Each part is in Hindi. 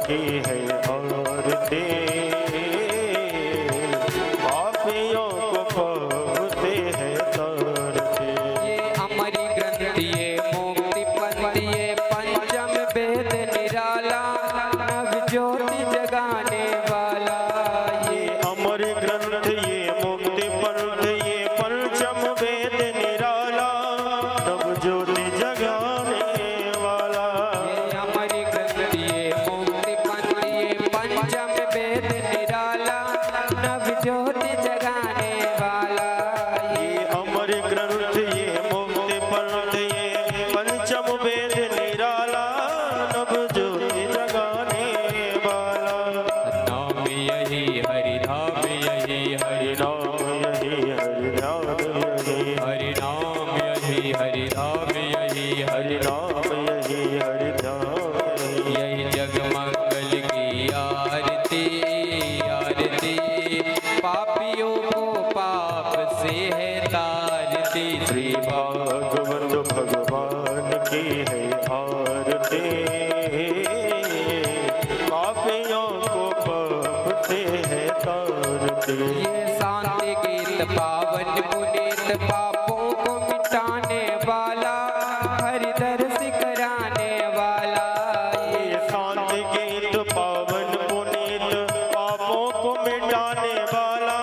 की है आरती, पापियों को पापते हैं तारते। ये अमर ग्रंथ ये मुक्ति पंथ ये पंचम वेद निराला, नव ज्योति जगाने वाला। ये अमर ग्रंथ ये मुक्ति पंथ ये पंचम वेद निराला, नव ज्योति जगाने वाला। ये अमर ग्रंथ ये मुक्ति पंथ ये पंचम वेद निराला, नव ज्योति जगाने वाला। ये अमर ग्रंथ ये मुक्ति पंथ ये पंचम वेद निराला, नव ज्योति जगाने वाला। नाम यही हरि धाम यही हरि नाम यही हरि नाम यही हरि नाम यही हरि धाम यही हरि नाम यही हरि नाम यही जगमंगल की आरती आरती, पापियों को पाप से है तारती। श्री भागवत भगवान की है आरती, पापियों को पाप से है तारती। ये शांति गीत पावन पुनीत, पापों को मिटाने वाला, हरि दर्श कराने वाला। ये शांति गीत पावन पुनीत, पापों को मिटाने वाला,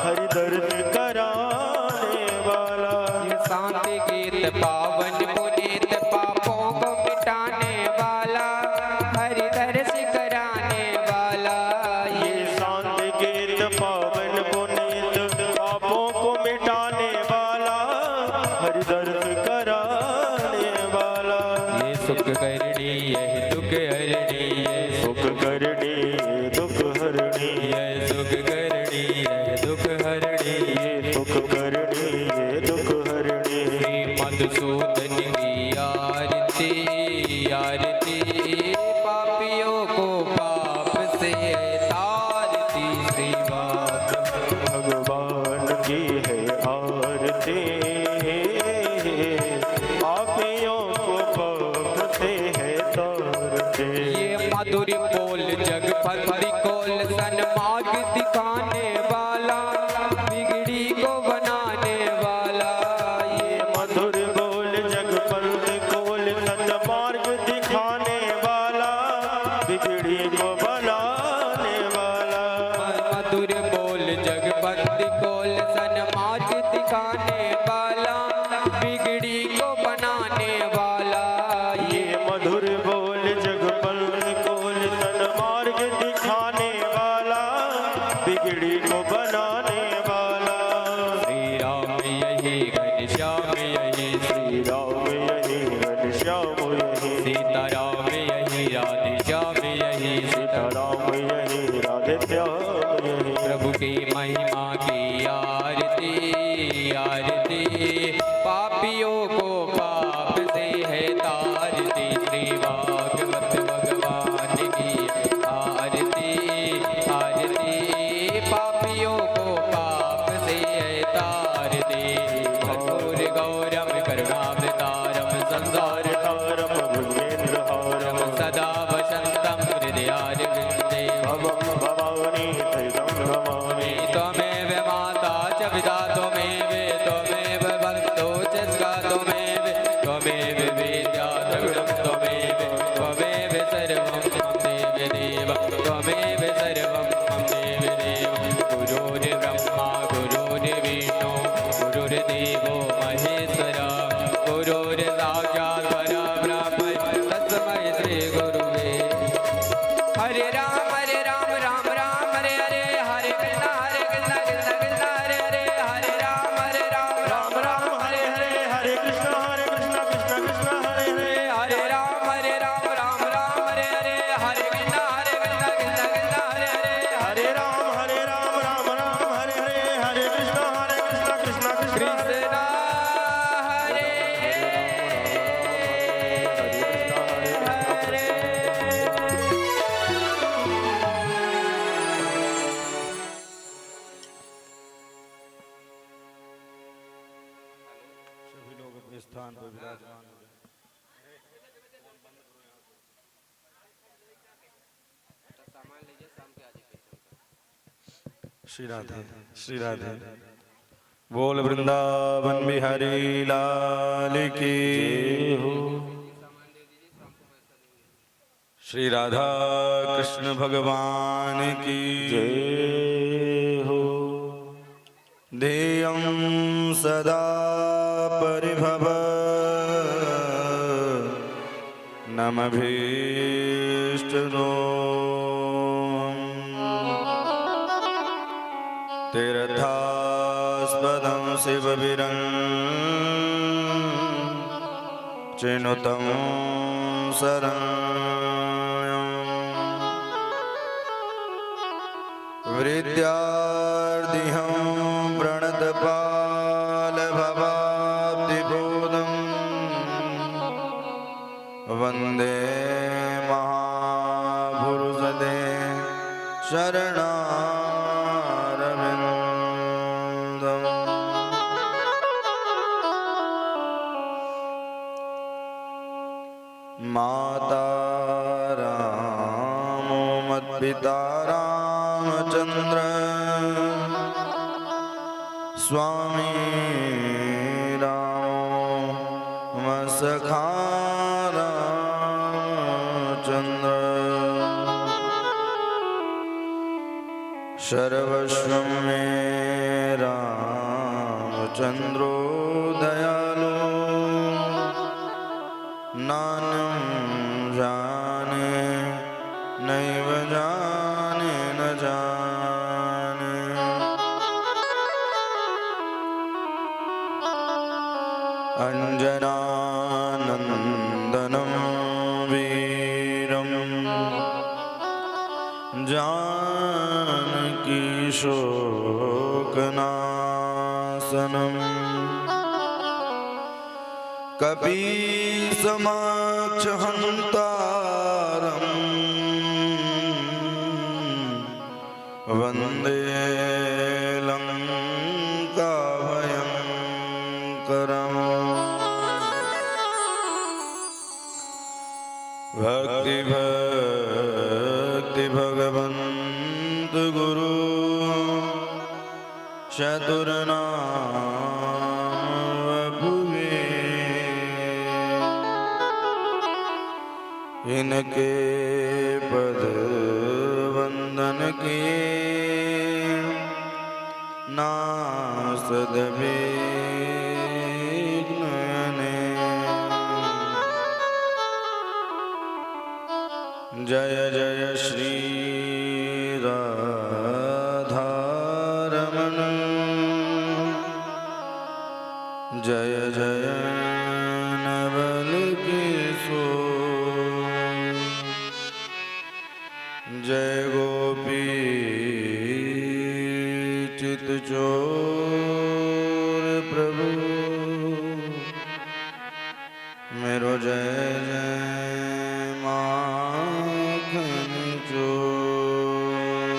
हरि दर्श कराने वाला। ये शांति गीत पावन पुनीत, पापों को मिटाने वाला, हरि दर्श कराने वाला। ये शांति गीत पावन पुनीत, पापों को मिटाने वाला, हरि दर्श कराने वाला। ये सुख करणी यह दुख हरणी ये सुख करणी दुख हरणी, ये सुख करणी यह दुख हरणी ये सुख करणी ये दुख हरणी। श्री मधुसूदन की आरती आरती, पापियों को पाप से तारती। श्री भगवान की है आरती, पापियों को पाप से है तारते। ये मधुर बोल जगपति कोल सन्मार्ग दिखाने वाला, बिगड़ी को बनाने वाला। ये मधुर बोल जगपंथ कोल सन्मार्ग दिखाने वाला, बिगड़ी को बनाने वाला। मधुर बोल जगपति कोल सन्मार्ग दिखाने वाला, बिगड़ी को बनाने वाला। ये मधुर बोल जगपंथ कोल सन्मार्ग दिखाने वाला, बिगड़ी को बनाने वाला। श्री राम यही घनश्याम यही श्री राम यही घनश्याम यही, सीता राम यही राधे श्याम यही राम यही राधे श्याम यही। प्रभु की महिमा की आरती आरती, पापियों को पाप से है तारती। श्री भागवत भगवान की आरती आरती, पापियों को पाप से है तारती। घोर गौरम करुणावतारम संसार हारम भुजेन्द्र हारम, सदा वसंतम हृदयारविंदे भवम भवानी श्री राधे श्री राधे। बोल वृंदावन बिहारी लाल की जय हो। श्री राधा कृष्ण भगवान की जय हो। ध्येयं सदा परिभव नमभीष्टदोम् तीर्थास्पदं शिववीरं चिनुतं शरणं विद्यार्थिहं प्रणतपालभवाब्धिबोधम् वन्दे महापुरुषते शरणारविन्दम्। माता रामो मत्पिता रामचन्द्र स्वामी रामो मत्सखा रामचन्द्र सर्वस्वं मे रामचन्द्रो दयालु नान्यं जाने नैव जाने न जाने। अंजनानन्दनं वीरं जानकी शोकनाशनं कपीसमाक्षहन्तारं वन्दे लङ्काभयङ्करम्। भक्ति भक्ति भगवन्त गुरु चतुर्नाम भुवे इनके पद वंदन किए नासद विघ्नने। जय जय श्री राधारमण जय जय नवल किशोर जय गोपी चितचोर प्रभु मेरो जय जय माखन चोर।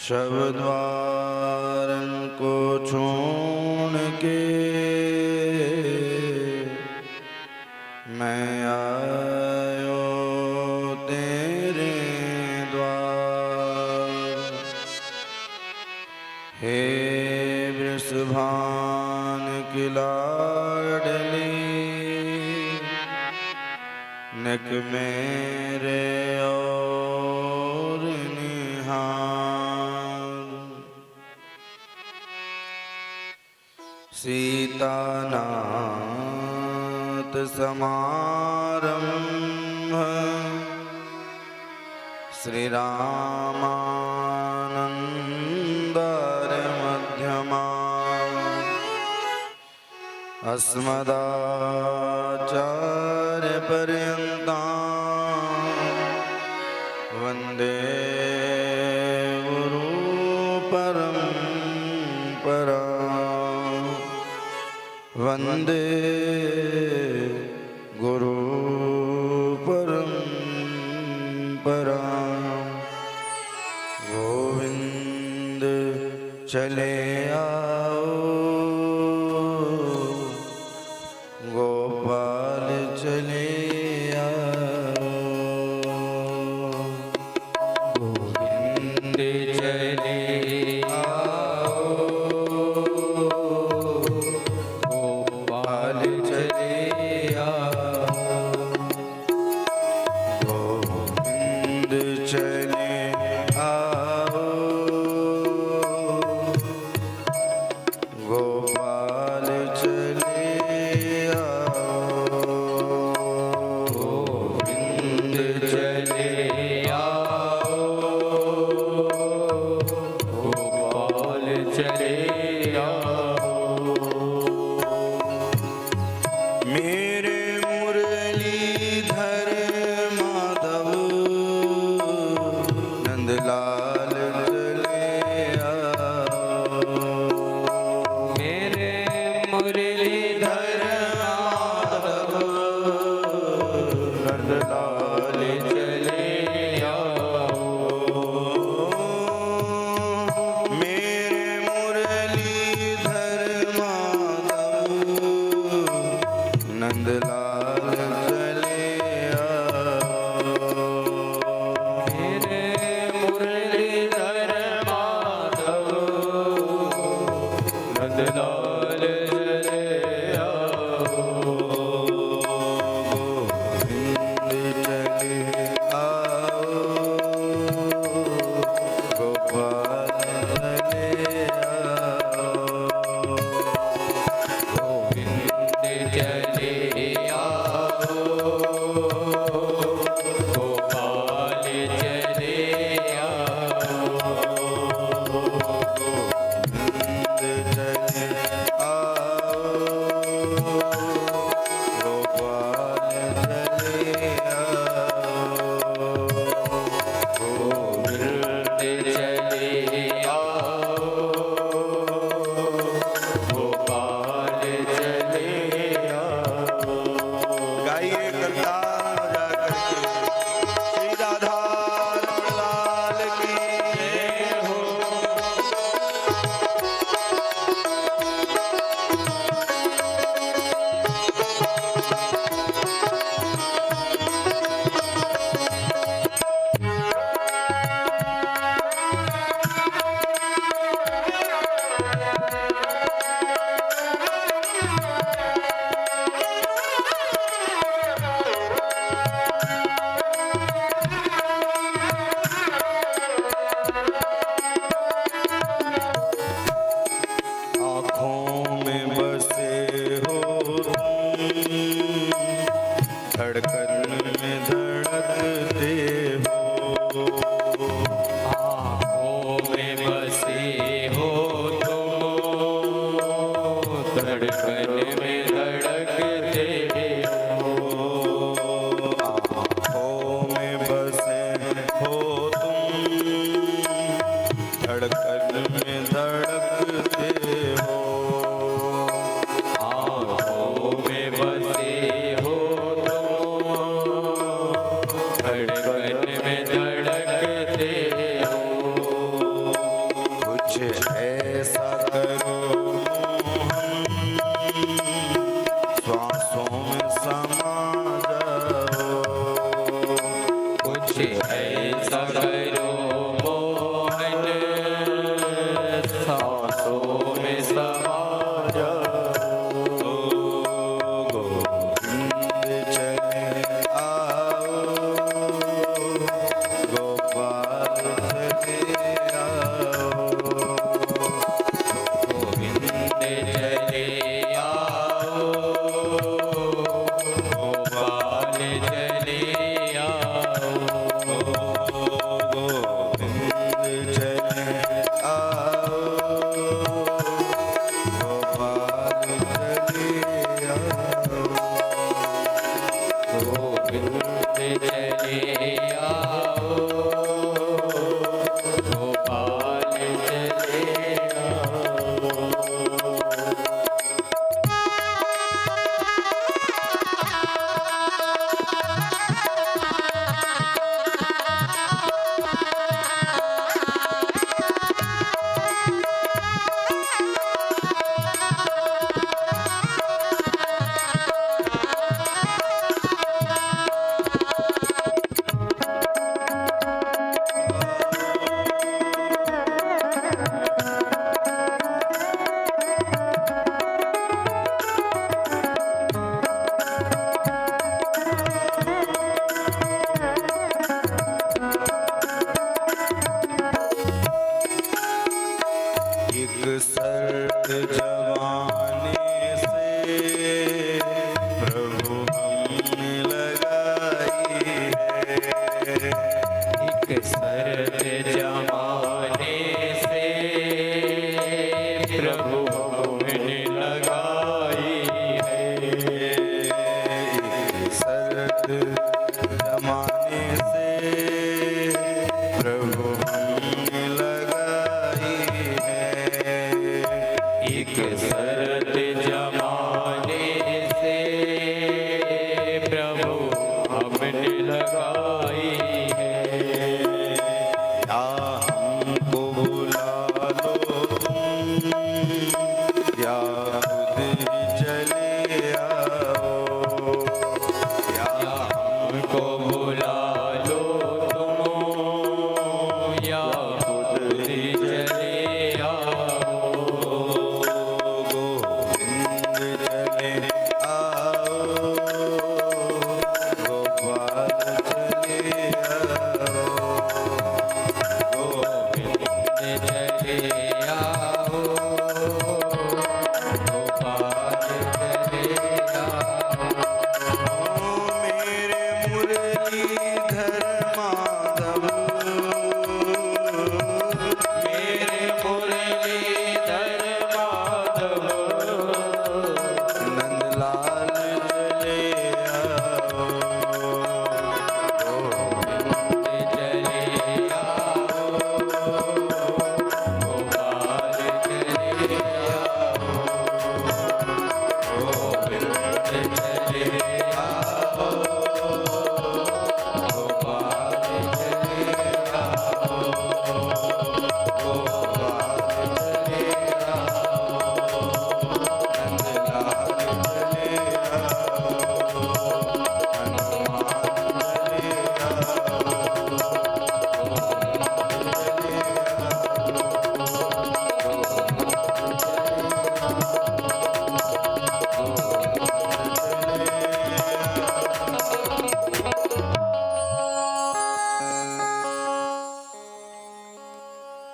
शब्द्वारन को छोड़ के मैं आयो तेरे द्वार। हे वृषभान की लाडली निक मेरे और निहार। सीतानाथ समारंभ श्री रामानंदर मध्यमा अस्मदाचार्य पर्यन्तां वन्दे गुरु परम्परा। वन्दे गुरु परम्परा। गोविंद चले आओ गोपाल चले आओ। मेरे मुरलीधर माधव नंदलाल चले आओ। मेरे मुरलीधर माधव नंदलाल चले आओ। मेरे मुरलीधर माधव नंदलाल चले आओ। मेरे मुरलीधर माधव नंदलाल चले आओ। गोविंद चले आओ। गोपाल चले आओ। गोविंद चले आओ। गोपाल चले आओ। गोविंद चले आओ। गोपाल चले आओ। गोविंद चले आओ। गोपाल चले आओ। गाइए करतार जाकर के श्री राधा रमण लाल की जय हो। आँखों में बसे हो तुम, धड़कन में धड़कते हो। आँखों में बसे हो तुम, धड़कन में धड़कते हो। आँखों में बसे हो तुम, धड़कन में धड़कते हो। आँखों में बसे हो तुम, धड़कन में धड़कते हो। कुछ ऐसा करो मोहन, श्वासों में समा जाओ। कुछ ऐसा करो मोहन, सांसों में समा जाओ। गोविंद चले आओ। गोपाल चले आओ। गोविंद चले आओ। गोपाल चले आओ। गोविंद चले आओ। गोपाल चले आओ। गोविंद चले आओ। गोपाल चले आओ।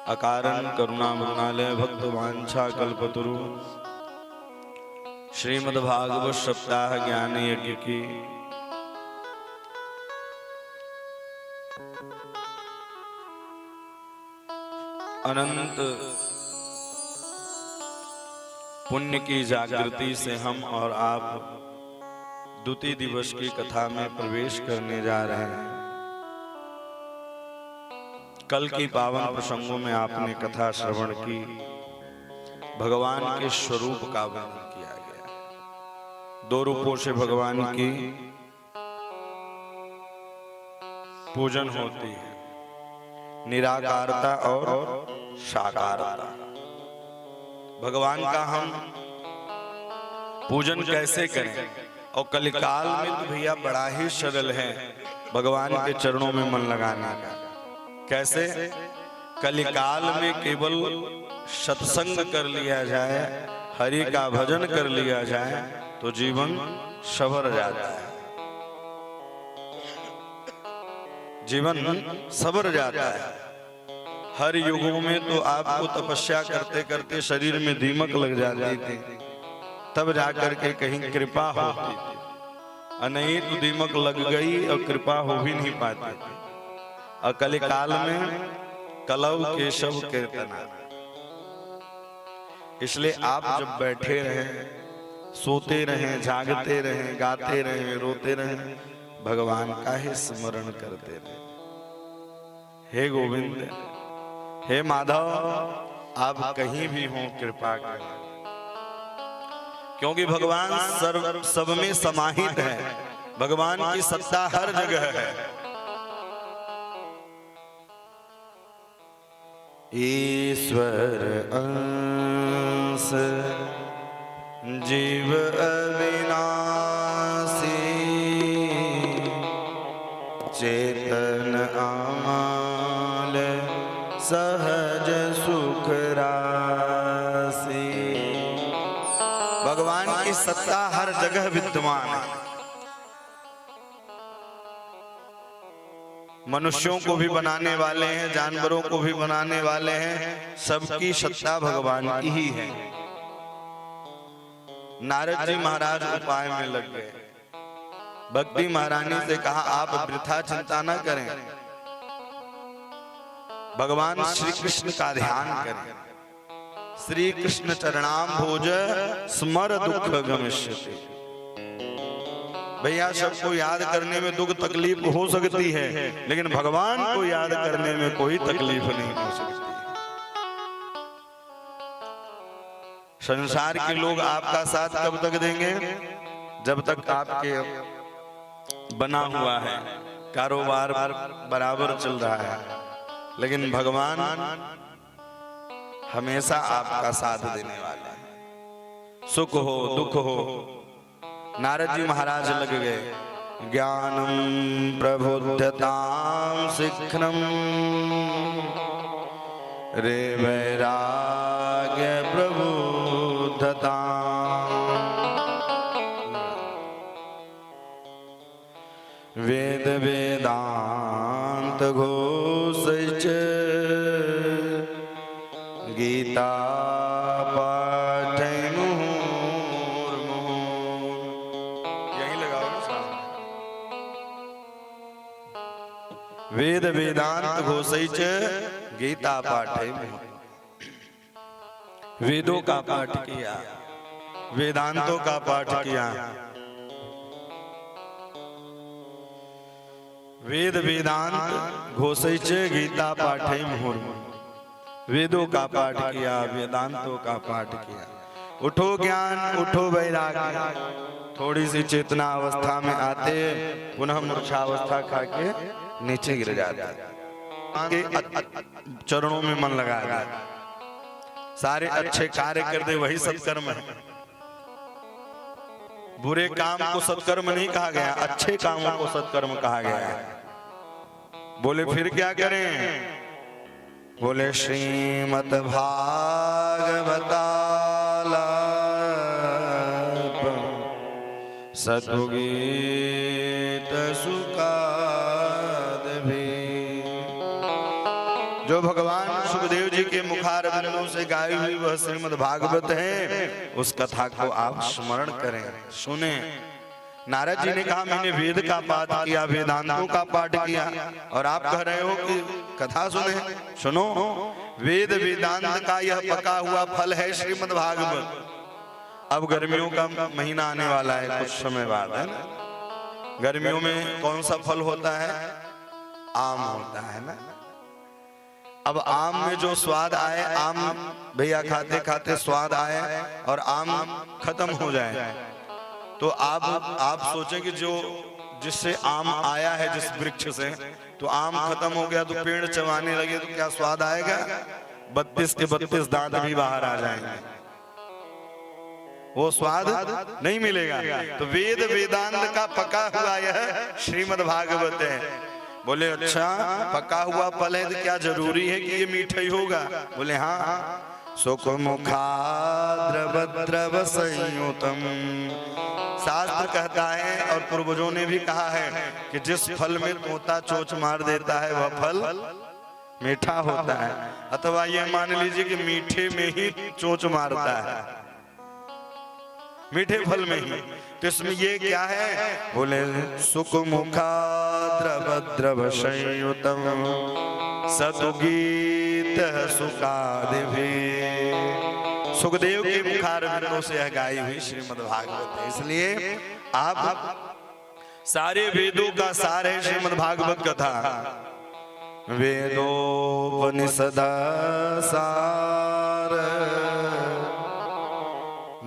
अकारण करुणा मृणालय भक्त वांछा कल्पतरु श्रीमद् भागवत सप्ताह ज्ञान यज्ञ की अनंत पुण्य की जागृति से हम और आप द्वितीय दिवस की कथा में प्रवेश करने जा रहे हैं। कल की पावन प्रसंगों में आपने कथा श्रवण की, भगवान के स्वरूप का वर्णन किया गया। दो रूपों से भगवान की पूजन होती है, निराकारता और साकारता। भगवान का हम पूजन कैसे करें? और कलिकाल में तो भैया बड़ा ही सरल है भगवान के चरणों में मन लगाने का। कैसे? कलिकाल में केवल सत्संग कर लिया जाए, हरि का भजन कर लिया जाए तो जीवन संवर जाता है, जीवन संवर जाता है। हर युगों में तो आपको तपस्या करते करते शरीर में दीमक लग जाती थी, तब जाकर के कहीं कृपा होती थी, और नहीं तो दीमक लग गई और कृपा हो भी नहीं पाती थी। और कलिकाल में कलौ केशव कीर्तना। इसलिए आप जब बैठे रहें, सोते रहें, जागते रहें, गाते रहें, रोते रहें, भगवान का ही स्मरण करते रहें। हे गोविंद, हे माधव, आप कहीं भी हों कृपा करें, क्योंकि भगवान सर्व सब में समाहित है। भगवान की सत्ता हर जगह है। ईश्वर अंश जीव अविनाशी, चेतन अमल सहज सुख राशि। भगवान की सत्ता हर जगह विद्यमान है। मनुष्यों को भी बनाने वाले हैं, जानवरों को भी बनाने वाले हैं, सबकी सत्ता भगवान की ही है। नारद जी महाराज उपाय में लग गए। भक्ति महारानी से कहा, आप वृथा चिंता न करें, भगवान श्री कृष्ण का ध्यान करें। श्री कृष्ण चरणाम भोज स्मर दुख गमिष्यति। भैया, सबको याद करने में दुख तकलीफ हो सकती है, लेकिन भगवान को याद करने में कोई तकलीफ नहीं हो सकती। संसार के लोग आपका साथ कब तक देंगे? जब तक आपके बना हुआ है, कारोबार बराबर चल रहा है। लेकिन भगवान हमेशा आपका साथ देने वाले हैं, सुख हो दुख हो। नारद जी महाराज लग गए। ज्ञानम प्रबुद्धतां शीघ्रम रे वैराग्य प्रबुद्धतां। वेद वेदांत घोषैश्च गीता वेद वेदांत घोषैच गीता पाठे। वेदों का पाठ किया, वेदांतों का पाठ किया। वेद वेदांत घोषैच गीता पाठे मुहुर्मुहुः। वेदों का पाठ किया, वेदांतों का पाठ किया। उठो ज्ञान, उठो वैराग्य। थोड़ी सी चेतना अवस्था में आते पुनः मूर्छावस्था खा के नीचे गिर जाते। आगे चरणों में मन लगा गया, सारे अच्छे कार्य कर दे, वही सत्कर्म है। बुरे काम को सत्कर्म नहीं कहा गया, अच्छे कामों को सत्कर्म कहा गया है। बोले फिर क्या करें? बोले श्रीमद् भागवतालापं सतुगीत सुखादभि। जो भगवान सुखदेव जी के मुखारविंदों से गाई हुई वह श्रीमद् भागवत है, उस कथा को आप स्मरण करें, सुने। नारद जी ने कहा मैंने वेद का पाठ किया, वेदांतों का पाठ किया, और आप कह रहे हो कि कथा सुने। सुनो, वेद वेदांत का यह पका हुआ फल है श्रीमद् भागवत। अब गर्मियों का महीना आने वाला है कुछ समय बाद, है ना। गर्मियों में कौन सा फल होता है? आम होता है ना। अब आम में जो स्वाद आए, आम भैया खाते खाते स्वाद आए और आम खत्म हो जाए, तो आप सोचें कि जो जिससे आम आया है जिस वृक्ष से, तो आम खत्म हो गया तो पेड़ चबाने लगे तो क्या स्वाद आएगा? 32 के 32 दांत भी बाहर आ जाएंगे, वो स्वाद नहीं मिलेगा। तो वेद वेदांत का पका हुआ यह श्रीमद् भागवत है। बोले अच्छा, पका हुआ फल है तो क्या जरूरी है कि ये मीठा ही होगा? बोले हाँ। सुख मुखाद्रव संयुतम, शास्त्र कहता है और पूर्वजों ने भी कहा है कि जिस फल में तोता चोंच मार देता है वह फल मीठा होता है, अथवा ये मान लीजिए कि मीठे में ही चोंच मारता है, मीठे फल में ही। तो इसमें ये क्या है? बोले सुख मुखाद्रव संयुतम सतुगीत सुखादिभि। सुखदेव के मुखारविंदों से यह गाई हुई श्रीमद् भागवत है। इसलिए आप सारे वेदों का सार है श्रीमद् भागवत कथा। वेदोपनिषद सार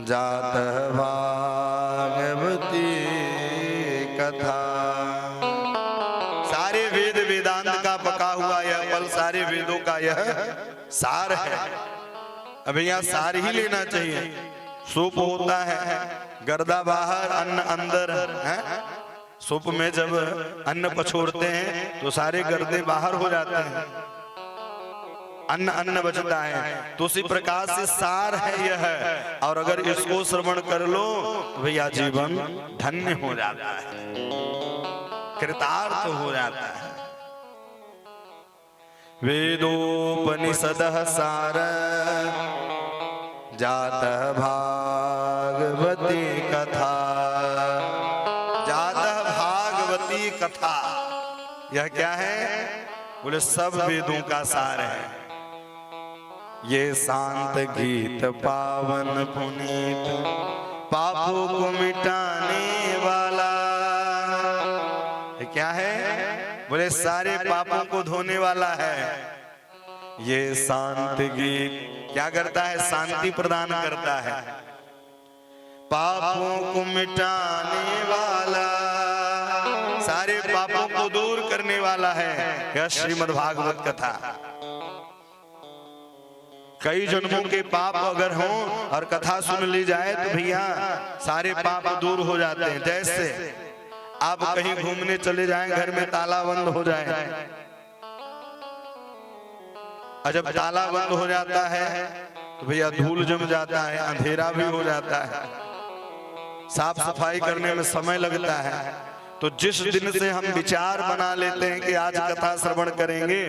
जात भागवती कथा। सारे वेद वेदांत का पका हुआ यह फल, सारे वेदों का यह सार है। अब यहाँ सार ही लेना चाहिए। सूप होता है, गर्दा बाहर अन्न अंदर है। सूप में जब अन्न पछोड़ते हैं तो सारे गर्दे बाहर हो जाते हैं, अन्न बचता है। तो उसी प्रकार से सार है यह, और अगर इसको श्रवण कर लो तो भैया जीवन धन्य हो जाता है, कृतार्थ हो जाता है। वेदोपनिषद सार जात भागवती कथा। जात भागवती कथा यह क्या है? बोले सब वेदों का सार है। ये शांत गीत पावन पुनीत पापों को मिटाने वाला। ये क्या है? बोले सारे पापों को धोने वाला है। ये शांत गीत क्या करता है? शांति प्रदान करता है, पापों को मिटाने वाला, सारे पापों को दूर करने वाला है यह श्रीमद् भागवत कथा। कई जन्मों के पाप अगर हों और कथा सुन ली जाए तो भैया सारे पाप दूर हो जाते हैं। जैसे आप कहीं घूमने चले जाएं, घर में ताला बंद हो जाए, और जब ताला बंद हो जाता है तो भैया धूल जम जाता है, अंधेरा भी हो जाता है, साफ सफाई करने में समय लगता है। तो जिस दिन से हम विचार बना लेते हैं कि आज कथा श्रवण करेंगे,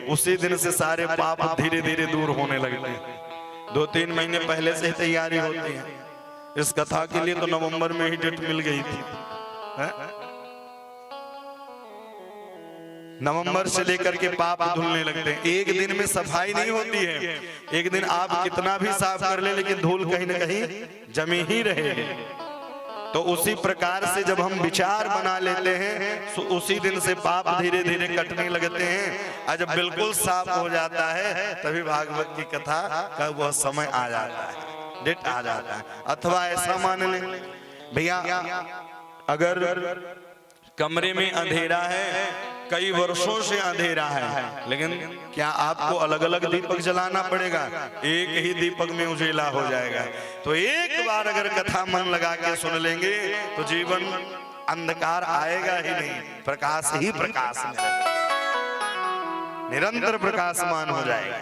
उसी दिन से सारे पाप धीरे धीरे दूर होने लगते हैं। 2-3 महीने पहले से ही तैयारी होती है। इस कथा के लिए तो नवंबर में ही डेट मिल गई थी। नवंबर से लेकर के पाप धुलने लगते हैं। एक दिन में सफाई नहीं होती है। एक दिन आप कितना भी साफ कर ले, लेकिन धूल कहीं न कहीं जमी ही रहेगी। तो उसी प्रकार से जब हम विचार बना लेते हैं तो उसी दिन से पाप धीरे धीरे कटने लगते हैं, और जब बिल्कुल साफ हो जाता है तभी भागवत की कथा का वह समय आ जाता है, डेट आ जाता है। अथवा ऐसा मान लें भैया अगर कमरे में अंधेरा है, कई वर्षों से अंधेरा है, लेकिन क्या आपको अलग अलग दीपक जलाना पड़ेगा? एक ही दीपक में उजेला हो जाएगा। तो एक बार अगर कथा मन लगा के सुन लेंगे तो जीवन अंधकार आएगा ही नहीं, प्रकाश ही प्रकाश में निरंतर प्रकाशमान हो जाएगा।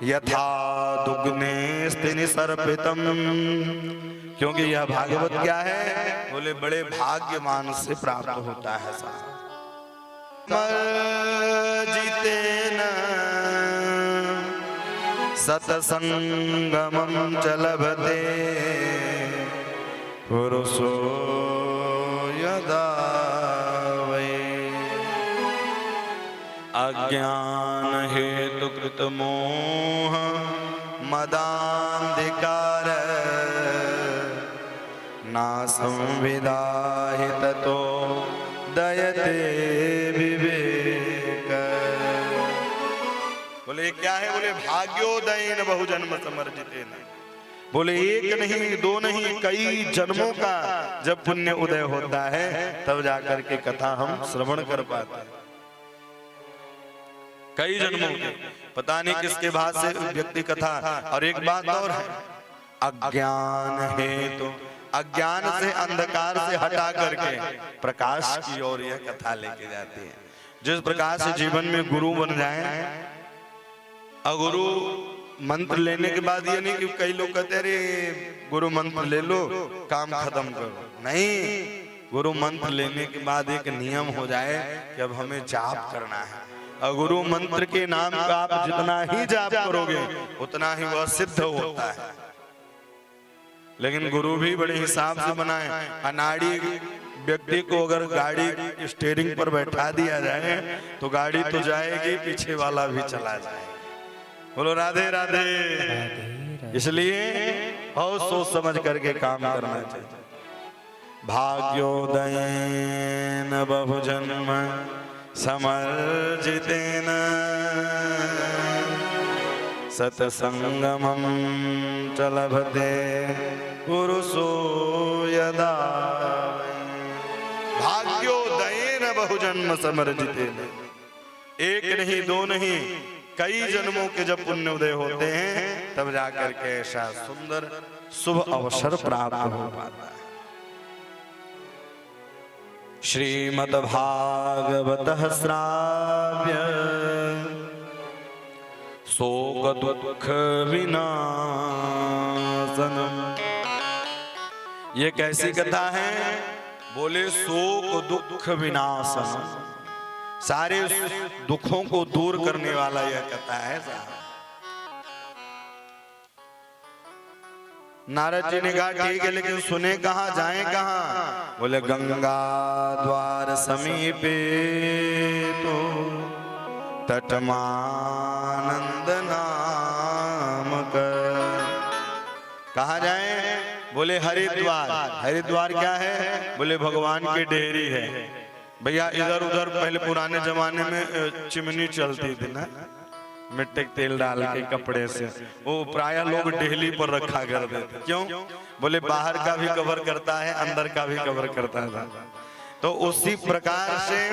यथा दुग्ने स्थिनि सर्पितम, क्योंकि यह भागवत क्या है? बोले बड़े भाग्यमान से प्राप्त होता है। जीतेन सतसंगमं च लभते पुरुषो यदा वै अज्ञान हेतु कृत मोह मदान्धिकार ना संविदाहि ततो दयते विवेक। बोले क्या है? बोले भाग्योदयेन बहुजन्म समर्जितेन। बोले एक नहीं दो नहीं कई जन्मों का जब पुण्य उदय होता है तब जाकर के कथा हम श्रवण कर पाते हैं। कई जन्मों के, पता नहीं किसके भाग से व्यक्ति कथा। और एक बात और है, अज्ञान है तो अज्ञान से अंधकार से हटा करके प्रकाश की ओर यह कथा लेके जाती है। जिस प्रकार से जीवन में गुरु बन जाए, अगुरु मंत्र लेने के बाद ये नहीं कि कई लोग कहते अरे गुरु मंत्र ले लो काम खत्म करो, नहीं, गुरु मंत्र लेने के बाद एक नियम हो जाए कि अब हमें जाप करना है। और गुरु मंत्र के नाम का आप जितना ही जाप करोगे उतना ही वह सिद्ध होता है। लेकिन गुरु भी बड़े हिसाब से बनाए। अनाड़ी व्यक्ति को अगर गाड़ी स्टीयरिंग पर बैठा दिया जाए तो गाड़ी तो जाएगी, पीछे वाला भी चला जाए। बोलो राधे राधे। इसलिए और सोच समझ करके काम करना चाहिए। भाग्योदयेन बहुजन्म समर्जितेन सतसंगमं च लभते पुरुषो यदा। भाग्योदयेन बहुजन्म समर्जितेन, एक नहीं दो नहीं कई जन्मों के जब पुण्य उदय होते हैं तब जाकर के ऐसा सुंदर शुभ अवसर प्राप्त हो पाता है। श्रीमद्भागवतः श्राव्य शोक दुख विनाशनम। ये कैसी कथा है? बोले शोक दुख विनाशनम, सारे दुखों को दूर करने वाला यह कथा है। नारद जी ने कहा ठीक है, लेकिन सुने कहाँ, जाएं कहाँ? बोले गंगा द्वार समीपे तो तटमानंद नाम कर। कहाँ जाएं? बोले हरिद्वार। हरिद्वार क्या है? बोले भगवान की डेहरी है। भैया इधर उधर पहले पुराने जमाने में चिमनी चलती थी ना, मिट्टी के तेल डाल के कपड़े से, वो प्राय लोग डेहली पर रखा करते थे। क्यों? बोले बाहर का भी कवर करता है, अंदर का भी कवर करता था। तो उसी प्रकार से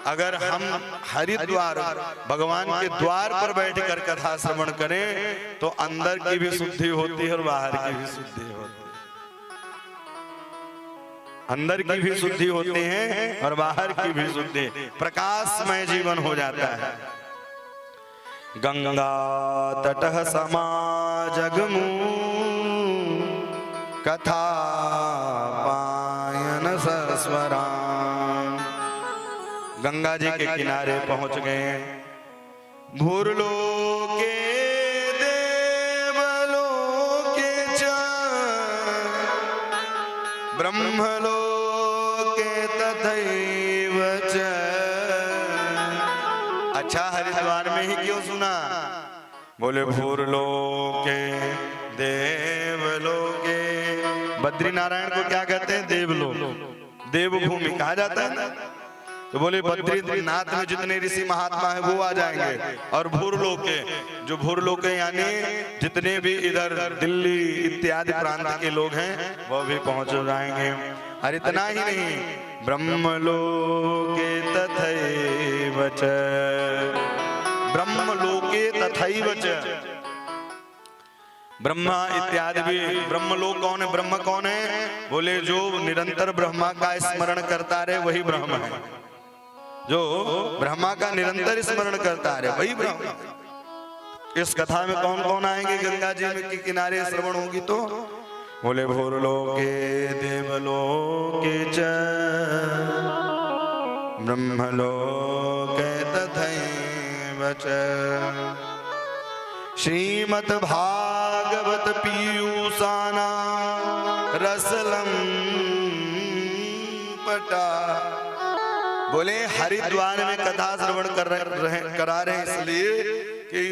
अगर हम हरिद्वार भगवान के द्वार पर बैठकर कथा श्रवण करें तो अंदर की भी शुद्धि होती है और बाहर की भी शुद्धि होती है। अंदर की भी शुद्धि होती है और बाहर की भी शुद्धि, प्रकाशमय जीवन हो जाता है। गंगा तटः समाजगमु कथा पायन सस्वराम। गंगा जी के किनारे पहुंच गए। भूरलोके देवलोके च ब्रह्मलोके तथैव च। अच्छा, हरिद्वार में ही क्यों सुना? बोले भूरलोके देवलोके। बद्री नारायण को क्या कहते हैं? देवलोक, देवभूमि कहा जाता है ना। तो बोले बद्रीनाथ में जितने ऋषि महात्मा है वो आ जाएंगे, और भूरलोक के, जो भूरलोक के यानी जितने भी इधर दिल्ली इत्यादि प्रांत के लोग हैं वो भी पहुंच जाएंगे। और इतना ही नहीं, ब्रह्मलोके तथैव च, ब्रह्मलोके तथैव च, ब्रह्मा इत्यादि भी। ब्रह्मलोक कौन है? ब्रह्म कौन है? बोले जो निरंतर ब्रह्मा का स्मरण करता रहे वही ब्रह्म है। जो ब्रह्मा का निरंतर स्मरण करता रहे वही ब्रह्म है। इस कथा में कौन कौन आएंगे गंगा जी में के किनारे श्रवण होगी तो? बोले भूरलोके देवलोके च ब्रह्मलोके तथैव च, श्रीमद् भागवत पीयूषाना रसलम पटा। बोले हरिद्वार में कथा श्रवण करा रहे हैं इसलिए कि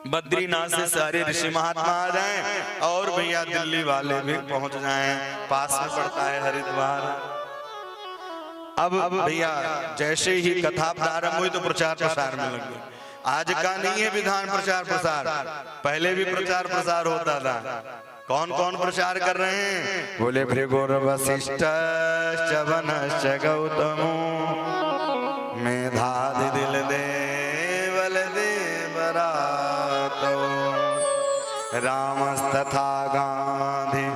बद्रीनाथ से सारे ऋषि महात्मा आ जाएं और भैया दिल्ली वाले भी पहुंच जाएं, पास में पड़ता है हरिद्वार। अब भैया जैसे ही कथा प्रारंभ हुई तो प्रचार प्रसार में लग गए। आज का नहीं है विधान प्रचार प्रसार, पहले भी प्रचार प्रसार होता था। कौन कौन प्रचार कर रहे हैं? बोले भृगुर वशिष्ठ च्यवनश्च गौतमो मेधादि दिल देवल देवरातो रामस्तथा गांधी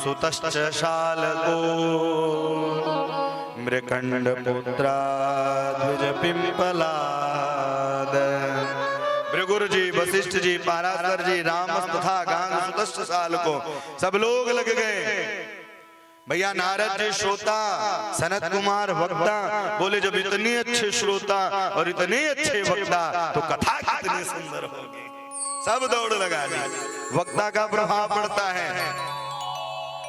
सुतश्च शालको मृकंड पुत्रा द्विज पिंपलाद। भृगुर जी, वशिष्ठ जी, पाराशर जी, राम तथा गांग सुतश्च शालको, सब लोग लग गए। भैया नारद जी श्रोता, सनत कुमार वक्ता। बोले जब इतने अच्छे श्रोता और इतने अच्छे वक्ता तो कथा कितनी सुंदर होगी। सब दौड़ लगा दी। वक्ता का प्रभाव पड़ता है,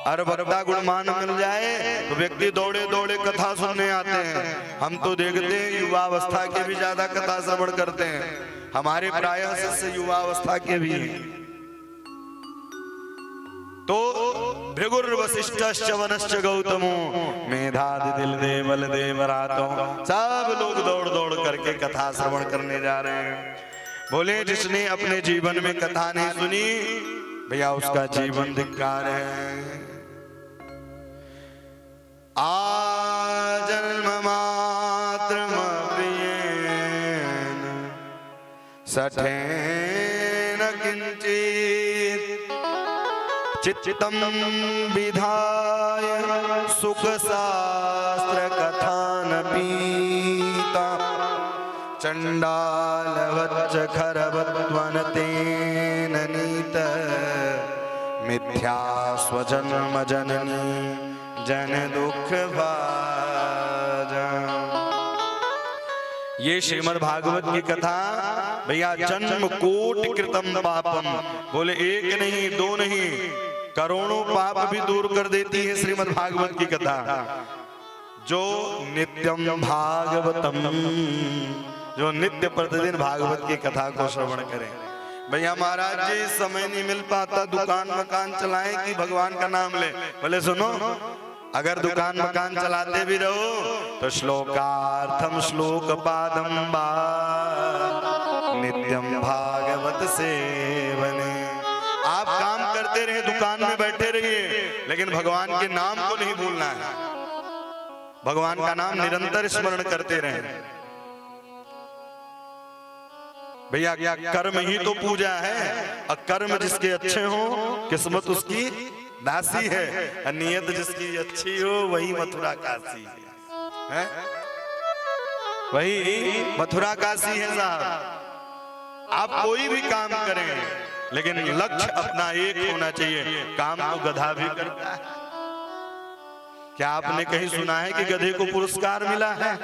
और वक्ता गुणमान मिल जाए तो व्यक्ति दौड़े दौड़े कथा सुनने आते हैं। हम तो देखते हैं युवावस्था के भी ज्यादा कथा श्रवण करते हैं, हमारे प्रायः शिष्य युवावस्था के भी हैं। तो भृगुर वशिष्ठ च्यवनश्च गौतमो मेधादि दिल देवल देवरातो, सब लोग दौड़ दौड़ करके कथा श्रवण करने जा रहे हैं। बोले जिसने अपने जीवन में कथा नहीं सुनी भैया उसका जीवन धिक्कार है। आजन्म मात्रम प्रियेन सठेन किंचित चित्तम विधाय सुख शास्त्र कथान पीता चंडालवच्च खरवत्वनतेन नीत मिथ्या स्वजन्म जननी जन दुख भाजा। ये श्रीमद् भागवत की कथा भैया जन्म कोटि कृतम पापम, बोले एक नहीं दो नहीं करोड़ों पाप भी दूर कर देती है श्रीमद् भागवत की कथा। जो नित्यम भागवतम, जो नित्य प्रतिदिन भागवत की कथा को श्रवण करें। भैया महाराज जी समय नहीं मिल पाता, दुकान मकान चलाएं कि भगवान का नाम ले। बोले सुनो, अगर दुकान मकान चलाते भी रहो तो श्लोकार्थम श्लोक पादम बा नित्यम भागवत सेवने। आप काम करते रहे, दुकान में बैठे रहिए, लेकिन भगवान के नाम को नहीं भूलना है। भगवान का नाम निरंतर स्मरण करते रहे। भैया कर्म ही तो पूजा है, और कर्म जिसके अच्छे हो किस्मत उसकी दासी है, नियत जिसकी अच्छी हो वही मथुरा काशी है, वही मथुरा काशी है साहब। आप कोई भी काम करें लेकिन लक्ष्य अपना एक होना चाहिए। काम तो गधा भी करता है। क्या आपने कहीं सुना है कि गधे को पुरस्कार मिला है?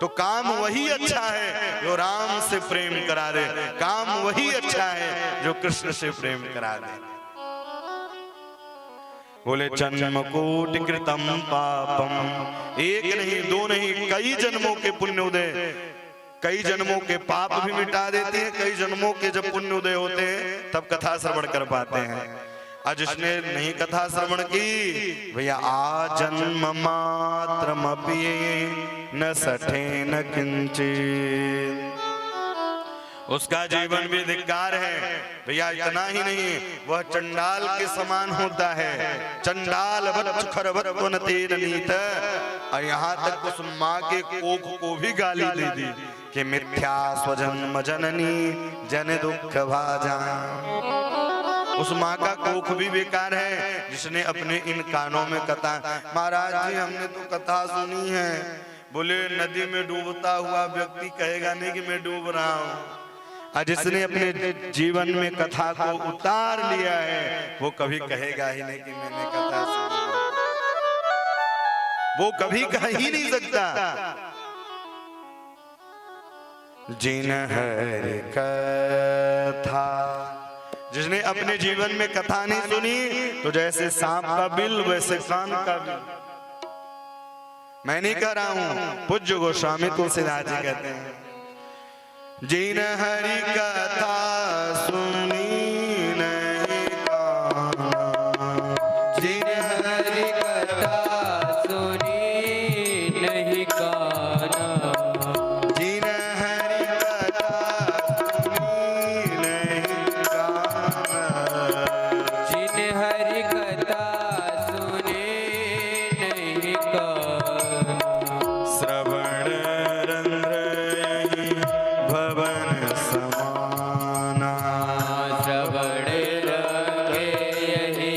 तो काम वही अच्छा है जो राम से प्रेम करा दे, काम वही अच्छा है जो कृष्ण से प्रेम करा दे। बोले जन्म कोटि कृतम पापम, एक नहीं दो नहीं कई जन्मों के पुण्योदय, कई जन्मों के पाप भी मिटा देती है। कई जन्मों के जब पुण्योदय होते हैं तब कथा श्रवण कर पाते हैं। और जिसने नहीं कथा श्रवण की भैया आ जन्म मात्रमपि न सठे न किंचित, उसका जीवन भी धिक्कार है। भैया इतना ही नहीं, वह चंडाल के समान होता है। चंडाल खरवत्वन तेन नीत, और यहाँ तक उस माँ के कोख को भी गाली दे दी कि मिथ्या स्वजन्म जननी जन दुख भाजा। उस माँ का कोख भी बेकार है जिसने अपने इन कानों में कथा। महाराज जी हमने तो कथा सुनी है। बोले नदी में डूबता हुआ व्यक्ति कहेगा नहीं कि मैं डूब रहा हूँ, और जिसने अपने जीवन में कथा को उतार लिया है वो कभी कहेगा ही नहीं कि मैंने कथा सुनी। वो कभी कह ही नहीं सकता। जिन हरि कथा, जिसने अपने जीवन में कथा नहीं सुनी तो जैसे सांप का बिल वैसे कान का बिल। मैं नहीं कह रहा हूं, पूज्य गोस्वामी तुलसीदास जी कहते हैं जिन हरि कथा सुनी नहीं काना, जिन हरि कथा सुनी नहीं काना, जिन हरि कथा सुनी नहीं काना, जिन हरि कथा सुनी नहीं काना, श्रवण रंध्र यही भवन समाना, श्रवण रंगे यही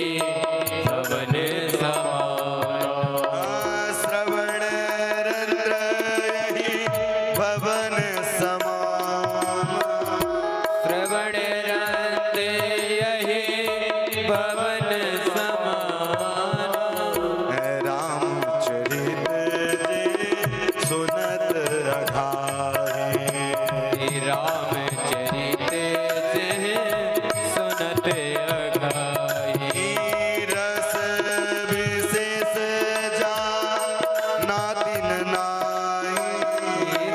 भवन समाना, श्रवण रंध्र यही भवन समाना, श्रवण रंगे यही भवन समाना, रामचरित जी सुनत अघारे, रामचरित से सुनत अघाई, रस विशेष जा नातिन नाई,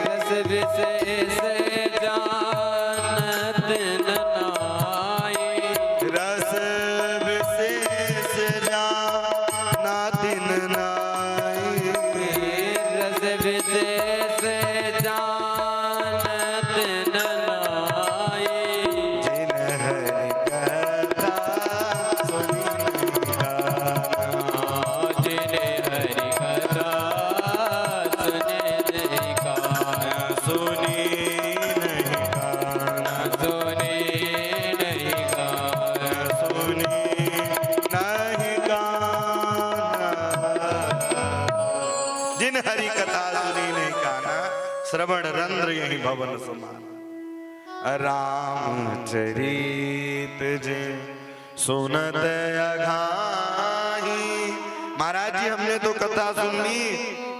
रस विशेष जानत नाई, रस विशेष जा नातिन नाई, रस विशेष जानत नाई, जिन हरि कथा सुनी गाना, जिन हरि कथा सुने नहीं काना, सुनी नहीं गाना, सुने नहीं काना, सुनी नहीं गाना, जिन हरि कथा सुनी नहीं गाना, श्रवण रंध्र यही भवन समान, रामचरित जे सुनत अघाही। महाराज जी हमने तो कथा सुन ली।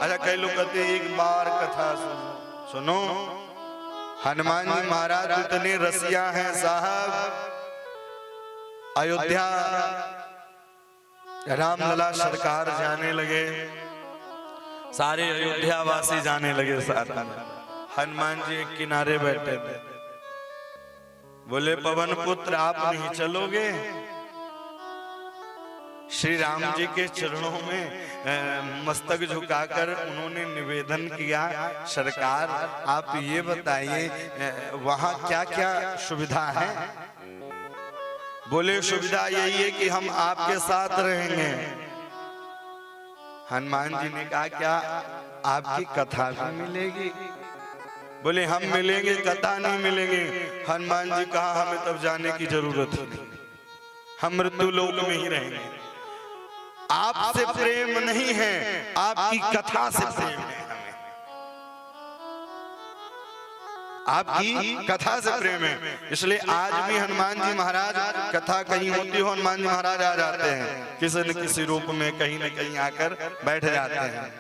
अच्छा कई लोग कहते एक बार कथा सुनो। सुनो, हनुमान जी महाराज इतने रसिया हैं साहब। अयोध्या रामलला सरकार जाने लगे, सारे अयोध्या वासी जाने लगे साथ में। हनुमान जी एक किनारे बैठे थे। बोले पवन पुत्र आप नहीं चलोगे? श्री राम जी के चरणों में मस्तक झुकाकर उन्होंने निवेदन किया, सरकार आप ये बताइए वहां क्या क्या सुविधा है? बोले सुविधा यही है कि हम आपके साथ रहेंगे। हनुमान जी ने कहा क्या आपकी कथा भी मिलेगी? बोले हम मिलेंगे, कथा नहीं मिलेंगे। हनुमान जी कहा हमें तब जाने की जरूरत नहीं, हम मृत्यु लोक में ही रहेंगे। आपसे प्रेम नहीं है, आपकी कथा से प्रेम है हमें, आपकी कथा से प्रेम है। इसलिए आज भी हनुमान जी महाराज कथा कहीं होती हो, हनुमान जी महाराज आ जाते हैं किसी न किसी रूप में, कहीं न कहीं आकर बैठ जाते हैं।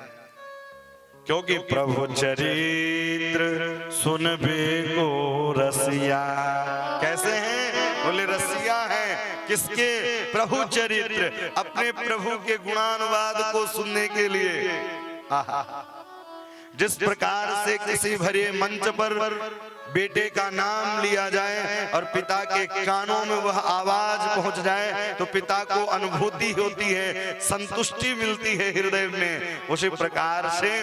क्योंकि प्रभु चरित्र सुनबे को रसिया। कैसे हैं? बोले रसिया हैं। किसके? प्रभु चरित्र, अपने प्रभु के गुणानुवाद को सुनने के लिए। जिस प्रकार से किसी भरे मंच पर बेटे का नाम लिया जाए और पिता के कानों में वह आवाज पहुंच जाए तो पिता को अनुभूति होती है, संतुष्टि मिलती है हृदय में। उसी प्रकार से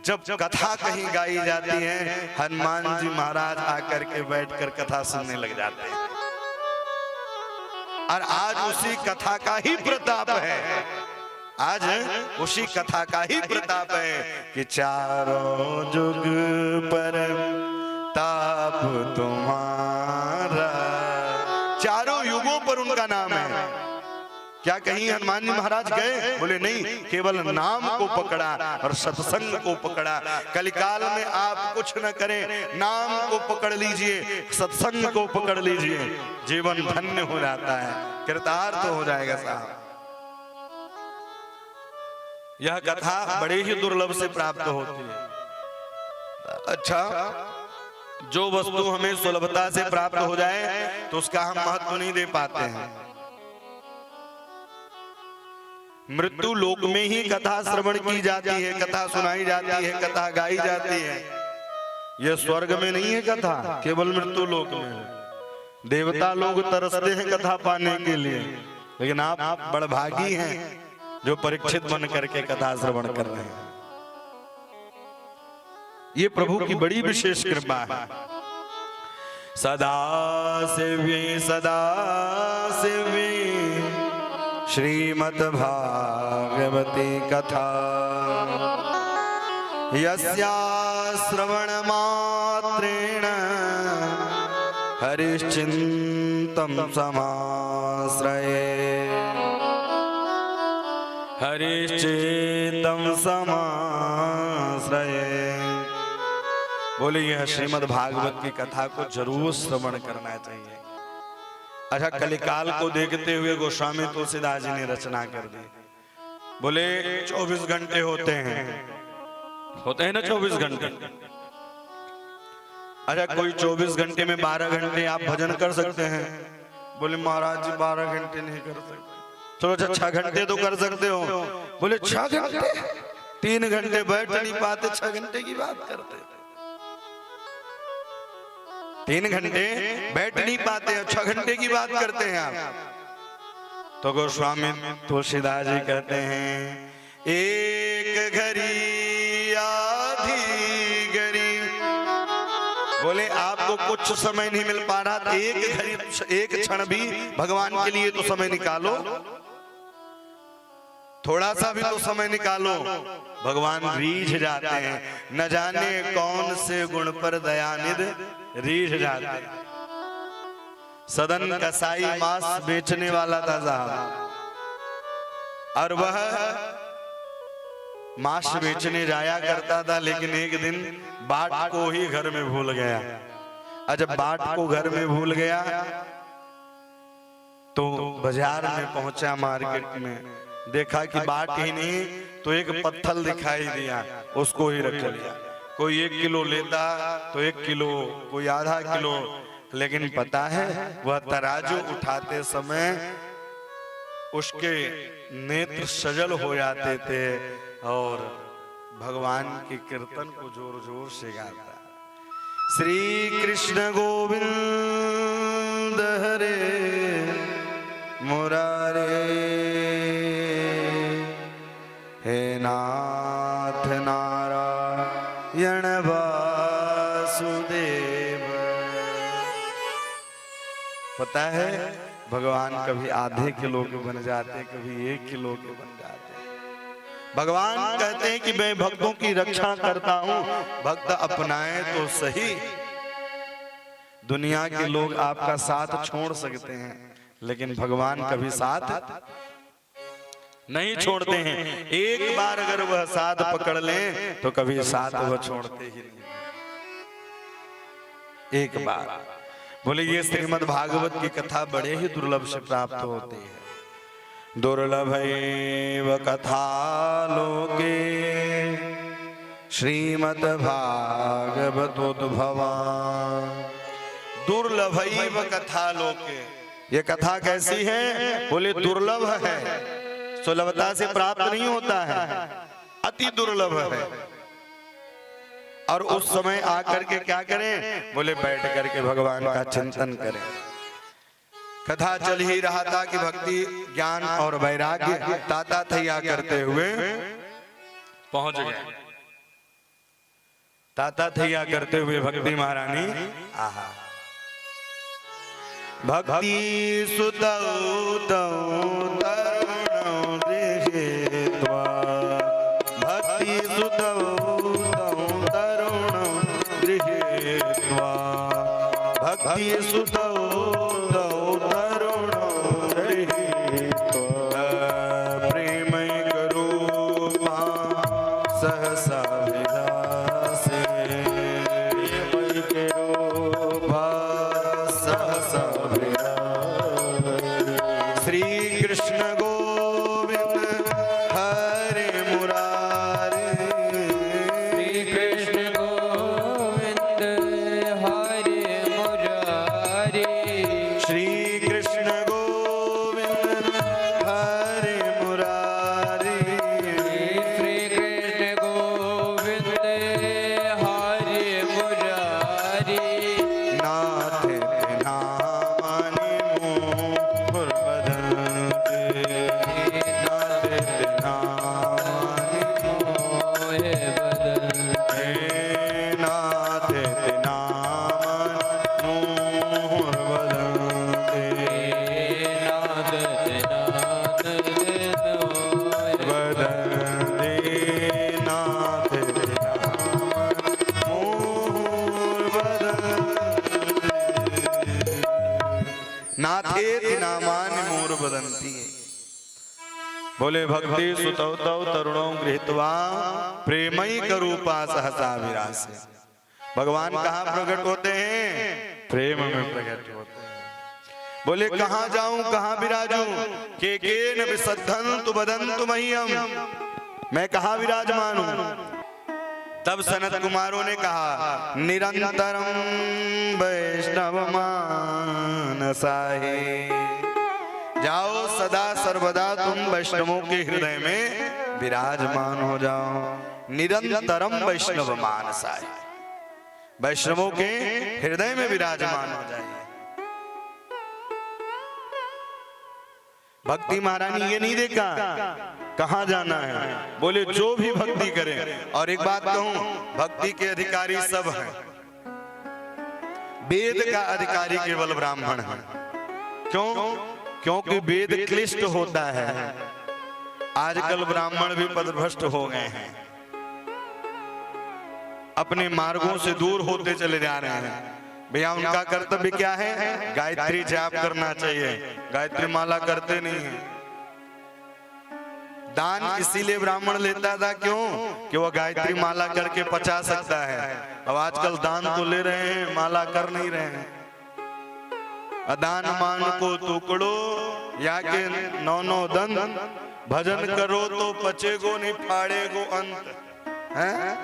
जब कथा कहीं गाई जाती है, हनुमान जी महाराज आकर के बैठकर कथा सुनने लग जाते हैं। और आज उसी कथा का ही प्रताप है, आज उसी कथा का ही प्रताप है कि चारों जुग पर ताप तुम्हारा, चारों युगों पर उनका नाम है। क्या कहीं हनुमान जी महाराज गए? बोले नहीं, केवल नाम को पकड़ा और सत्संग को पकड़ा। कलिकाल में आप कुछ न करें, नाम को पकड़ लीजिए, सत्संग को पकड़ लीजिए, जीवन धन्य हो जाता है, कृतार्थ हो जाएगा साहब। यह कथा बड़े ही दुर्लभ से प्राप्त होती है। अच्छा, जो वस्तु हमें सुलभता से प्राप्त हो जाए तो उसका हम महत्व नहीं दे पाते हैं। मृत्यु लोक में ही कथा श्रवण की जाती है, कथा सुनाई जाती है, कथा गाई जाती है। यह स्वर्ग में नहीं है कथा, केवल मृत्यु लोक में है। देवता लोग तरसते हैं कथा पाने के लिए, लेकिन आप बड़भागी हैं जो परीक्षित बन करके कथा श्रवण कर रहे हैं। ये प्रभु की बड़ी विशेष कृपा है। सदा सेव्ये सदा सेव्ये श्रीमद् भागवती कथा, यस्या श्रवण मात्रेण हरिश्चिंतम समाश्रये, हरिश्चिंतम समाश्रये। बोले यह श्रीमद् भागवत की कथा को जरूर श्रवण करना चाहिए। अच्छा, कलिकाल को देखते हुए गोस्वामी तुलसीदास जी ने रचना कर दी। बोले 24 घंटे होते हैं ना 24 घंटे। अच्छा, कोई 24 घंटे में 12 घंटे आप भजन कर सकते हैं। बोले महाराज जी 12 घंटे नहीं कर सकते। चलो अच्छा 6 घंटे तो कर सकते हो। बोले 6 घंटे, 3 घंटे बैठ नहीं पाते, 6 घंटे की बात करते। 3 घंटे बैठ नहीं पाते, 6 घंटे की बात करते हैं आप। तो गोस्वामी तुलसीदास जी कहते हैं, एक घड़ी आधी घड़ी। बोले आपको कुछ समय नहीं मिल पा रहा, एक घड़ी, एक क्षण भी भगवान के लिए तो समय निकालो, थोड़ा सा भी तो समय निकालो। भगवान रीझ जाते हैं, न जाने कौन से गुण पर दयानिध रीझ जाते हैं। सदन कसाई मांस बेचने वाला था साहब, और वह मांस बेचने जाया करता था, लेकिन एक दिन बाट को ही घर में भूल गया। और जब बाट को घर में भूल गया तो बाजार में पहुंचा, मार्केट में देखा कि बाट ही नहीं तो एक पत्थर दिखाई दिया, उसको ही रख लिया। कोई 1 किलो लेता तो 1 किलो, कोई आधा किलो, लेकिन पता है वह तराजू उठाते समय उसके नेत्र सजल हो जाते थे और भगवान के कीर्तन को जोर जोर से गाता। श्री कृष्ण गोविंद हरे मुरारे, हे नाथ नारायण वासुदेव। पता है भगवान कभी आधे किलो के बन जाते, कभी 1 किलो के बन जाते। भगवान कहते हैं कि मैं भक्तों की रक्षा करता हूं, भक्त अपनाए तो सही। दुनिया के लोग आपका साथ छोड़ सकते हैं, लेकिन भगवान कभी साथ नहीं छोड़ते हैं। एक बार अगर वह साथ पकड़ लें तो कभी साथ वह छोड़ते ही नहीं, एक बार। बोले ये श्रीमद् भागवत की कथा बड़े ही दुर्लभ से प्राप्त होती है। दुर्लभैव कथा लोके श्रीमद् भागवतोद्भवा। दुर्लभैव कथा लोके, ये कथा कैसी है? बोले दुर्लभ है, सुलभता से प्राप्त नहीं होता है, अति दुर्लभ है। और उस समय आकर के क्या करें? बोले बैठ करके भगवान का चिंतन करें। कथा चल ही रहा था कि भक्ति ज्ञान और वैराग्य ताता थैया करते हुए पहुंच गए। ताता थैया करते हुए भक्ति महारानी आहा भक्ति सुतौ तौ तरुणौ गृहीत्वा भक्ति सुतौ तौ तरुणौ गृहीत्वा भक्ति सुतौ तौ तरुणौ गृहीत्वा प्रेमै करूपा सहसा विलासे प्रेमै करूपा सहसा श्री कृष्ण गोविंद हरे मुरारी श्री कृष्ण गोविंद हरे मुरारी श्री कृष्ण गोविंद हरे मुरारी श्री कृष्ण गोविंद हरे मुरारी नाथ नामानि मोर बदनते नाथ नामानि मोहे बदनते नाथ नामानि मोर बदनते नाथ नाथ मोहे बदनते नाथ नामानि मोर बदनते नाथेति नामानि मोर बदन्ति। बोले भक्ति सुतौ तौ तरुणौ गृहीत्वा प्रेमई करूपा सहसा विरासे। भगवान कहाँ प्रकट होते हैं? प्रेम में प्रकट होते हैं। बोले कहाँ जाऊं कहाँ विराजूं? केन विसद्धन्तु वदन्तु मह्यम। मैं कहाँ विराजमान हूं? तब सनत कुमारों ने कहा निरंतरम वैष्णव मानसाहे। जाओ सदा सर्वदा तुम वैष्णवों के हृदय में विराजमान हो जाओ। निरंतरम वैष्णव मानसाहे, वैष्णवों के हृदय में विराजमान हो जाइए। भक्ति महारानी ये नहीं देखा कहां जाना है। बोले जो भी भक्ति करे। और एक बात कहूं, भक्ति के अधिकारी सब हैं। वेद का अधिकारी केवल ब्राह्मण है। क्यों? क्योंकि वेद क्लिष्ट होता है। आजकल ब्राह्मण भी पदभ्रष्ट हो गए हैं, अपने मार्गों से दूर होते चले जा रहे हैं। भैया उनका कर्तव्य क्या है? गायत्री जाप करना चाहिए, गायत्री माला करते नहीं है। दान इसीलिए ब्राह्मण लेता था, क्यों? कि वो गायत्री माला करके पचा सकता है। अब आजकल दान तो ले रहे हैं, माला कर नहीं रहे हैं। अदान मान को टुकड़ो या के नौ नौ दंत, भजन करो तो पचेगो नहीं फाड़ेगो अंत है।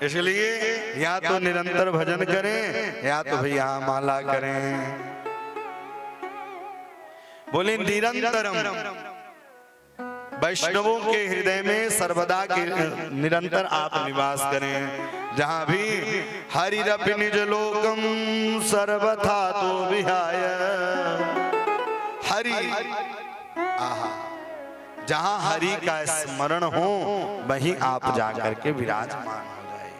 इसलिए या तो निरंतर भजन करें या तो भैया माला करें। बोले निरंतरम, वैष्णवों के हृदय में सर्वदा के निरंतर आप निवास करें। जहां भी हरिरपि निज लोकम सर्वथा तो विहाय। हरि आहा, जहां हरि का स्मरण हो वहीं आप जाकर के विराजमान हो जाइए।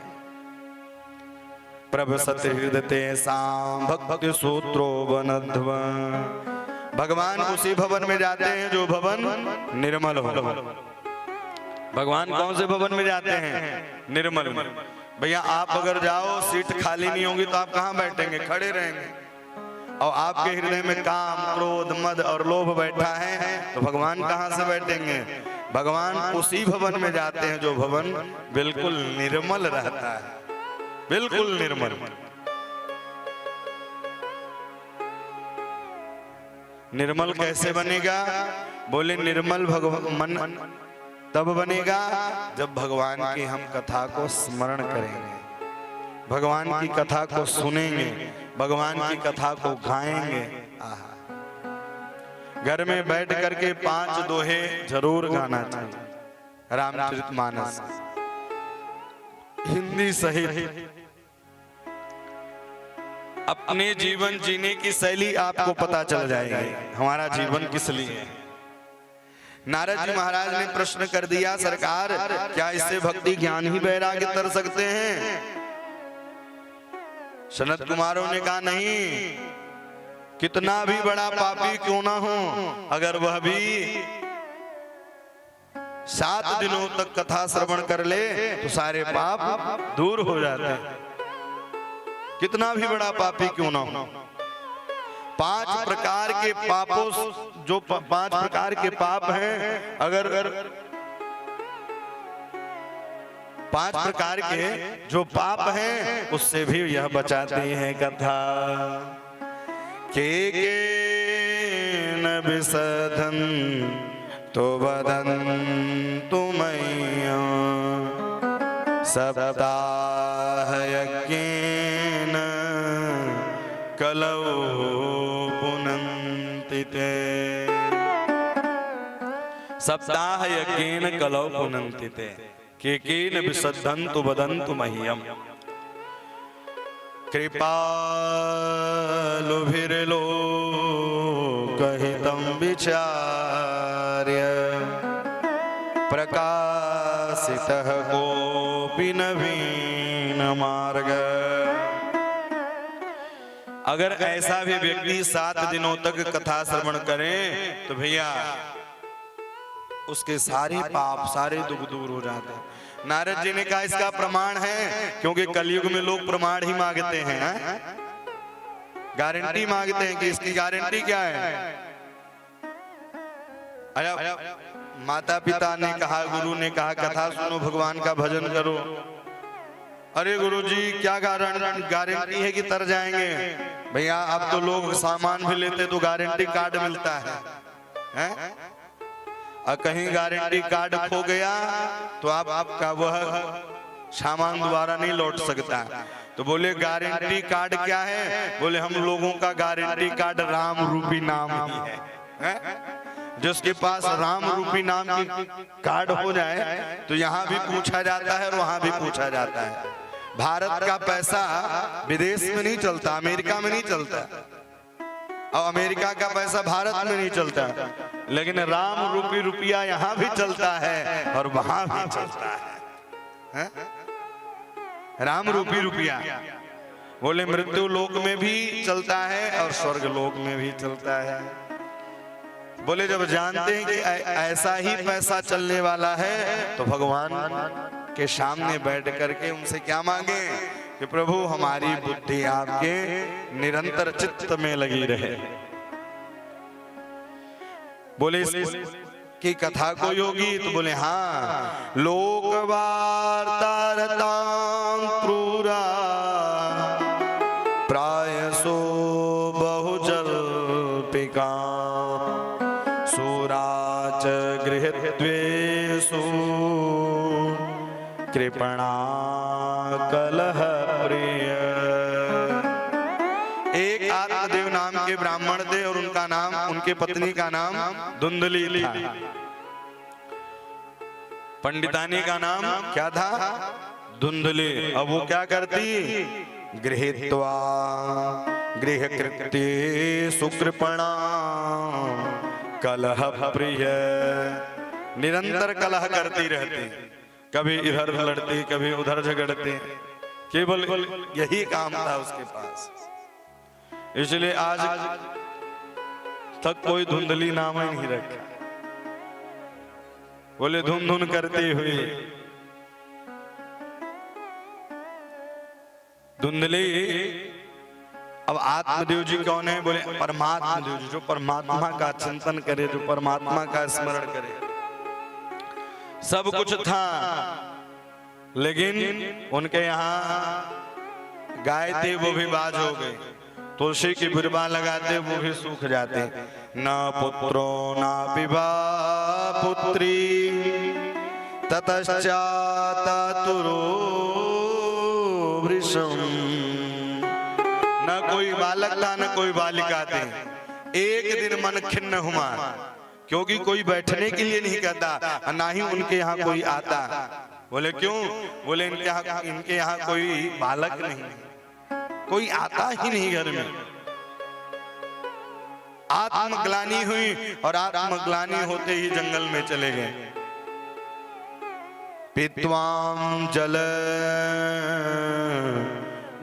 प्रभ सत्य हृदय साम भक्ति सूत्रो बनध्व। भगवान उसी भवन में जाते हैं जो भवन निर्मल हो। भगवान कौन से भवन में जाते हैं? निर्मल में। भैया आप अगर जाओ सीट खाली नहीं होगी तो आप कहाँ बैठेंगे? खड़े रहेंगे। और आपके हृदय में काम क्रोध मद और लोभ बैठा है तो भगवान कहाँ से बैठेंगे? भगवान उसी भवन में जाते हैं जो भवन बिल्कुल निर्मल रहता है, बिल्कुल निर्मल। निर्मल कैसे बनेगा? बोले निर्मल मन तब बनेगा जब भगवान की हम कथा को स्मरण करेंगे, भगवान की कथा को सुनेंगे, भगवान की कथा को गाएंगे। घर में बैठ करके 5 दोहे जरूर गाना चाहिए। रामचरितमानस हिंदी सहित अपने जीवन जीने की शैली आपको पता चल जाएगी, हमारा जीवन किस लिए है। नारद जी महाराज ने प्रश्न कर दिया, सरकार क्या इससे भक्ति ज्ञान ही वैराग्य तर सकते हैं? सनत कुमारों ने कहा नहीं, कितना भी बड़ा पापी क्यों ना हो, अगर वह भी 7 दिनों तक कथा श्रवण कर ले तो सारे पाप दूर हो जाते हैं। कितना भी बड़ा पापी क्यों ना हो। 5 प्रकार के पापों, जो 5 प्रकार के पाप हैं, अगर 5 प्रकार के जो पाप हैं उससे भी यह बचाते हैं कथा। के न विसधन तो वदन्तु मह्यं सप्ताह यज्ञेन कलौ पुनन्ति ते। सप्ताह यज्ञेन कलौ पुनन्ति ते, केकेन विसद्धन्तु वदन्तु मह्यं। कृपालुभिर्लोकहितं विचार्य प्रकाशितः कोऽपि नवीन मार्ग। अगर ऐसा भी व्यक्ति 7 दिनों तक कथा श्रवण करे तो भैया उसके सारे पाप, सारे दुख दूर हो जाते हैं। नारद जी ने कहा इसका प्रमाण है, क्योंकि कलयुग में लोग प्रमाण ही मांगते हैं, गारंटी मांगते हैं कि इसकी गारंटी क्या है। माता पिता ने कहा, गुरु ने कहा कथा सुनो, भगवान का भजन करो। अरे गुरुजी क्या गारंटी है कि तर जाएंगे? भैया अब तो लोग सामान भी लेते तो गारंटी कार्ड मिलता है? और कहीं गारंटी कार्ड खो गया तो आपका वह सामान दोबारा नहीं लौट सकता। तो बोले गारंटी कार्ड क्या है? बोले हम लोगों का गारंटी कार्ड राम रूपी नाम ही है। जिसके पास राम रूपी नाम की कार्ड हो जाए तो यहाँ भी पूछा जाता है और वहां भी पूछा जाता है। भारत का पैसा विदेश में नहीं चलता, अमेरिका में नहीं चलता, और अमेरिका का पैसा भारत में नहीं चलता, लेकिन राम रूपी रुपया यहाँ भी चलता है और वहां भी चलता है। राम रूपी रुपया बोले मृत्यु लोक में भी चलता है और स्वर्ग लोक में भी चलता है। बोले जब जानते हैं कि ऐसा ही पैसा चलने वाला है तो भगवान के सामने बैठ करके उनसे क्या मांगे कि प्रभु हमारी बुद्धि आपके निरंतर चित्त में लगी रहे। बोले इसकी कथा कोई होगी? तो बोले हाँ, लोक वार्तारतां क्रूरा प्रायसो बहुजल्पिका सुराच गृहद्वेषु कृपणा कलह प्रिय। एक आत्मदेव नाम के ब्राह्मण थे और उनका नाम, उनके पत्नी का नाम धुंधली था। पंडितानी का नाम क्या था? धुंधली। अब वो क्या करती? गृहीत्वा गृहकृत्ये सुकृपणा कलह प्रिय। निरंतर कलह करती रहती, कभी इधर लड़ती कभी उधर झगड़ती, केवल यही काम था उसके पास। इसलिए आज तक कोई धुंधली नाम ही नहीं रखा। बोले धुन धुन करती हुई धुंधली। अब आत्मदेव जी कौन है? बोले परमात्मा देव जी, जो परमात्मा का चिंतन करे, जो परमात्मा का स्मरण करे। सब कुछ था लेकिन उनके यहाँ गाय थे वो भी बाज हो गए, तुलसी की बिरबा लगाते वो भी सूख जाते। न पुत्रो न पिबा पुत्री ततश्चातुरो वृषम। न कोई बालक था न कोई बालिका थी। एक दिन मन खिन्न हुआ, क्योंकि कोई बैठने के लिए नहीं कहता, ना ही उनके यहाँ कोई आता। बोले क्यों? बोले इनके यहाँ कोई बालक नहीं, कोई आता ही नहीं घर में। आत्मग्लानि हुई और आत्मग्लानि होते ही जंगल में चले गए। पित्वां जल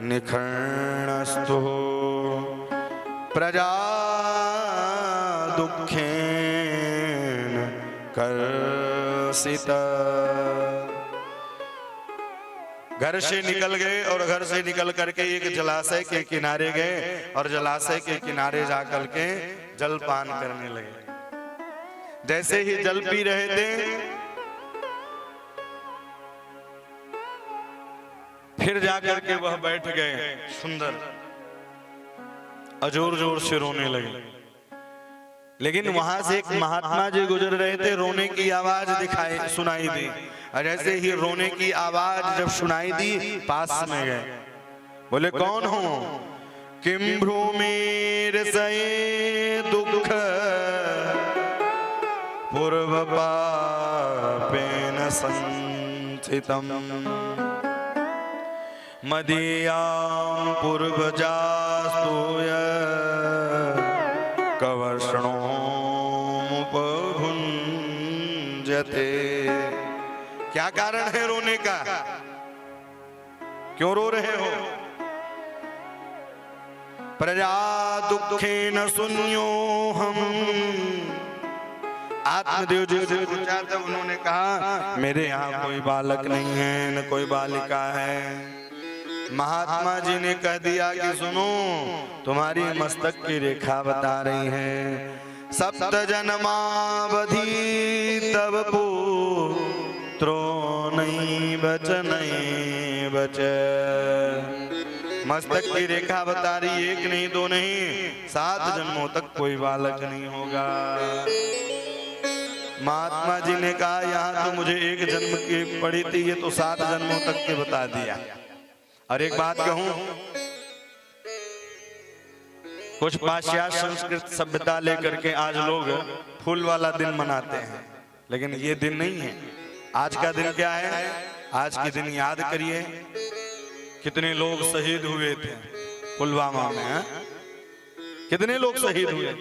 निखर्णस्तु प्रजा दुखेन कर्षित। घर से निकल गए और घर से निकल करके एक जलाशय के किनारे गए और जलाशय के किनारे जाकर के जल पान करने लगे। जैसे ही जल पी रहे थे, फिर जाकर के वह बैठ गए सुंदर, जोर जोर से रोने लगे। लेकिन वहां से एक महात्मा जी गुजर रहे थे, रोने की आवाज सुनाई दी। और जैसे ही रोने की आवाज जब सुनाई दी, पास में गए। बोले कौन हो? किम भ्रूमिर सये दुख पूर्व पापेन संचितम मदीयां पूर्वजास्तूय कवर्षणोमुपभुञ्जते। क्या कारण है रोने का? क्यों रो रहे हो? प्रजा दुखेन सुन्यो हम। आत्मदेव जी से पूछा तब उन्होंने कहा मेरे यहाँ कोई बालक नहीं है, न कोई बालिका है। महात्मा जी ने कह दिया कि सुनो, तुम्हारी मस्तक की रेखा बता रही है। सप्त जन्मावधि तब पुत्रो नहीं बच। मस्तक की रेखा बता रही, एक नहीं दो नहीं, 7 जन्मों तक कोई बालक नहीं होगा। महात्मा जी ने कहा यहाँ तो मुझे 1 जन्म की पड़ी थी, ये तो 7 जन्मों तक के बता दिया। और एक बात कहूं, कुछ पाश्चात्य संस्कृत सभ्यता लेकर के आज लोग फूल वाला दिन मनाते हैं, लेकिन ये दिन नहीं है। आज का दिन क्या है? आज के दिन याद करिए कितने लोग शहीद हुए थे पुलवामा में, है? कितने लोग शहीद हुए,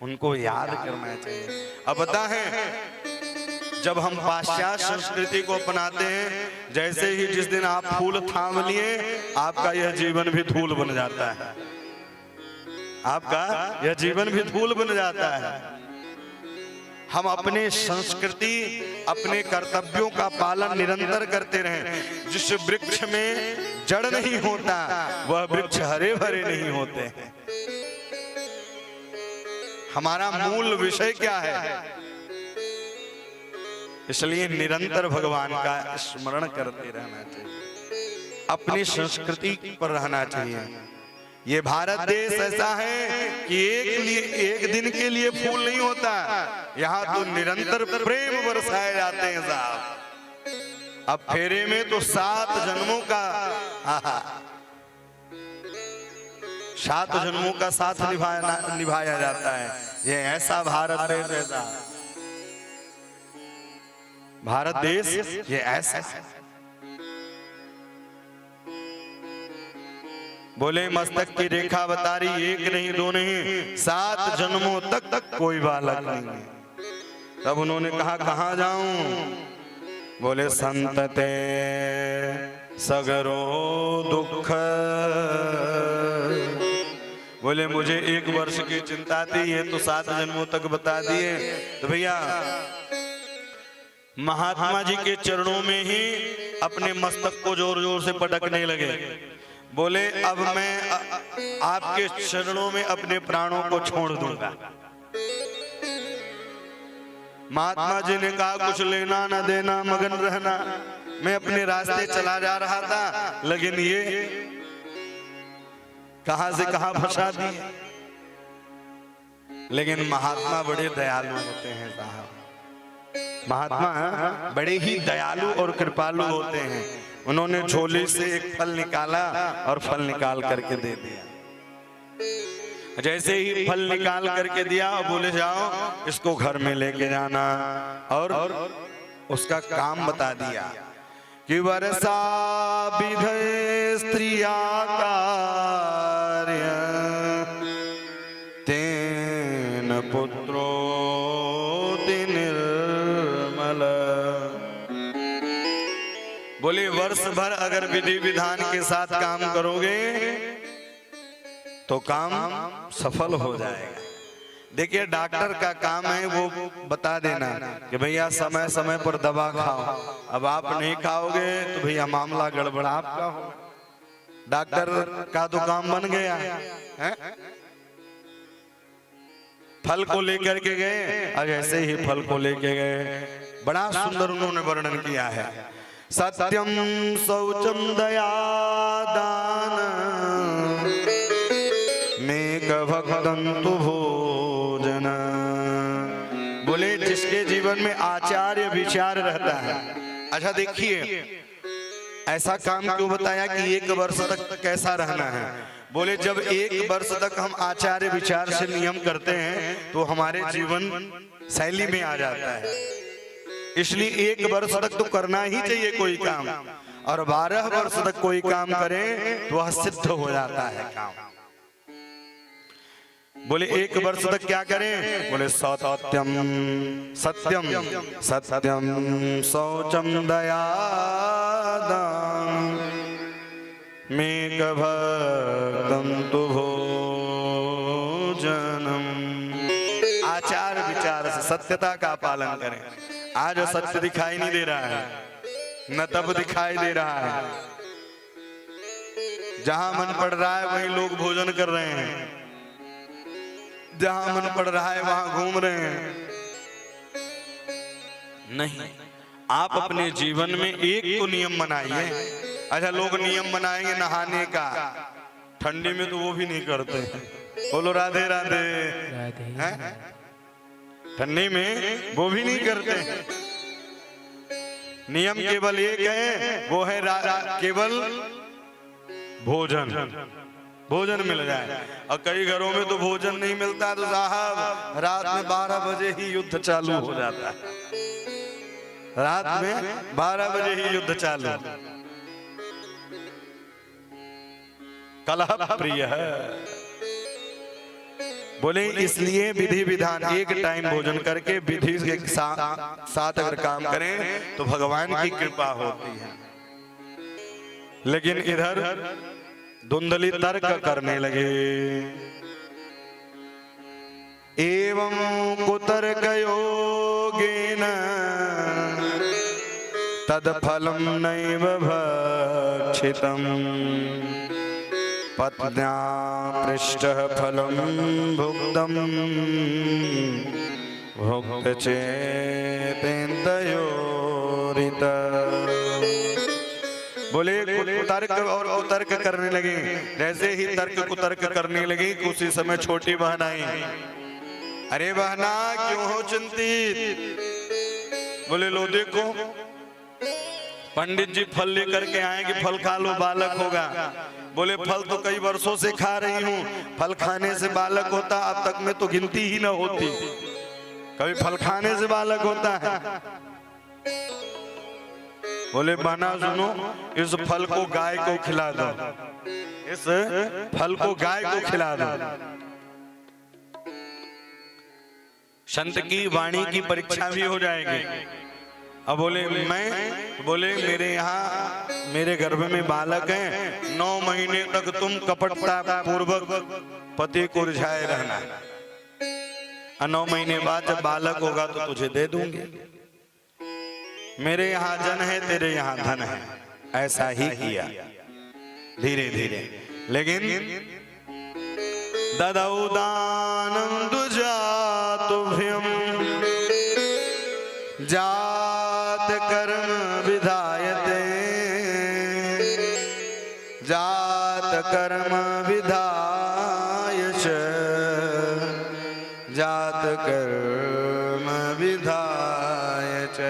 उनको याद करना चाहिए। अब पता है, जब हम पाश्चात्य संस्कृति को अपनाते हैं, जैसे ही जिस दिन आप फूल थाम लिए, आपका यह जीवन भी धूल बन जाता है। आपका यह जीवन भी धूल बन जाता है। हम अपने संस्कृति, अपने कर्तव्यों का पालन निरंतर करते रहें। जिस वृक्ष में जड़ नहीं होता, वह वृक्ष हरे भरे नहीं होते हैं। हमारा मूल विषय क्या है? इसलिए निरंतर भगवान का स्मरण करते रहना चाहिए, अपनी संस्कृति पर रहना चाहिए। ये भारत देश ऐसा है कि एक दिन के लिए फूल नहीं होता, यहाँ तो निरंतर प्रेम बरसाए जाते हैं साहब। अब फेरे में तो 7 जन्मों का 7 जन्मों का साथ निभाया जाता है। ये ऐसा भारत देश, ऐसा भारत देश, ये ऐसा है। बोले मस्तक की रेखा बता रही, 1 नहीं 2 नहीं, 7 जन्मों तक कोई बालक नहीं। तब उन्होंने कहा कहाँ जाऊं? बोले संतते सगरो दुख। बोले मुझे 1 वर्ष की चिंता थी, ये तो 7 जन्मों तक बता दिए। तो भैया महात्मा जी के चरणों में ही अपने मस्तक को जोर जोर से पटकने लगे। बोले अब मैं आपके चरणों में अपने प्राणों को छोड़ दूंगा। महात्मा जी ने कहा कुछ लेना न देना, मगन रहना। मैं अपने रास्ते चला जा रहा था, लेकिन ये कहां से कहां फंसा दिए। लेकिन महात्मा बड़े दयालु होते हैं साहब। महात्मा बड़े ही दयालु और कृपालु होते हैं। उन्होंने झोले से एक फल निकाला और फल निकाल करके दे दिया। जैसे ही फल निकाल करके दिया और बोले जाओ इसको घर में लेके जाना, और उसका काम बता दिया। कि वर्षा विधे स्त्रिया कार्य तेन पुत्रो निर्मल। बोले वर्ष भर अगर विधि विधान के साथ काम करोगे तो काम सफल हो जाएगा। देखिए डॉक्टर का काम है वो बता देना कि भैया समय समय पर दवा खाओ, अब आप नहीं खाओगे तो भैया मामला गड़बड़ आपका हो। डॉक्टर का तो काम बन गया है। फल को लेकर के गए और ऐसे ही फल को लेके गए, बड़ा सुंदर उन्होंने वर्णन किया है। सत्यम शौचम दया दान मेक भक्तंतु भोजन। बोले जिसके जीवन में आचार्य विचार रहता है। अच्छा देखिए ऐसा काम क्यों बताया कि 1 वर्ष तक कैसा रहना है। बोले जब 1 वर्ष तक हम आचार्य विचार से नियम करते हैं तो हमारे जीवन शैली में आ जाता है। इसलिए 1 वर्ष तक तो करना ही चाहिए कोई काम, और 12 वर्ष तक कोई काम करें तो वह सिद्ध हो जाता है काम। बोले 1 वर्ष तक क्या करें। बोले सत्यम सत्यम सत्यम शौचम दया दान मेक भक्तंतु भोजनम। आचार विचार से सत्यता का पालन करें। आज सत्य दिखाई नहीं दे रहा है, न तब दिखाई दे रहा है। जहां मन पड़ रहा है वहीं लोग भोजन कर रहे हैं, जहां मन पड़ रहा है वहां घूम रहे हैं। नहीं, आप अपने जीवन में एक तो नियम बनाइए। अच्छा लोग नियम बनाएंगे नहाने का, ठंडी में तो वो भी नहीं करते। बोलो राधे राधे, राधे। ठंडी में वो भी नहीं करते। नियम केवल एक है, वो है केवल भोजन, भोजन मिल जाए। और कई घरों में तो भोजन नहीं मिलता तो साहब रात में 12 बजे ही युद्ध चालू हो जाता है। रात में 12 बजे ही युद्ध चालू। कलह प्रिय है। बोले इसलिए विधि विधान एक टाइम भोजन करके विधि के साथ अगर काम करें तो भगवान की कृपा होती है। लेकिन इधर धुंधली तर्क करने लगे। एवं कुतर्क योगेन तदफलम नैव भक्षितम पत्न्या पृष्ठः फलम भुक्तम भुक्त चेतेन्द्रयोरित। बोले कुतर्क और कुतर्क करने लगे। जैसे ही तर्क कुतर्क करने लगी उसी समय छोटी बहन आई। अरे बहना क्यों हो चिंतित। बोले लो देखो पंडित जी फल लेकर के आए कि फल खा लो बालक होगा। बोले फल तो कई वर्षों से खा रही हूँ, फल खाने से बालक होता अब तक में तो गिनती ही न होती। कभी फल खाने से बालक होता है। बोले बहना सुनो, इस फल को गाय को खिला दो, इस फल को गाय को खिला दो। संत की वाणी की परीक्षा भी हो जाएगी। अब बोले बोले मेरे यहाँ मेरे गर्भ में बालक है, 9 महीने तक तुम कपटता पूर्वक पति को रिझाए रहना, 9 महीने बाद जब बालक होगा तो तुझे दे दूंगी। मेरे यहाँ जन है, तेरे यहाँ धन है। ऐसा ही किया धीरे धीरे। लेकिन ददौ दानं दुजातुभ्यं जात कर्म विधायते, जात कर्म विधाय च, जात कर्म विधाय च।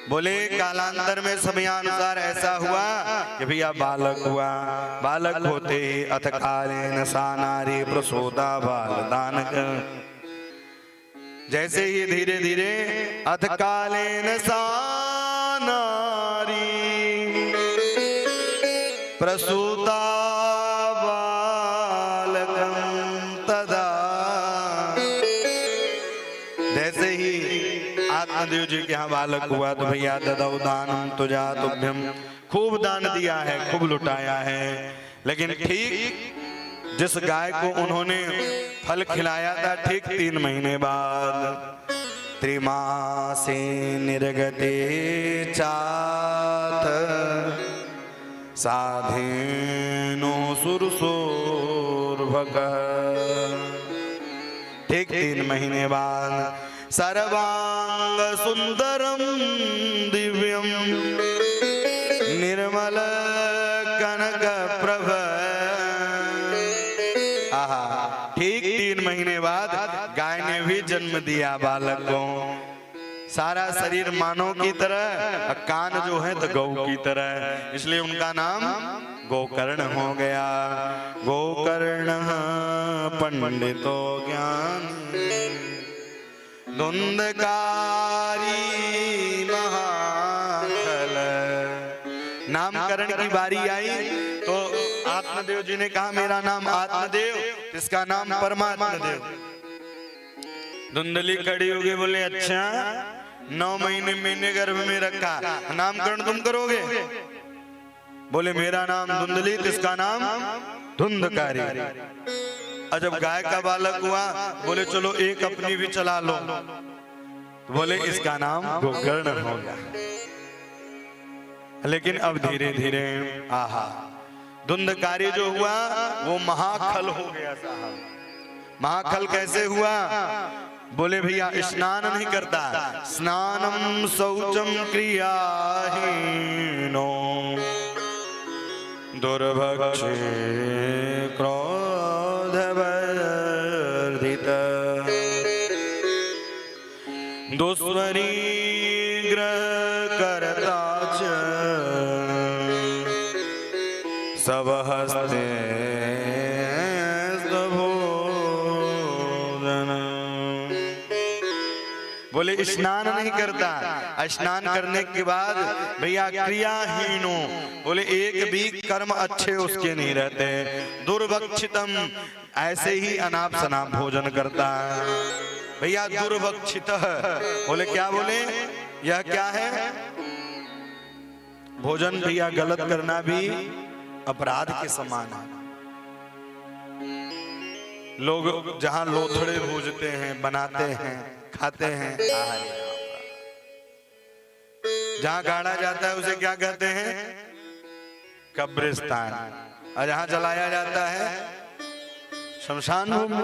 बोले कालांतर में समयानुसार ऐसा हुआ कि भैया बालक हुआ। बालक होते ही अथ कालेन सा नारी प्रसूता बाल दानक। जैसे ही धीरे धीरे अथ कालेन सा नारी प्रसूता बालकं तदा। जैसे ही आत्मदेव जी के यहाँ बालक हुआ तो भैया ददौ दानम तुझा तुभ्यम, खूब दान दिया है, खूब लुटाया है। लेकिन ठीक जिस गाय को उन्होंने फल खिलाया था, ठीक 3 महीने बाद त्रिमासे निर्गते चाथ साधेनो सुरसोर्भक। ठीक 3 महीने बाद सर्वांग सुंदरम दिव्यम निर्मल कनक प्रभ। आहा, ठीक 3 महीने बाद गाय ने भी जन्म दिया बालक को। सारा शरीर मानव की तरह, कान जो है तो गौ की तरह, इसलिए उनका नाम गोकर्ण हो गया। गोकर्ण पंडितो ज्ञान धुंधकारी महाखल। नामकरण की बारी आई तो आत्मदेव जी ने कहा मेरा नाम आत्मदेव, इसका नाम परमात्मदेव। धुंधली खड़ी हो गई, बोले अच्छा 9 महीने मैंने गर्भ में रखा, नामकरण तुम करोगे? बोले मेरा नाम धुंधली, इसका नाम धुंधकारी। और जब गाय का बालक हुआ, बोले चलो एक अपनी भी चला लो, तो बोले इसका नाम गोकर्ण हो गया। लेकिन अब धीरे धीरे आहा, धुंधकारी जो हुआ वो महाखल हो गया साहब। महाखल कैसे हुआ? बोले भैया स्नान नहीं करता, स्नानम शौचम क्रियाहीनो दुर्भक्षे क्रोधवर्धित दुष्वरी ग्रह करता च सब हस्ते बोले स्नान नहीं करता, स्नान करने के बाद भैया क्रियाहीनो, बोले एक भी कर्म अच्छे उसके नहीं रहते। दुर्भक्षितम, ऐसे ही अनाप शनाप भोजन करता है भैया। दुर्भक्षित, बोले क्या बोले, यह क्या है? भोजन भैया गलत करना भी अपराध के समान है। लोग जहां लोथड़े भूजते हैं, बनाते हैं, खाते हैं, जहां गाड़ा जाता है उसे क्या कहते हैं? कब्रिस्तान। और जहां जलाया जाता है शमशान भूमि।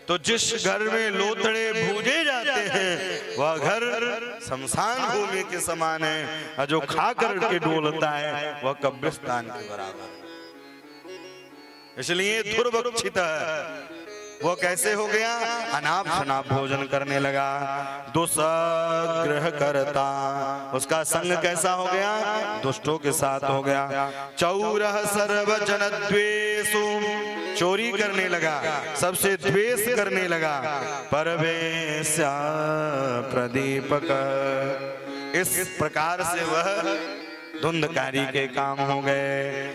तो जिस घर में लोथड़े भूजे जाते हैं वह घर शमशान भूमि के समान है, और जो खा कर के डोलता है वह कब्रिस्तान के बराबर है। इसलिए दुर्भक्षित वो कैसे हो गया? अनाप शनाप भोजन करने लगा। दुष्ग्रह करता, उसका संग कैसा हो गया? दुष्टों के साथ हो गया। चौरह सर्वजन द्वेषु, चोरी करने लगा, सबसे द्वेष करने लगा। परवेश्य प्रदीपक, इस प्रकार से वह धुंधकारी के काम हो गए।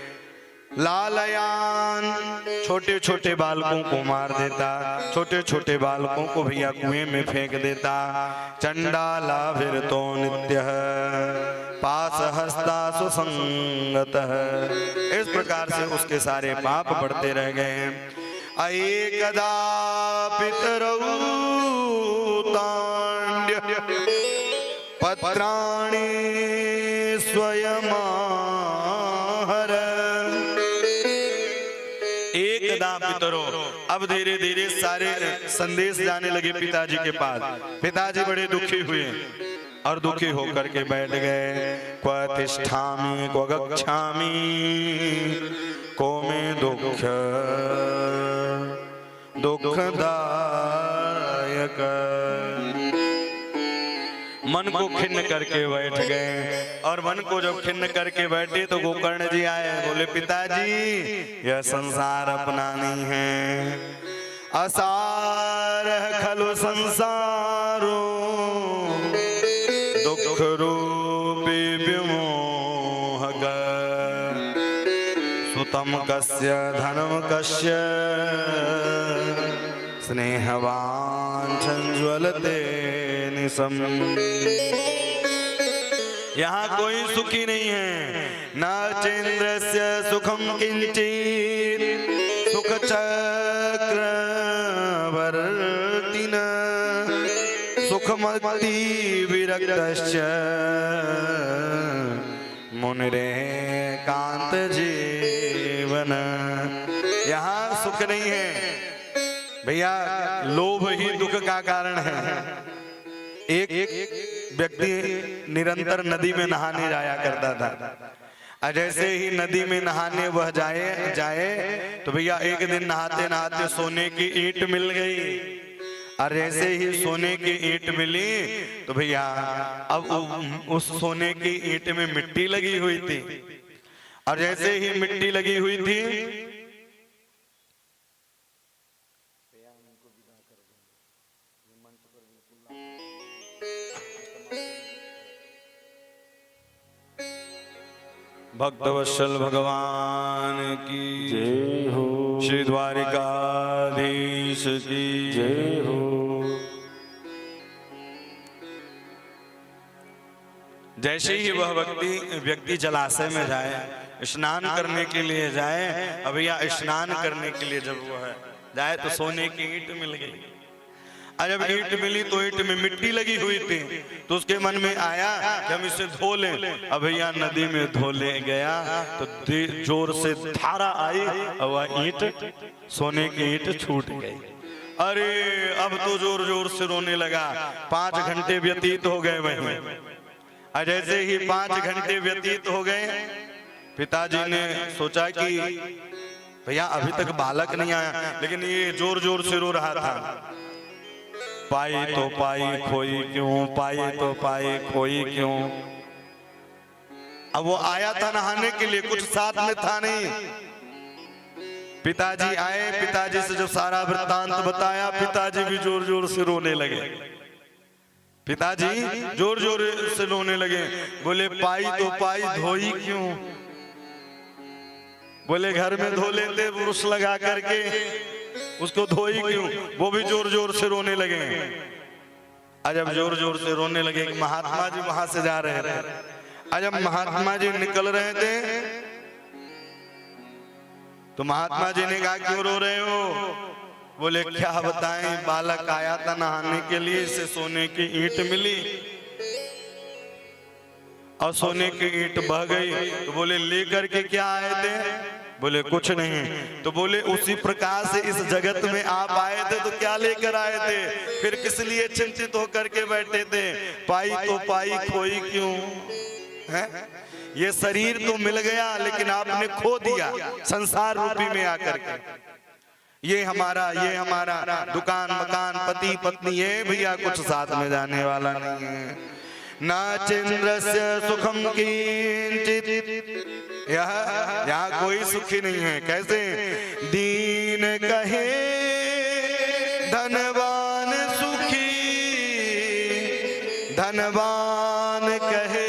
लालयान, छोटे छोटे बालकों को मार देता, छोटे छोटे बालकों को भैया कुएं में फेंक देता। चंडाला फिर तो नित्य पास हस्ता सुसंगत, इस प्रकार से उसके सारे पाप बढ़ते रह गए। एकदा पितरौ तांड्य पत्राणि स्वयमाहर। एकदा पितरो, अब धीरे धीरे सारे संदेश जाने लगे पिताजी के पास। पिताजी बड़े दुखी हुए और दुखी होकर के बैठ गए। क्व तिष्ठामि क्व गच्छामि को मे दुख दुखदायक। मन को खिन्न करके बैठ गए, और मन को जब खिन्न करके बैठे तो गोकर्ण जी आए। बोले पिताजी यह संसार अपना नहीं है, असार खलु संसारो दुख रूप सुखम कस्य धनम कस्य स्नेहवान संज्वलते निसम। यहाँ कोई सुखी नहीं है। न चेन्द्रस्य सुखम किंचित सुख चक्रवर्तिन सुखमति विरक्तश्च मुनिरे कांत जीवन। यहाँ सुख नहीं है भैया, लोभ ही दुख का कारण है। एक व्यक्ति निरंतर नदी में नहाने जाया करता था। जैसे ही नदी में नहाने वह जाए तो भैया एक दिन नहाते नहाते सोने की ईंट मिल गई। और जैसे ही सोने की ईंट मिली तो भैया अब उस सोने की ईंट में मिट्टी लगी हुई थी। और जैसे ही मिट्टी लगी हुई थी भक्तवत्सल भगवान की जय हो, श्री द्वारिकाधीश की जय हो। जैसे ही वह व्यक्ति जलाशय में जाए, स्नान करने के लिए जाए, अब भैया स्नान करने के लिए जब वह जाए तो सोने की ईंट मिल गई। और जब ईंट मिली तो ईंट में मिट्टी लगी हुई थी, तो उसके मन में आया कि हम इसे धो लें। अब भैया नदी में धो ले गया तो जोर से धारा आई और वह ईंट, सोने की ईंट छूट गई। अरे अब तो जोर जोर से रोने लगा। 5 घंटे व्यतीत हो गए वहीं। और जैसे ही 5 घंटे व्यतीत हो गए, पिताजी ने सोचा कि भैया अभी तक बालक नहीं आया, लेकिन ये जोर जोर से रो रहा था। पाई तो पाई खोई क्यों, पाई तो पाई खोई क्यों। अब वो आया था नहाने के लिए, कुछ साथ में था नहीं। पिताजी आए, पिताजी से जब सारा वृत्तांत बताया, पिताजी भी जोर जोर से रोने लगे। पिताजी जोर जोर से रोने लगे। बोले पाई तो पाई धोई क्यों। बोले घर में धो लेते ब्रश लगा करके, उसको धोई क्यों। वो भी जोर जोर से रोने लगे। जब जोर जोर से रोने लगे, महात्मा जी वहां से जा रहे थे। जब महात्मा जी निकल रहे थे तो महात्मा जी ने कहा क्यों रो रहे हो। बोले क्या बताएं, बालक आया था नहाने के लिए, इसे सोने की ईंट मिली और सोने की ईंट बह गई। तो बोले लेकर के क्या आए थे। बोले कुछ नहीं। तो बोले उसी प्रकार से इस जगत में आप आए थे तो क्या लेकर आए थे, फिर किस लिए चिंतित होकर के बैठे थे। पाई तो पाई खोई क्यों है। ये शरीर तो मिल गया लेकिन आपने खो दिया संसार रूपी में आकर के। ये हमारा दुकान मकान पति पत्नी है भैया, कुछ साथ में जाने वाला नहीं है। न चेन्द्रस्य सुखम किंचित, यहाँ कोई सुखी नहीं है। कैसे दीन कहे धनवान सुखी, धनवान कहे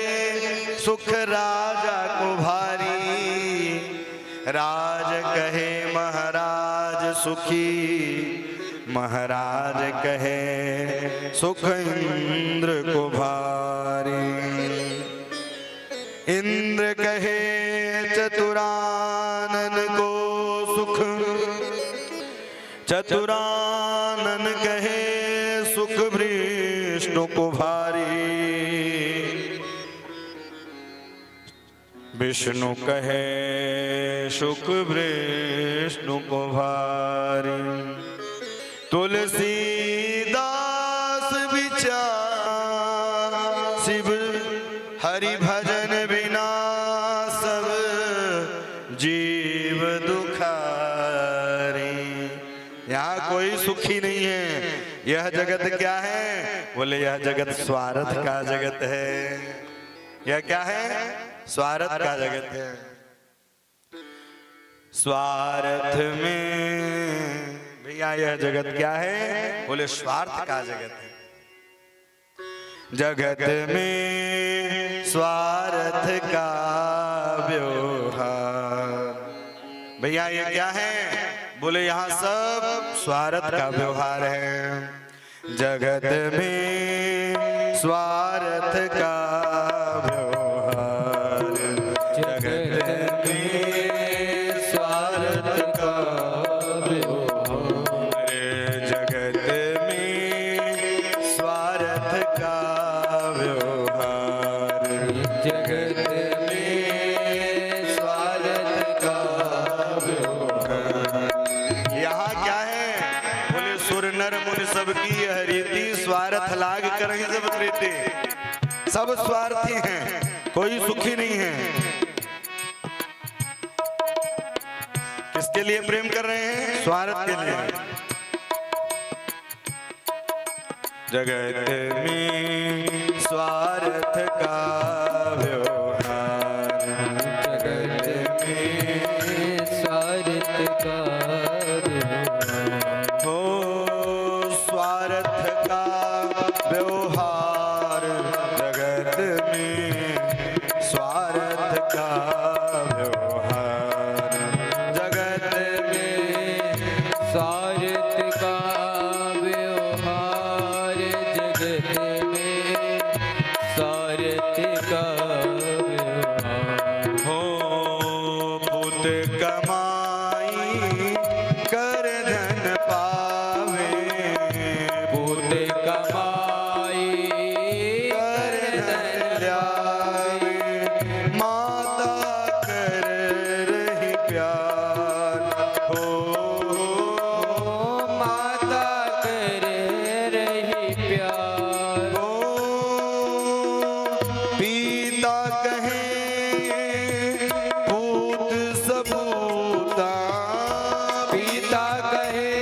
सुख राजा को भारी, राज कहे महाराज सुखी, महाराज कहे सुख इंद्र को भारी। इंद्र कहे चतुरानन को सुख, चतुरानन कहे सुख विष्णु को भारी, विष्णु कहे सुख विष्णु को भारी। तुलसीदास विचार शिव हरि भजन बिना सब जीव दुखारी। यहाँ कोई सुखी नहीं है। यह जगत क्या है। बोले यह जगत स्वार्थ का जगत है। यह क्या है, स्वार्थ का जगत है। स्वार्थ में भैया यह जगत क्या है। बोले स्वार्थ का जगत है। जगत में स्वार्थ का व्यवहार, भैया ये क्या है? बोले यहाँ सब स्वार्थ का व्यवहार है। जगत में स्वार्थ का व्यवहार, जगत में स्वार्थ का व्यवहार, जगत में स्वार्थ का व्यवहार, जगत में स्वार्थ का व्यवहार। यहाँ क्या है? बोले सुर नर मुनि सबकी यह रीति, स्वार्थ लाग कर ही सब प्रीति। सब स्वार्थी हैं, कोई सुखी नहीं है। किसके लिए प्रेम कर रहे हैं? स्वार्थ के लिए। जगत में स्वार्थ का व्यवहार, जगत में स्वार्थ का व्यवहार। हो स्वार्थ का व्यवहार, जगत में स्वार्थ का व्यवहार, जगत में स्वार्थ का व्यवहार, जगत में स्वार्थ का व्यवहार। हो पुत कमाई कर धन पावे, पुत कमाई कर धन ल्यावे, माता कर रही प्यार। हो माता कर रही प्यार। हो पिता कहे पूत सबूता, पिता कहे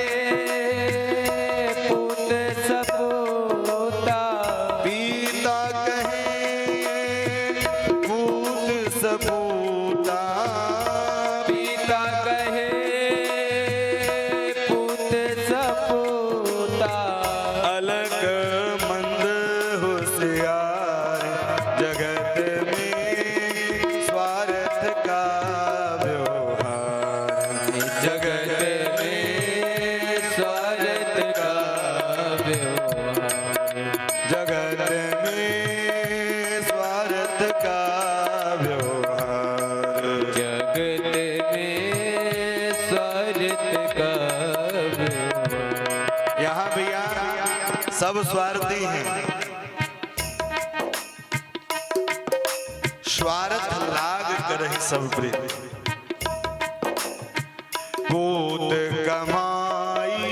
पुत सपूता, पिता कहे पूत सबूता, पिता कहे पुत सपूता। अलग मंद होशियार, जगत में स्वार्थ का व्यवहार, जगत में स्वार्थ का व्यवहार। जगत में स्वार्थ का व्यवहार। जगत में स्वार्थ का व्यवहार। यहाँ भैया सब स्वार्थी हैं, स्वार्थ लाग कर ही सब प्रीति। पूत कमाई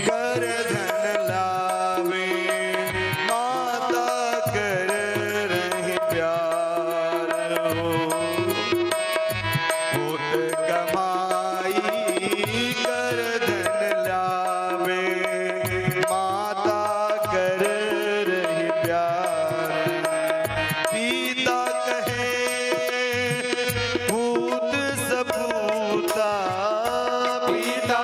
कर धन लावे, माता कर रही प्यार। हो पूत कमाई कर धन लावे, माता कर रही प्यार। पिता कहे पूत सबूता, पिता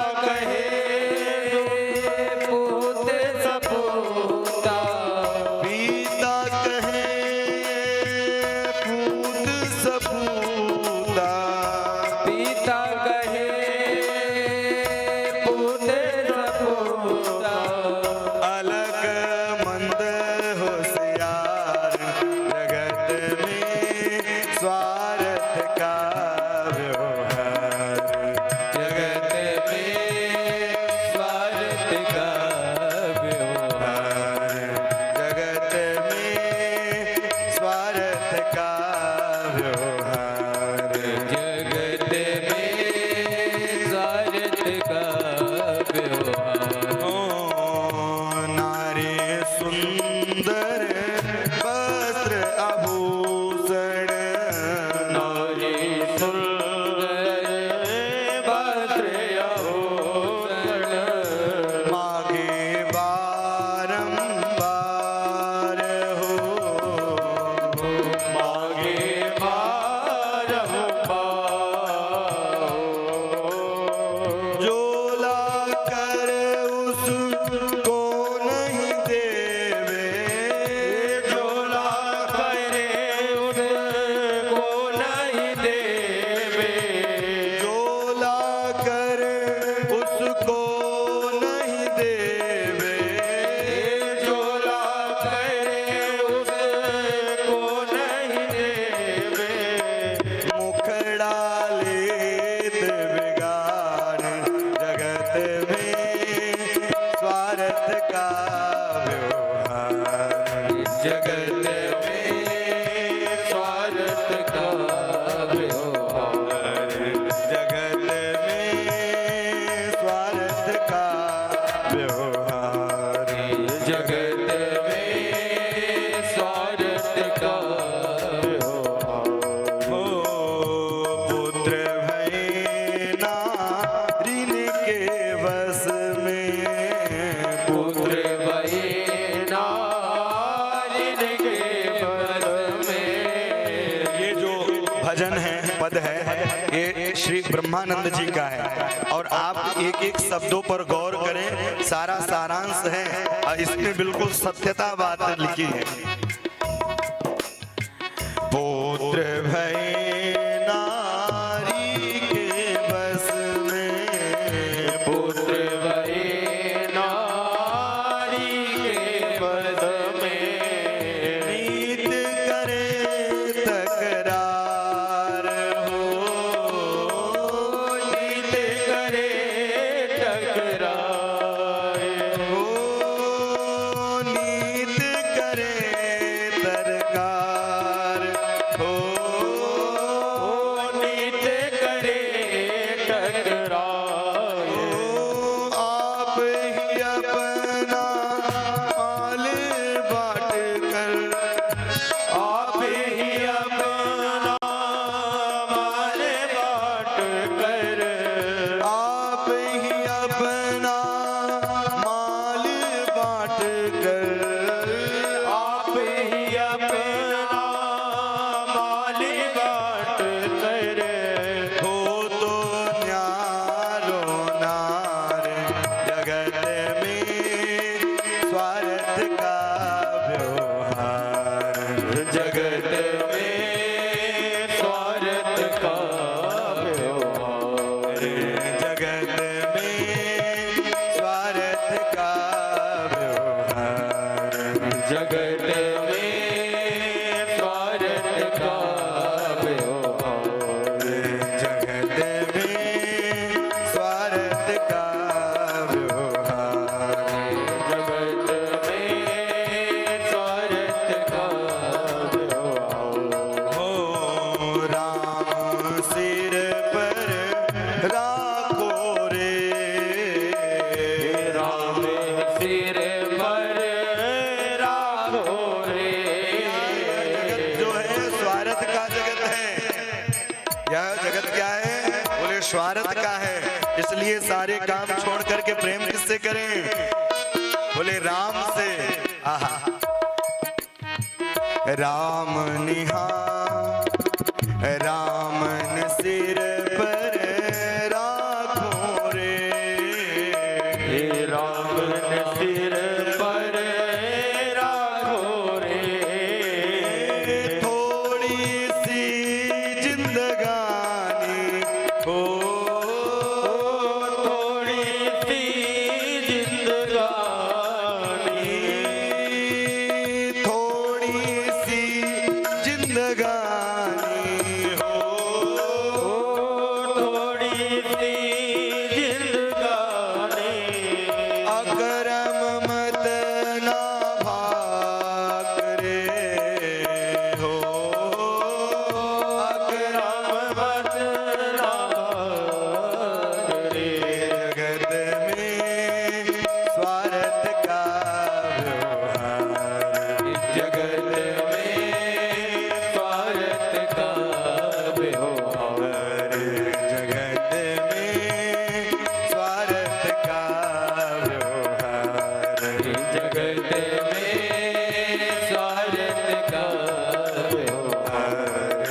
जगत में स्वार्थ का व्यवहार, जगत में स्वार्थ का व्यवहार, जगत में स्वार्थ का व्यवहार। हो पुत्र भय नारिन के बस में, पुत्र भये नारिन के बस में। ये जो भजन है, पद है, ये श्री ब्रह्मानंद जी का है और आप एक एक शब्दों पर गौर करें, सारा सारांश है और इसमें बिल्कुल सत्यता बात लिखी है। पुत्र भय नारी के बस में, पुत्र भये नारी के बस में। नीत करे तकरार हो, नीत करे टकरार हो नीत करे तरकार हो, नीत करे टकरार। हो आप ही अपना माल बांट कर, आप ही अपना माल बांट कर, आप ही अपना माल बांट कर, आप ही अपना माल बांट कर। हो तो न्यारो नार जगत में स्वार्थ का व्यवहार, जगत में स्वार्थ का व्यवहार, जगत में स्वार्थ का व्यवहार, जगत में स्वार्थ का व्यवहार, जगत में स्वार्थ का व्यवहार, जगत में स्वार्थ का व्यवहार। हो राम सिर पर राखो रे, राम सिर पर राखो रे। जगत जो है स्वार्थ का जगत है। यह जगत क्या है? बोले स्वार्थ का है, इसलिए सारे काम छोड़ करके प्रेम किससे करें? बोले राम से। आहा राम निहार रामन सिर पर राखो रे, हे राम सिर पर राखो रे। थोड़ी सी जिंदगानी हो, थोड़ी सी जिंदगानी, थोड़ी सी जिंदगानी हो, थोड़ी सी जिंदगानी। अकरम मत ना भाग रे हो, अकरम मत ना करे। जगत में स्वार्थ का व्यवहार, जगत में स्वार्थ का व्यवहार, जगत में स्वार्थ का व्यवहार, जगत में स्वार्थ का व्यवहार,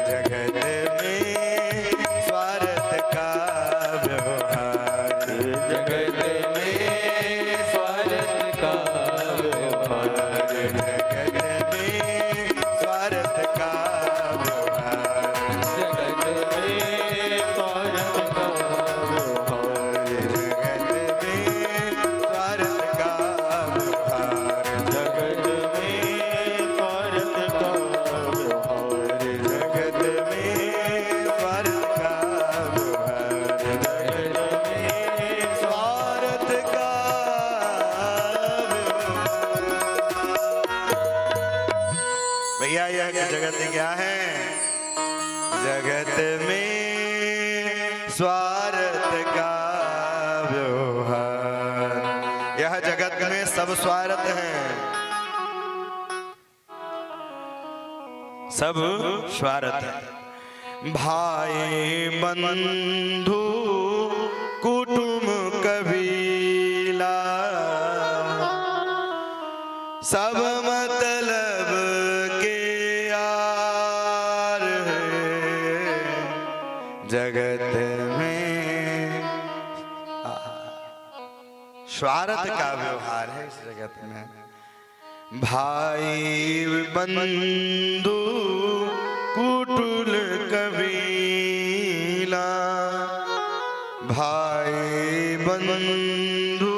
जगत में स्वार्थ का व्यवहार, जगत में स्वार्थ का व्यवहार, जगत भैया यह जगत क्या है? जगत में स्वार्थ का व्यवहार। यह जगत में सब स्वार्थ हैं, सब स्वार्थ है। भाई बंधु कुटुंब कबीला सब मतलब के यार है जगत में। स्वार्थ का व्यवहार है इस जगत में। भाई बंधु कुटुल कबीला, भाई बंधु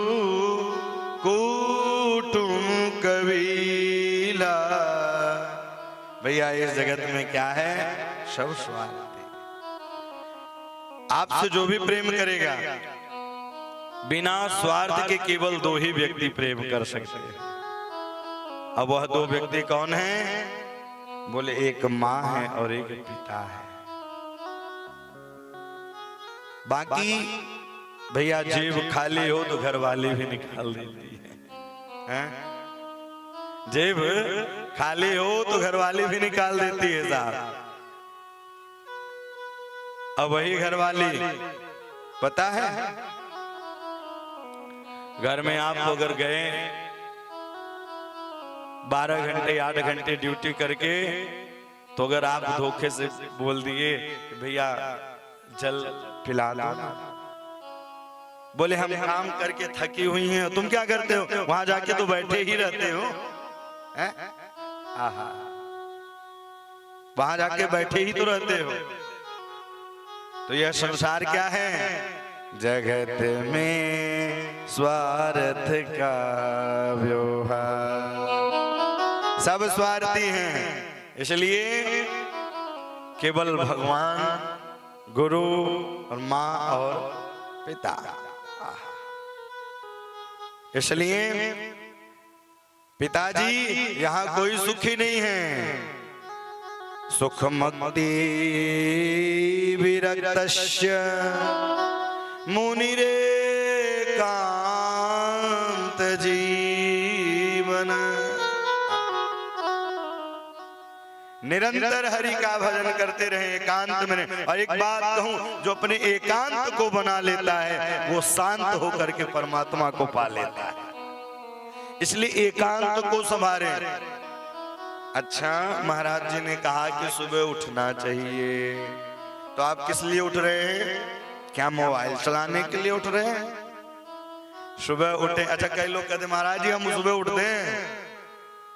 कुटुम कबीला। भैया इस जगत में क्या है? सब स्वार्थ। आपसे जो भी प्रेम करेगा बिना स्वार्थ के केवल दो ही व्यक्ति प्रेम कर सकते हैं। अब वह दो व्यक्ति कौन हैं? बोले एक माँ है और एक पिता है। बाकी भैया जेब खाली हो तो घर वाली भी निकाल देती है। जेब खाली हो तो घर वाली भी निकाल देती है साहब। अब वही घर वाली पता है, घर में आप अगर गए 12 घंटे 8 घंटे ड्यूटी करके, तो अगर आप धोखे से बोल दिए भैया जल पिला दो, बोले हम काम करके थकी हुई हैं, तुम क्या करते हो? वहां जाके तो बैठे ही रहते हो। आहा, वहां जाके बैठे ही तो रहते हो। तो यह संसार क्या है? जगत में स्वार्थ का व्यवहार। सब स्वार्थी हैं, इसलिए केवल भगवान, गुरु और माँ और पिता। इसलिए पिताजी यहाँ कोई सुखी नहीं है। सुख मुक्ति विरक्तस्य मुनिरे कांत जीवन। निरंतर हरि का भजन करते रहे एकांत में। और एक बात कहूं, जो अपने एकांत को बना लेता है वो शांत होकर के परमात्मा को पा लेता है। इसलिए एकांत को संभाले। अच्छा, महाराज जी ने कहा कि सुबह उठना चाहिए, तो आप किस लिए उठ रहे हैं? क्या मोबाइल चलाने के लिए उठ रहे हैं? सुबह उठे। अच्छा, कई लोग कहते महाराज जी हम सुबह उठते हैं।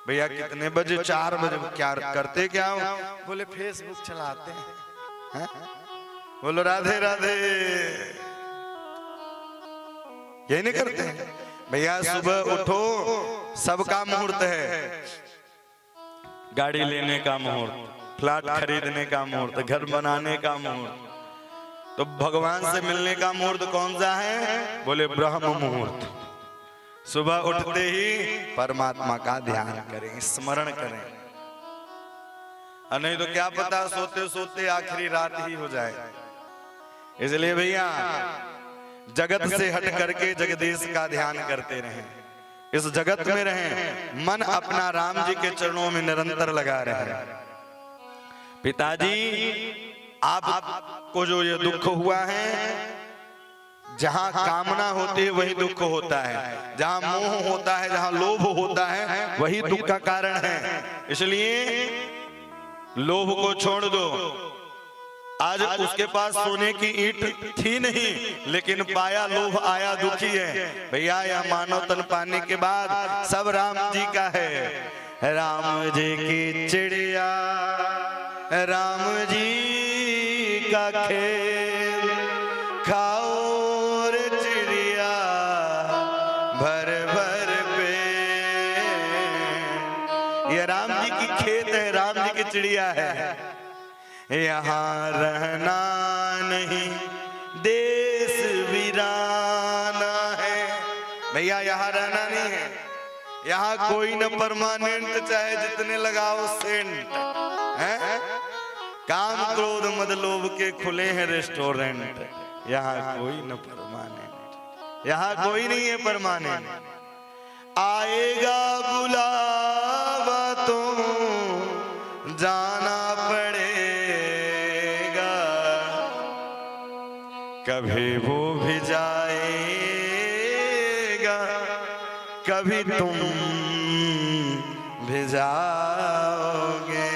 भैया कितने बजे? 4 बजे। क्या करते क्या हो? बोले फेसबुक चलाते हैं। बोलो राधे राधे। यही नहीं करते हैं भैया? सुबह उठो, सबका मुहूर्त है। गाड़ी लेने का मुहूर्त, फ्लैट खरीदने का मुहूर्त, घर बनाने का मुहूर्त। तो भगवान से मिलने का मुहूर्त कौन सा है? बोले ब्रह्म मुहूर्त। सुबह उठते ही परमात्मा का ध्यान करें, स्मरण करें। और नहीं तो क्या पता सोते सोते आखिरी रात ही हो जाए। इसलिए भैया जगत से हट करके जगदीश का ध्यान करते रहें, इस जगत में रहें, मन अपना राम जी के चरणों में निरंतर लगा रहे। पिताजी आपको जो ये दुख हुआ है, जहां कामना होती है वही दुख होता है, जहां मोह होता है, जहां लोभ होता है वही दुख का कारण है। इसलिए लोभ को छोड़ दो। आज उसके पास सोने की ईंट थी नहीं, लेकिन पाया लोभ आया दुखी है। भैया यह मानव तन पाने के बाद सब राम जी का है। राम जी की चिड़िया, राम जी का खेल, खाओ रे चिड़िया भर भर पे। ये राम जी की खेत है, राम जी की चिड़िया है। यहाँ रहना नहीं, देश वीराना है। भैया यहाँ रहना नहीं है, यहाँ कोई न परमानेंट, चाहे जितने लगाओ सेंट हैं। काम क्रोध मद लोभ के खुले हैं रेस्टोरेंट, यहाँ कोई न परमानेंट, यहाँ कोई नहीं है परमानेंट। आएगा बुलावा तो जाना पड़ेगा, कभी वो भी जाएगा, कभी तुम भी जाओगे।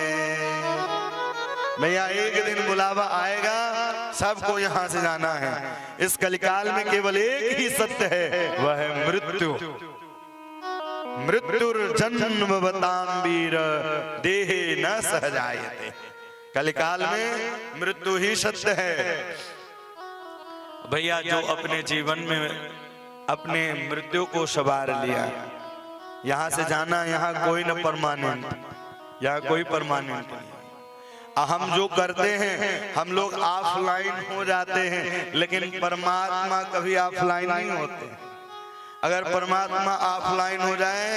भैया एक दिन बुलावा आएगा, सबको यहाँ से जाना है। इस कलिकाल में केवल एक ही सत्य है, वह है मृत्यु। मृत्युर्जन्म बताम वीर देहे न सहजायते। कलिकाल में मृत्यु ही सत्य है। भैया जो अपने जीवन में अपने मृत्यु को सवार लिया, यहाँ से जाना, यहाँ कोई न परमानेंट, यहाँ कोई परमानेंट नहीं। हम जो करते हैं हम लोग ऑफलाइन हो जाते हैं, लेकिन परमात्मा कभी ऑफलाइन नहीं होते। अगर परमात्मा ऑफलाइन हो जाए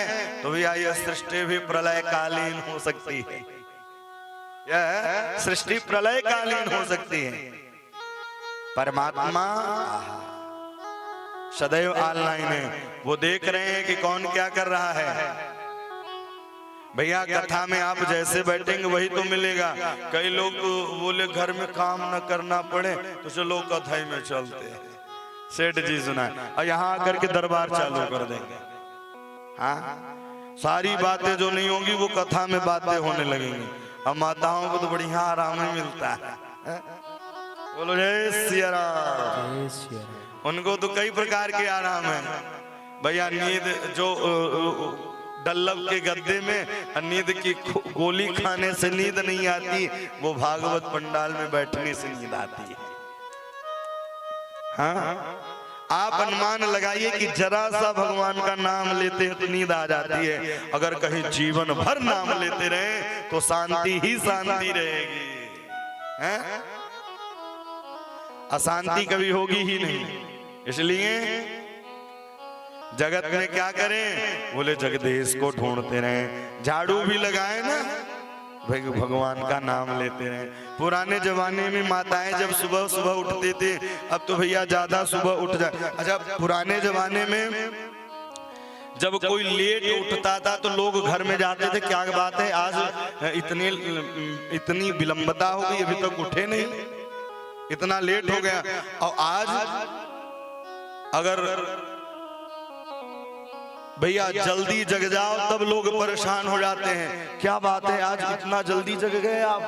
तो भैया यह सृष्टि भी प्रलयकालीन हो सकती है, यह सृष्टि प्रलयकालीन हो सकती है। परमात्मा सदैव ऑनलाइन है, वो देख रहे हैं कि कौन क्या कर रहा है। भैया कथा में आप जैसे बैठेंगे वही तो मिलेगा। कई लोग बोले घर में काम न करना पड़े तो चलो कथा में चलते हैं, सेठ जी सुनाए, और यहाँ आकर के दरबार चालू कर देंगे। हाँ, सारी बातें जो नहीं होंगी वो कथा में बातें होने लगेंगी। अब माताओं को तो बढ़िया आराम ही मिलता है। बोलो जय सिया राम। उनको तो कई प्रकार के आराम है भैया। नींद जो डल्लब के गद्दे में नींद की गोली खाने से नींद नहीं आती, वो भागवत पंडाल में बैठने से नींद आती है। हाँ, आप अनुमान लगाइए कि जरा सा भगवान का नाम लेते हैं तो नींद आ जाती है। अगर कहीं जीवन भर नाम लेते रहे तो शांति ही शांति रहेगी, हैं? अशांति कभी होगी ही नहीं। इसलिए जगत में क्या करें, बोले जगदीश को ढूंढते रहे, झाड़ू भी लगाए ना, भगवान का नाम लेते रहे। पुराने जमाने में माताएं जब सुबह सुबह उठते थे, अब तो भैया ज्यादा सुबह उठ जाए। अच्छा, पुराने जमाने में जब कोई लेट उठता था तो लोग घर में जाते थे, क्या बात है आज इतनी विलंबता हो गई, अभी तक उठे नहीं, इतना लेट हो गया। और आज अगर भैया जल्दी जग जाओ तब लोग परेशान हो जाते हैं, क्या बात है आज इतना जल्दी जग गए आप।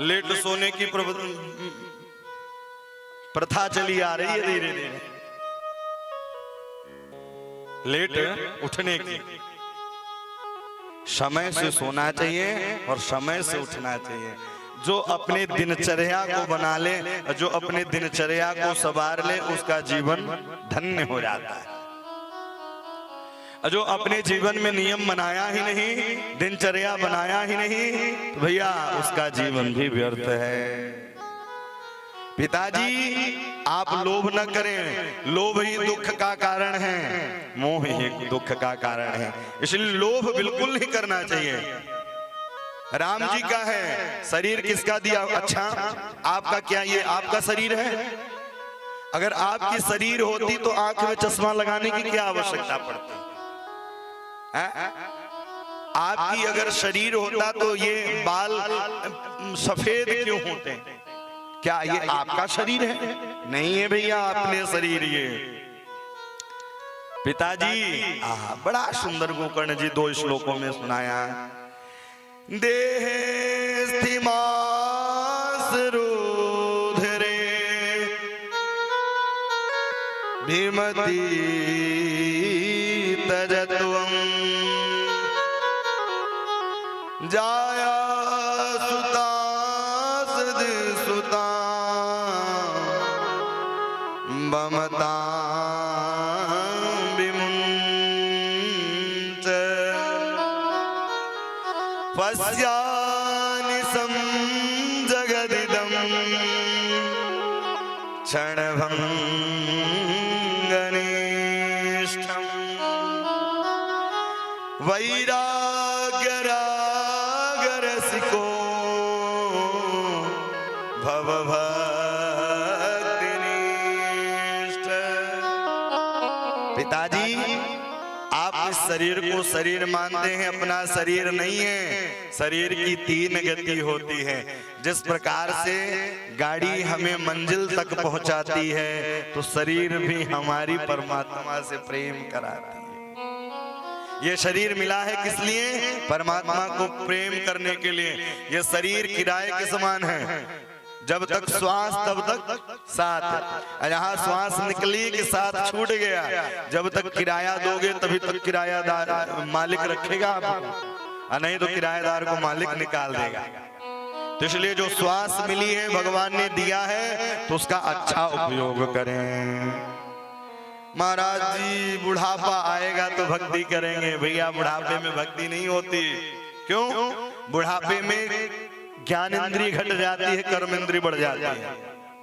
लेट सोने की प्रथा चली आ रही है धीरे धीरे, लेट उठने की। समय से सोना चाहिए और समय से उठना चाहिए। जो अपने दिनचर्या को बना ले, जो अपने दिनचर्या को संवार ले, उसका जीवन धन्य हो जाता है। जो अपने जीवन में नियम बनाया ही नहीं, दिनचर्या बनाया ही नहीं, तो भैया उसका जीवन भी व्यर्थ है। पिताजी आप लोभ न करें, लोभ ही दुख का कारण है, मोह ही दुख का कारण है। इसलिए लोभ बिल्कुल नहीं करना चाहिए। राम जी का है शरीर, किसका दिया? अच्छा, आपका क्या ये आपका शरीर है? अगर आपकी शरीर होती तो आंख में चश्मा लगाने की क्या आवश्यकता पड़ती? आपकी अगर शरीर होता तो ये बाल सफेद क्यों होते? क्या ये आपका शरीर है? नहीं है भैया, अपने शरीर ये। पिताजी बड़ा सुंदर गोकर्ण जी 2 श्लोकों में सुनाया। देहे स्थिमास रुधिरे भीमती तजत्वं जाया सुतास सुता बमता विमुंच पश्यानिसं जगदिदं क्षणभंगनिष्ठम्। वैराग्य राग रसिको भव भक्ति निष्ठ। पिताजी आप इस शरीर को शरीर मानते हैं, अपना शरीर नहीं है। शरीर की 3 गति होती है। जिस प्रकार से गाड़ी हमें मंजिल तक पहुंचाती है, तो शरीर भी हमारी परमात्मा से प्रेम कराती है। ये शरीर मिला है किस लिए? परमात्मा को प्रेम करने के लिए। ये शरीर किराए के समान है। जब तक श्वास तब तक साथ, यहाँ श्वास निकली के साथ छूट गया। जब तक किराया दोगे तभी तक किरायादार मालिक रखेगा आपको, नहीं तो किराएदार को मालिक निकाल देगा। तो इसलिए जो श्वास मिली है भगवान ने दिया है, तो उसका अच्छा उपयोग करें। महाराज जी बुढ़ापा आएगा तो भक्ति करेंगे। भैया बुढ़ापे में भक्ति नहीं होती। क्यों? बुढ़ापे में ज्ञान इंद्रिय घट जाती है, कर्म इंद्रिय बढ़ जाती है।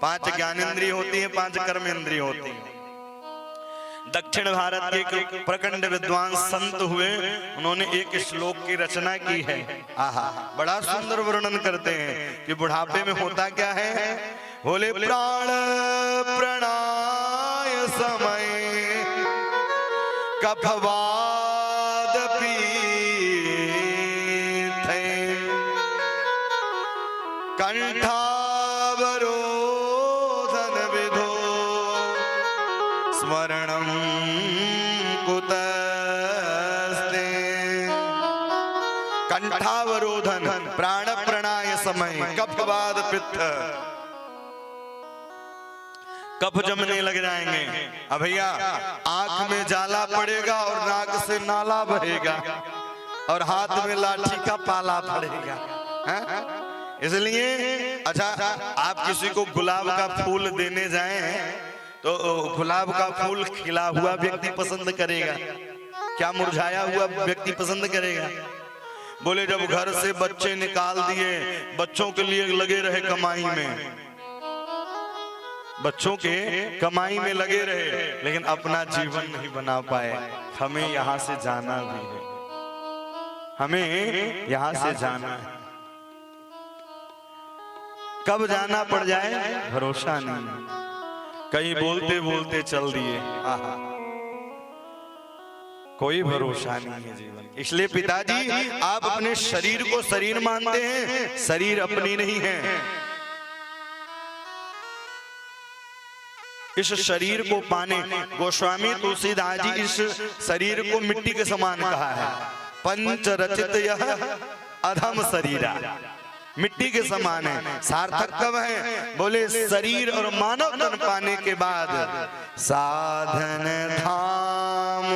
5 ज्ञान इंद्रिय होती है, 5 कर्म इंद्रिय होती है। दक्षिण भारत के प्रखंड विद्वान संत हुए, उन्होंने एक श्लोक की रचना की है। आहा, बड़ा सुंदर वर्णन करते हैं कि बुढ़ापे में होता क्या है। बोले प्राण प्रणाय समय कफवाद पीथे कंठावरोधन विधो स्मरणं कुतस्ते। कंठावरोधन प्राण प्रणाय समय कफवाद पित्त, कफ जमने लग जाएंगे। अब भैया आंख में जाला पड़ेगा और नाक से नाला बहेगा और हाथ में लाठी का पाला पड़ेगा। इसलिए अच्छा, आप किसी को गुलाब का फूल देने जाएं तो गुलाब का फूल खिला हुआ व्यक्ति पसंद करेगा, क्या मुरझाया हुआ व्यक्ति पसंद करेगा? बोले जब घर से बच्चे निकाल दिए, बच्चों के लिए लगे रहे कमाई में, बच्चों के कमाई में लगे रहे, लेकिन अपना जीवन नहीं बना पाए। हमें यहाँ से जाना भी है, हमें यहाँ से जाना है। कब जाना पड़ जाए भरोसा नहीं। कहीं बोलते बोलते चल दिए, कोई भरोसा नहीं है जीवन। इसलिए पिताजी आप अपने शरीर को शरीर मानते हैं, शरीर अपनी नहीं है। इस शरीर को पाने, गोस्वामी तुलसीदास जी इस शरीर को मिट्टी के समान कहा है। पंच रचित यह अधम शरीरा, मिट्टी के समान है। सार्थक कब है? बोले शरीर और मानव तन पाने के बाद साधन धाम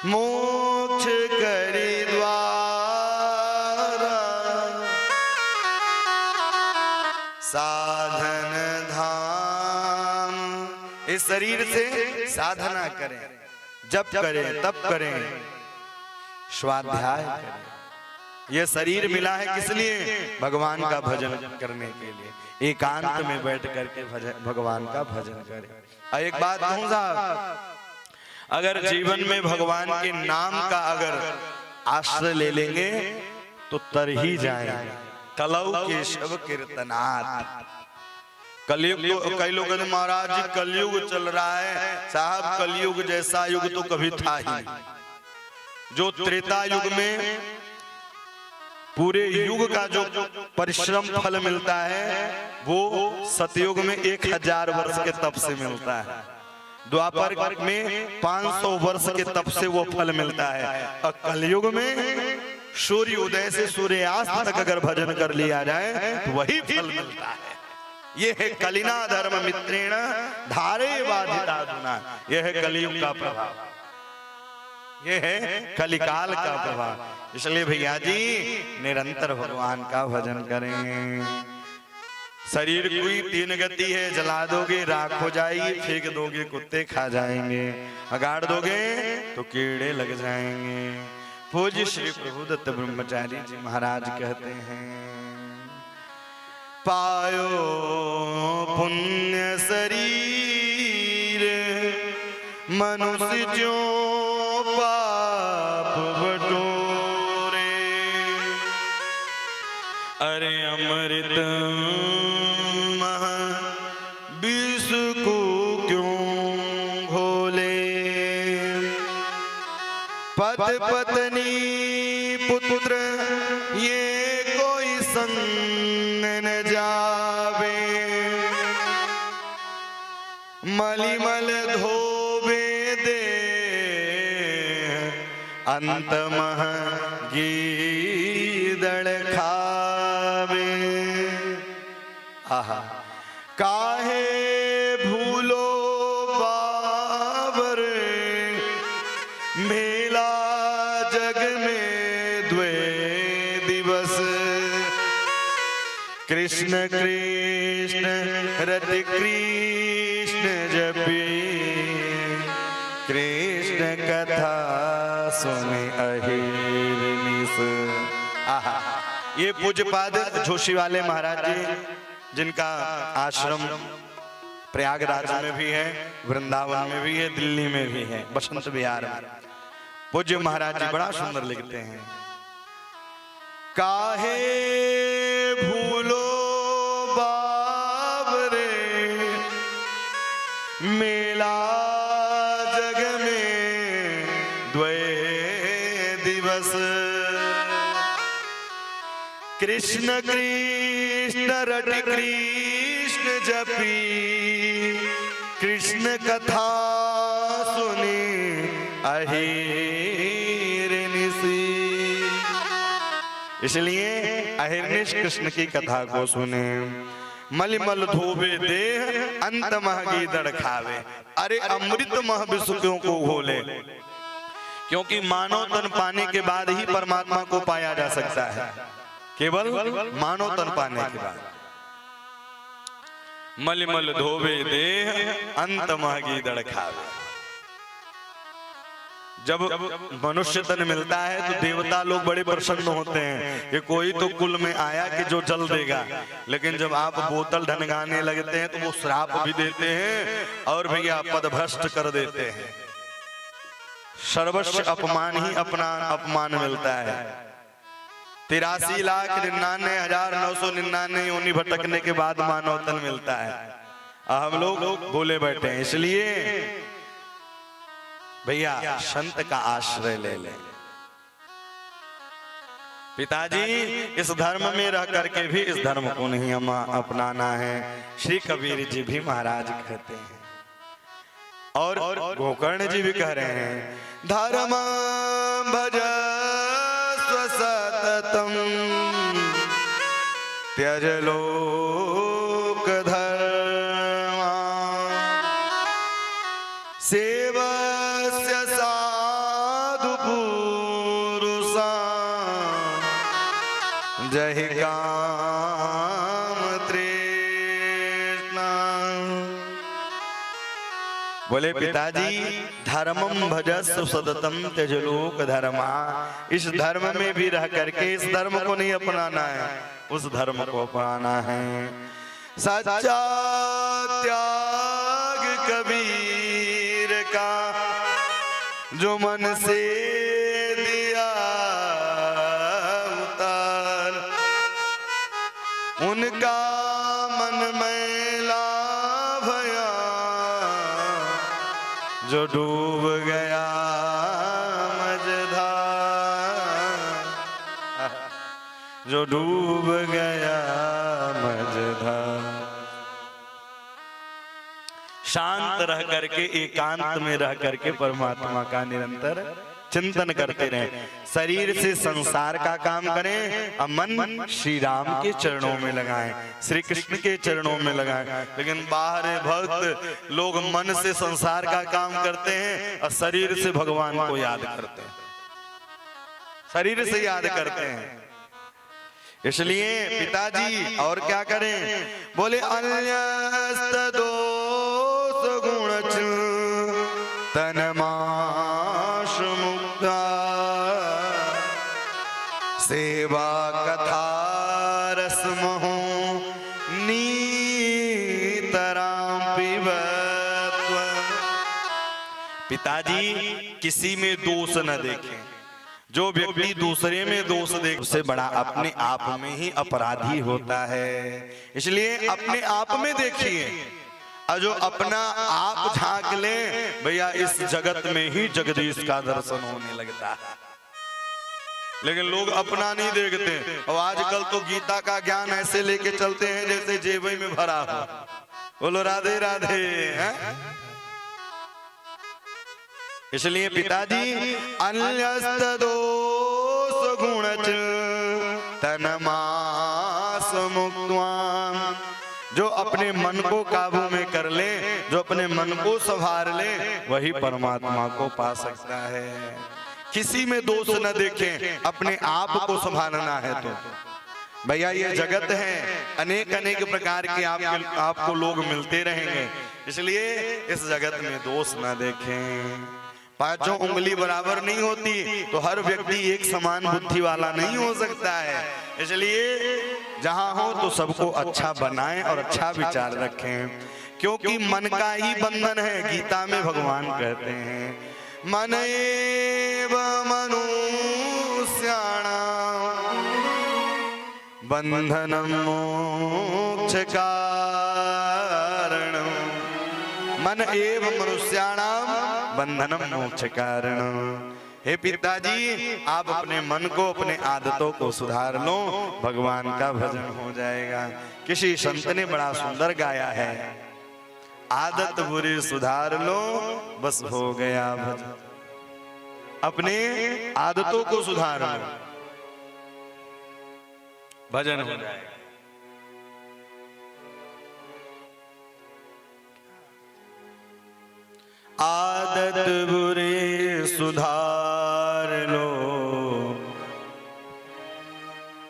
मोक्ष करी द्वारा, साधन धाम। इस शरीर से साधना करें, जप करें, तप करें, स्वाध्याय करें। यह शरीर मिला है किस लिए? भगवान का भजन करने के लिए। एकांत में बैठ करके भगवान का भजन करें। एक बात कहूं साहब, अगर जीवन में भगवान के नाम का अगर आश्रय ले लेंगे तो तर ही जाएंगे। कलौ केशव कीर्तनाथ। कलयुग तो कई लोग कहते महाराज जी कलयुग चल रहा है। साहब कलयुग जैसा युग तो कभी था ही नहीं। जो त्रेता युग में पूरे युग का जो परिश्रम फल मिलता है, वो सतयुग में 1000 वर्ष के तप से मिलता है। द्वापर में 500 वर्ष के तप से वो फल मिलता है। और कलयुग में सूर्य उदय से सूर्यास्त तक अगर भजन कर लिया जाए तो वही फल मिलता है। ये है कलिना धर्म मित्रेण धारे बाधिता दुना। यह है कलयुग का प्रभाव, ये है कलिकाल का प्रभाव। इसलिए भैया जी निरंतर भगवान का भजन करें। शरीर की 3 गति है, जला दोगे राख हो जाएगी, फेंक दोगे कुत्ते खा जाएंगे, अगाड़ दोगे तो कीड़े लग जाएंगे। पूज्य श्री प्रभुदत्त ब्रह्मचारी जी महाराज कहते हैं, पायो पुण्य शरीर मनुष्य जो पाप अमृत मह विष को क्यों घोले। पति पत्नी पुत्र ये कोई संग न जावे। मलिमल धोबे दे अंत मह गीदड़ खावे। आहा काहे भूलो बाबर मेला जग में द्वे दिवस। कृष्ण कृष्ण रति कृष्ण जपी कृष्ण कथा सुने अहिर्निश। आहा ये पूज्यपाद जोशी वाले महाराज जी जिनका आश्रम प्रयागराज में भी है, वृंदावन में भी है, दिल्ली में भी है, बसंत विहार में। पूज्य महाराज जी बड़ा सुंदर लिखते हैं। काहे भूलो बाबरे मेला जग में द्वे दिवस। कृष्ण कृष्ण रटि कृष्ण जपी कृष्ण कथा सुनी अहिर्निशि। इसलिए अहिर्निश कृष्ण की कथा को सुने। मलिमल धोबे देह अंत मह गीदड़ खावे। अरे अमृत मह विष क्यों को घोले। क्योंकि मानव तन पाने के बाद ही परमात्मा को पाया जा सकता है, केवल मानव तन पाने के बाद। मलिमल धोबे देह अंत मह गीदड़ खावे। जब मनुष्य तन मिलता है तो देवता लोग बड़े प्रसन्न होते हैं, ये कोई तो कुल में आया कि जो जल देगा। लेकिन जब आप बोतल ढनगाने लगते हैं तो वो श्राप भी देते हैं और भैया पदभ्रष्ट कर देते हैं। सर्वस्व अपमान ही अपना अपमान मिलता है। 83,99,999 योनि भटकने के बाद मानव तन मिलता है। हम लोग बोले बैठे हैं। इसलिए भैया संत का आश्रय ले ले। पिताजी इस धर्म में रह करके भी इस धर्म को नहीं हम अपनाना है। श्री कबीर जी भी महाराज कहते हैं और गोकर्ण जी भी कह रहे हैं। धर्म भजस्व सततम त्यज लोक धर्मा सेवस्य साधु पुरुषा जहि काम तृष्णा। बोले पिताजी धर्मम भजस्व सततम त्यज लोक धर्मा। इस धर्म में भी रह करके इस धर्म को नहीं अपनाना है, उस धर्म को अपनाना है। सच्चा त्याग कबीर का जो मन से दिया उतार। उनका मन मैला भया जो डूब गया मझधार। जो डूब गया मझधार। शांत रह करके एकांत में रह करके परमात्मा का निरंतर चिंतन करते रहें। शरीर से संसार का काम करें और मन श्री राम के चरणों में लगाएं, श्री कृष्ण के चरणों में लगाएं। लेकिन बाहर भक्त लोग मन से संसार का काम करते हैं और शरीर से भगवान को याद करते हैं, शरीर से याद करते हैं। इसलिए पिताजी और क्या करें। बोले अन्यस्त दोष गुण तनमाश मुक्ता सेवा कथा रसमहो नीतराम पिबत्व। पिताजी किसी में दोष न देखें। जो व्यक्ति दूसरे में दोष देख उससे बड़ा अपने आप में ही अपराधी होता है। इसलिए अपने आप में देखिए, और जो अपना आप झांक ले भैया, इस जगत में ही जगदीश का दर्शन होने लगता है। लेकिन लोग अपना नहीं देखते। और आजकल तो गीता का ज्ञान ऐसे लेके चलते हैं जैसे जेबी में भरा हो। बोलो राधे राधे हैं? इसलिए पिताजी अन्यस्त दोष गुणच तन्मास मुक्त्वाम, जो अपने मन को काबू में कर ले, जो अपने मन को संभाल ले, वही परमात्मा को पा सकता है। किसी में दोष न देखें, अपने आप को संभालना है। तो भैया ये जगत है, अनेक अनेक प्रकार के आपको लोग मिलते रहेंगे, इसलिए इस जगत में दोष न देखें। पांचों उंगली बराबर नहीं होती, तो हर व्यक्ति एक समान बुद्धि वाला नहीं हो सकता है। इसलिए जहां हो तो सबको अच्छा बनाएं और अच्छा विचार रखें, क्योंकि मन का ही बंधन है। गीता में भगवान कहते हैं मन एव मनुष्याणां बंधनं मोक्ष कारणं। मन एव मनुष्याणां बंधनं मोक्ष कारणं। हे पिताजी, आप अपने मन को, अपने आदतों को सुधार लो, भगवान का भजन हो जाएगा। किसी संत ने बड़ा सुंदर गाया है, आदत बुरी सुधार लो बस हो गया भजन। अपने आदतों को सुधार लो, भजन हो जाएगा। आदत बुरी सुधार लो,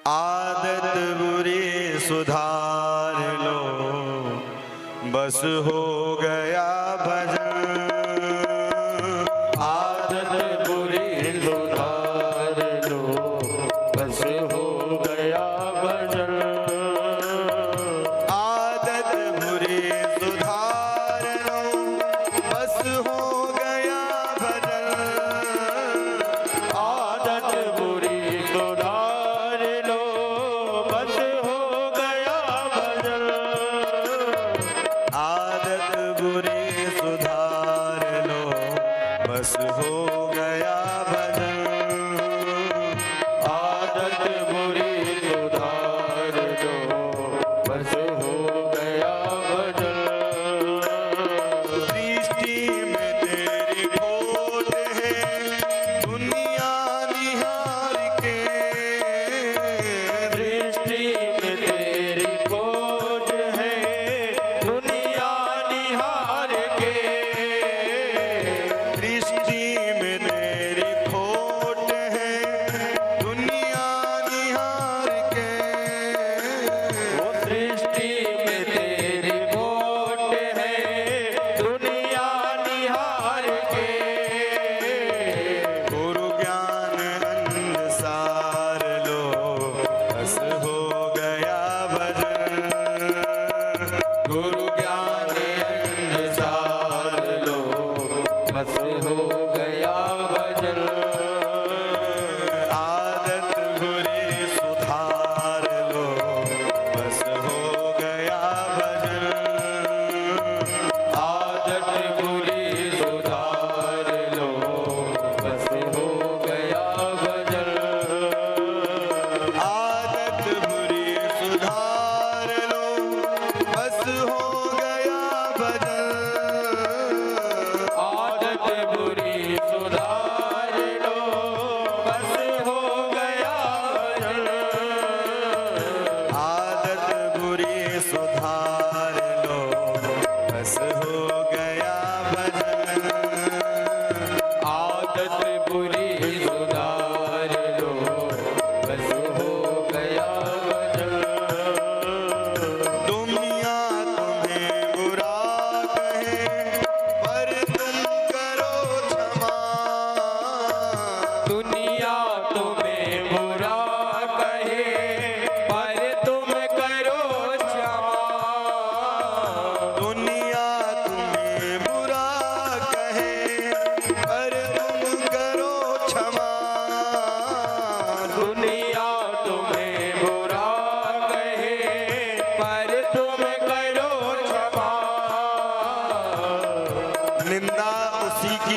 आदत बुरी सुधार लो, बस हो गया भजन। आदत बुरी सुधार लो, बस हो गया भजन। आदत बुरी सुधार लो, बस हो गया भजन। आदत बुरी सुधार लो, बस हो गया भजन। आदत बुरी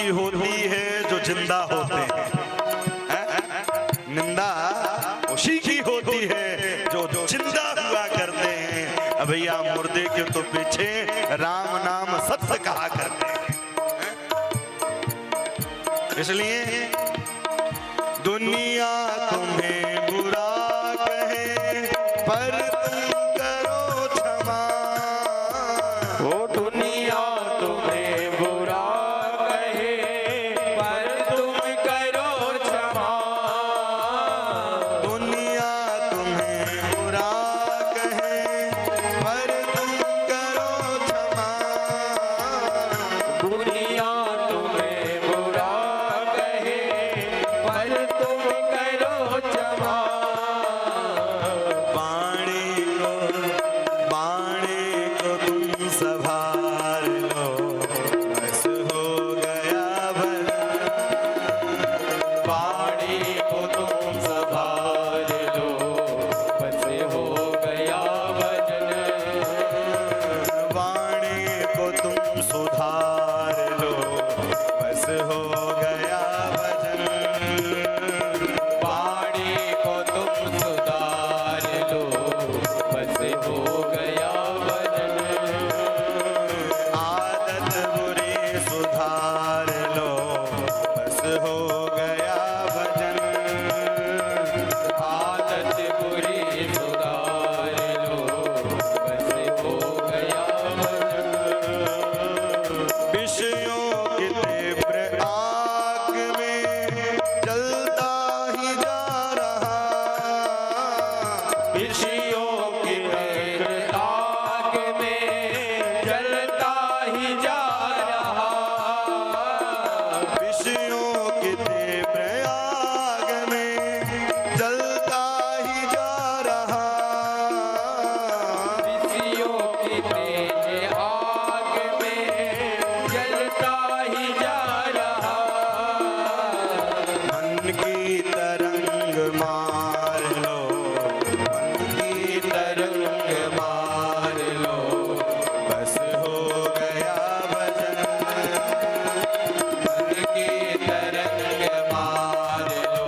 की होती है जो जिंदा होते हैं, निंदा उसी की होती है जो जिंदा हुआ करते हैं। अब भैया मुर्दे के तो पीछे राम नाम सत्य कहा करते हैं। इसलिए दुनिया तुम्हें बुरा कहे पर तुम करो क्षमा। ओ दुनिया तुम्हें बुरा कहे पर तुम करो क्षमा। दुनिया तुम्हें बुरा कहे पर तुम करो क्षमा। दुनिया तुम्हें बुरा कहे पर तुम करो क्षमा। बाणी को तुम संभाल लो, बस हो गया भला। बाणी को तुम संभाल लो, बस हो गया भजन। वाणी को तुम सुधार लो, बस हो गया भजन। बाणी को तुम सुधार लो, बस हो गया भजन। आदत बुरी सुधार लो, बस हो गया भजन। आदत बुरी सुधार लो, बस हो गया भजन। विषयों की तीव्र आग में जलता ही जा रहा। विषयों की तेज आग में जलता ही जा रहा। विषयों की तीव्र आग में जलता ही जा रहा। विषयों की तेज आग में जलता ही जा रहा। मन की तरंग मार लो, मन की तरंग मार लो, बस हो गया भजन। मन की तरंग मार लो,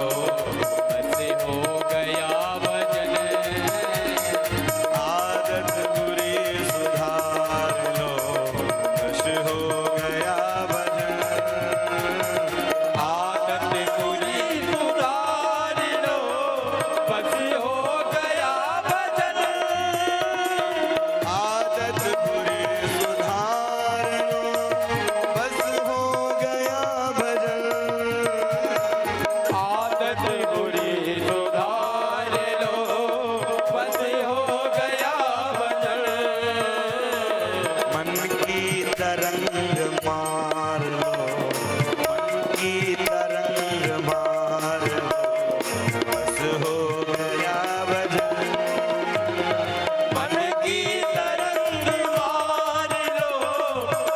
बस हो गया भजन। आदत बुरी सुधार लो, बस हो गया भजन। आदत बुरी सुधार लो, बस हो गया भजन। आदत बुरी सुधार लो, बस हो गया भजन। आदत बुरी सुधार लो, बस हो गया भजन। मन की तरंग मार लो, मन की तरंग मार लो, बस हो गया भजन। मन की तरंग मार लो,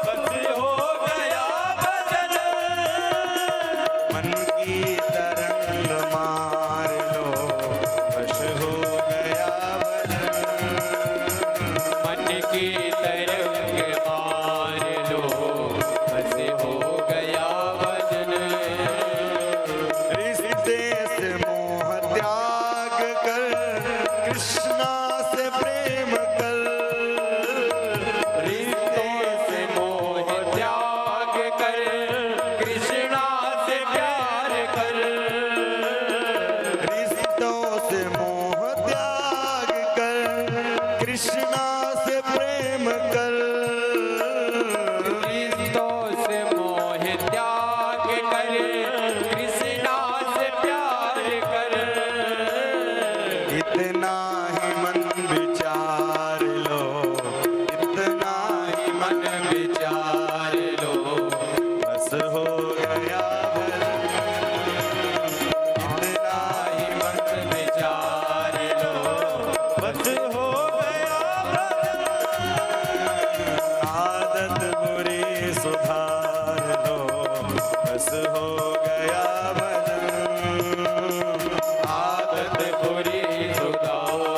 बस हो गया भजन। मन की तरंग मार लो, बस हो गया भजन। मन की तरंग मार लो, बस हो गया भजन। रिश्ते से मोह त्याग कर कृष्णा से प्रेम कर। रिश्तों से मोह त्याग कर कृष्णा से प्यार कर। रिश्तों से मोह त्याग कर कृष्णा से प्रेम कर। रिश्तों से मोह त्याग कर कृष्णा से प्यार कर। इतना ही मन विचार लो, इतना ही मन विचार लो, बस हो गया भजन। इतना ही मन विचार लो, बस हो गया भजन। आदत बुरी सुधार लो, बस हो गया भजन। आदत बुरी सुधार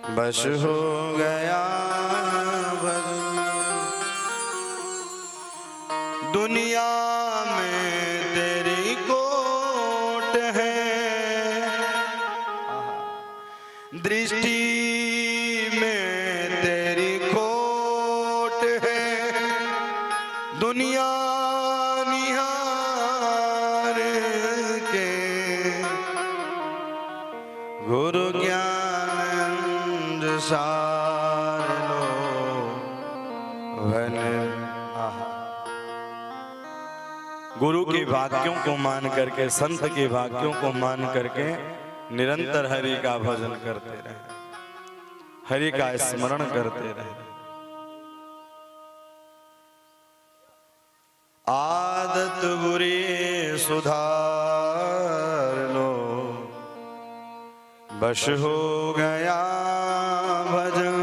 बस हो गया भजन। दुनिया में तेरी कोट है, दृष्टि में तेरी खोट है, दुनिया निहार के गुरु ज्ञान सार लो वन। गुरु के वाक्यों को मान करके, संत के वाक्यों को मान करके निरंतर हरि का भजन करते रहे, हरि का स्मरण करते रहे। आदत बुरी सुधार लो, बस हो गया भजन।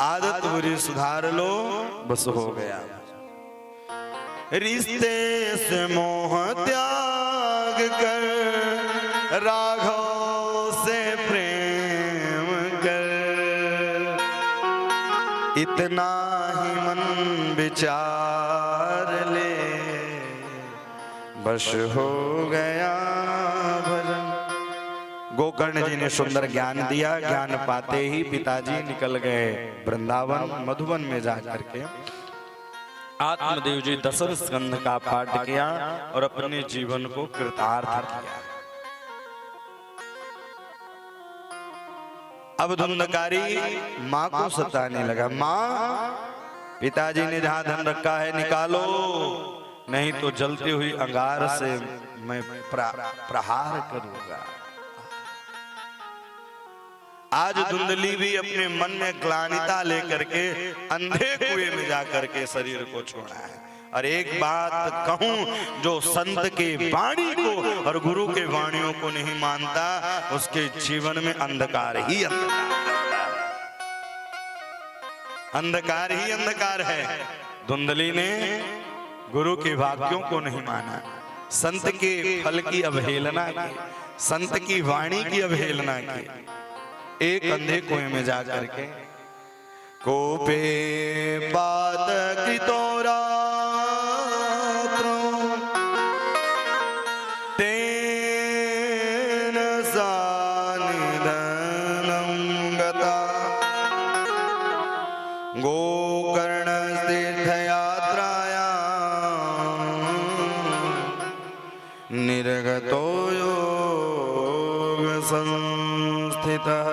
आदत बुरी सुधार लो, बस हो गया। रिश्ते से मोह त्याग कर, राघव से प्रेम कर, इतना ही मन विचार ले, बस हो गया भजन। गोकर्ण जी ने सुंदर ज्ञान दिया। ज्ञान पाते ही पिताजी निकल गए वृंदावन मधुबन में जाकर के। आत्मदेव जी दशम स्कंध का पाठ किया और अपने जीवन को कृतार्थ किया। अब धुंधकारी माँ को सताने लगा। माँ, पिताजी ने जहां धन रखा है निकालो, नहीं तो जलती हुई अंगार से मैं प्रहार करूंगा। आज धुंधली भी अपने मन में ग्लानिता लेकर के अंधे कुएं में जाकर के शरीर को छोड़ा है। और एक बात कहूं, जो संत के वाणी को और गुरु के वाणियों को नहीं मानता, उसके जीवन में अंधकार ही अंधकार, अंधकार ही अंधकार है। धुंधली ने गुरु के वाक्यों को नहीं माना, संत के फल की अवहेलना की, संत की वाणी की अवहेलना की। एक अंधे कुएं में जा करके कोपे पात कृतोरा तेन सानिधनं गता गोकर्ण तीर्थयात्रायां निर्गतो योग संस्थितः।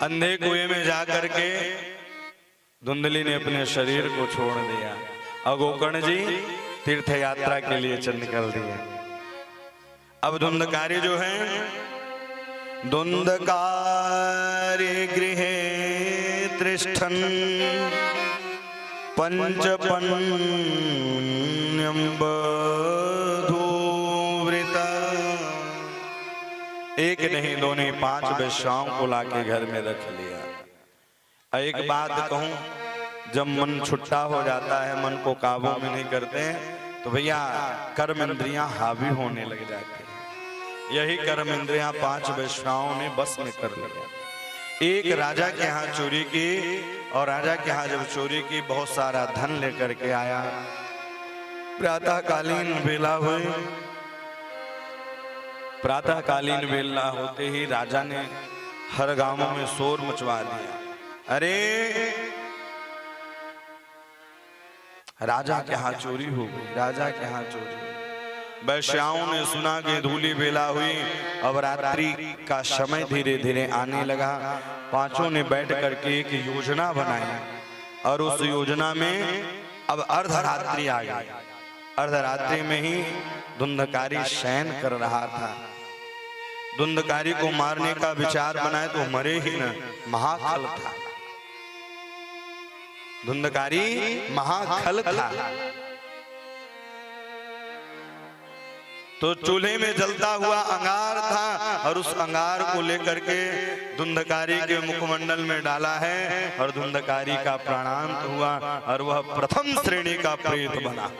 अंधे कुएं में जाकर के धुंधली ने अपने शरीर को छोड़ दिया और गोकर्ण जी तीर्थ यात्रा के लिए चल निकल दिए। अब धुंधकारी जो है, धुंधकारी गृहे तिष्ठन् पंचपन्यं बधूवृता। एक नहीं दो नहीं 5 वेश्याओं को लाके घर में रख लिया। एक बात कहूं, जब मन छुट्टा हो जाता है, मन को काबू में नहीं करते तो भैया कर्म इंद्रियां हावी होने लग जाती है। यही कर्म इंद्रियां 5 वेश्याओं ने बस में कर लिया। एक राजा के यहाँ चोरी की और राजा के यहाँ जब चोरी की बहुत सारा धन लेकर के आया। प्रातःकालीन बेला हुई, प्रातःकालीन बेला होते ही राजा ने हर गांवों में शोर मचवा दिया। अरे राजा के यहाँ चोरी हो गई, राजा के यहाँ चोरी। वैश्याओं ने सुना कि धूली बेला हुई, अब रात्रि का समय धीरे धीरे आने लगा। पांचों ने बैठ करके एक योजना बनाई और उस योजना में अब अर्धरात्रि आ गई। अर्धरात्रि में ही धुंधकारी शयन कर रहा था। धुंधकारी को मारने का विचार बनाए तो मरे ही न, महाखल था। धुंधकारी महाखल था। तो चूल्हे में जलता हुआ अंगार था और उस अंगार को लेकर के धुंधकारी के मुखमंडल में डाला है और धुंधकारी का प्राणांत हुआ और वह प्रथम श्रेणी का प्रेत बना।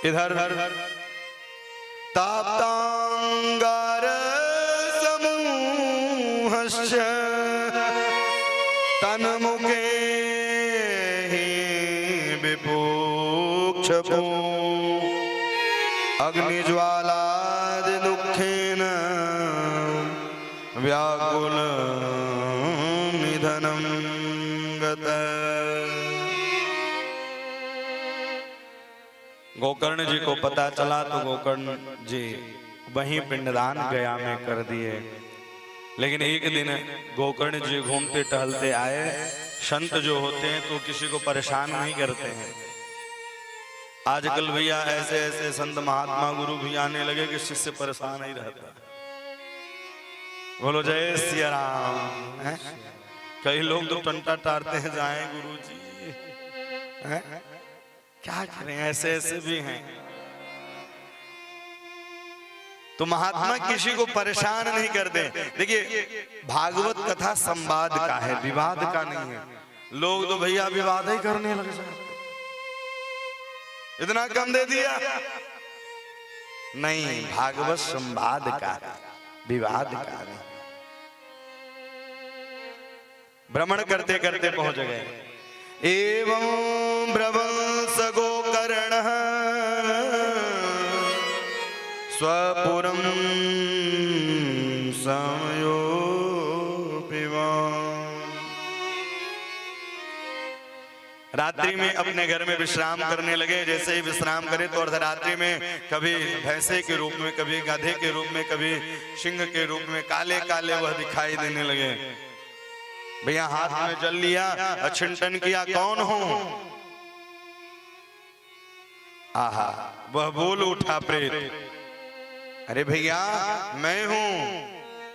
इधर ताप्तांगार समूहस्य तन्मुखे विपोक्षपो अग्निज्वालादि दुःखेन व्याकुल निधनं गत। गोकर्ण जी को पता चला तो गोकर्ण जी वहीं पिंडदान गया में कर दिए। लेकिन एक दिन गोकर्ण जी घूमते टहलते आए। संत जो होते हैं तो किसी को परेशान नहीं करते हैं। आजकल भैया ऐसे ऐसे संत महात्मा गुरु भी आने लगे कि शिष्य परेशान ही रहता। बोलो जय सिया राम। कई लोग तो टंटा टारते हैं जाए गुरु जी, क्या करें, ऐसे ऐसे भी हैं। तो महात्मा किसी को परेशान नहीं करते। देखिए भागवत कथा संवाद का है, विवाद का नहीं है। लोग तो भैया विवाद ही करने लगे जाते। इतना कम दे दिया, नहीं, भागवत संवाद का, विवाद का नहीं। भ्रमण करते करते पहुंच गए। एवं ब्रवंस गोकर्ण स्वपुरं समयो रात्रि में अपने घर में विश्राम करने लगे। जैसे ही विश्राम करे तो अर्धरात्रि में कभी भैंसे के रूप में, कभी गधे के रूप में, कभी सिंह के रूप में काले काले वह दिखाई देने लगे। भैया हाथ में जल लिया, छिंटन किया, कौन हो? आहा, वह बोल उठा प्रेत, अरे भैया मैं हूं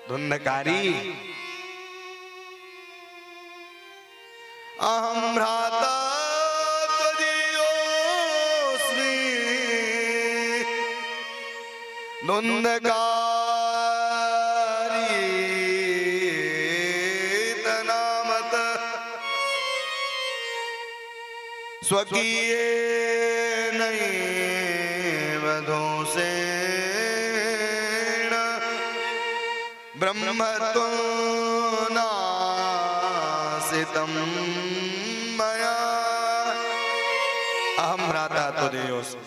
धुंधकारी। अहम भ्राता त्वदीयोऽस्मि धुंधकारी तनामत स्वकीये नैव दोषेण ब्रह्मत्वं नासितं मया। अहम भ्राता त्वदीयोऽस्मि,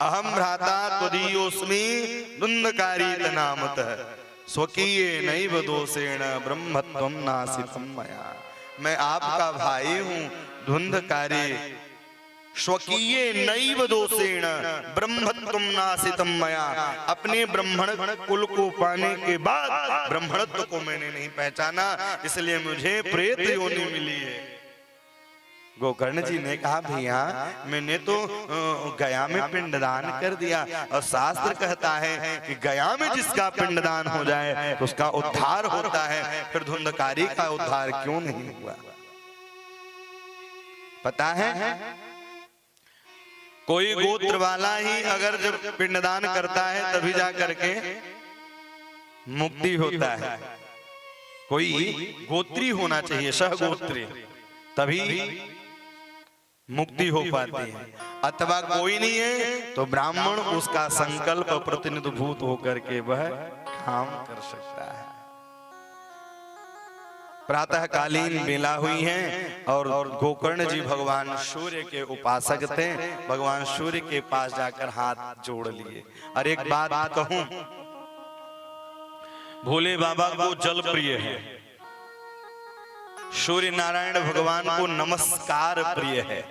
अहम भ्राता त्वदीयोऽस्मि धुंधकारी तनामतः स्वकीये नैव दोषेण ब्रह्मत्वं नासितं मया। मैं आपका भाई हूं धुंधकारी, स्वकीये नैव दोषेण ब्रह्मत्वं नासितं मया। अपने ब्राह्मण कुल को पाने के बाद ब्राह्मणत्व को मैंने नहीं पहचाना, इसलिए मुझे प्रेत योनि मिली है। गोकर्ण जी ने कहा भैया मैंने तो गया में पिंडदान कर दिया, और शास्त्र कहता है कि गया में जिसका पिंडदान हो जाए तो उसका उद्धार होता है, फिर धुंधकारी का उद्धार क्यों नहीं हुआ? पता है कोई गोत्र वाला ही अगर जब पिंडदान करता है तभी जा करके मुक्ति होता है। कोई गोत्री होना चाहिए, सहगोत्री, तभी मुक्ति हो पाती है। अथवा कोई नहीं है तो ब्राह्मण उसका संकल्प प्रतिनिधिभूत होकर के वह काम कर सकता है। प्रातःकालीन बेला हुई है और गोकर्ण जी भगवान सूर्य के उपासक थे। भगवान सूर्य के पास जाकर हाथ जोड़ लिए। और एक बात कहूं, भोले बाबा को जल प्रिय है, सूर्य नारायण भगवान को नमस्कार प्रिय है।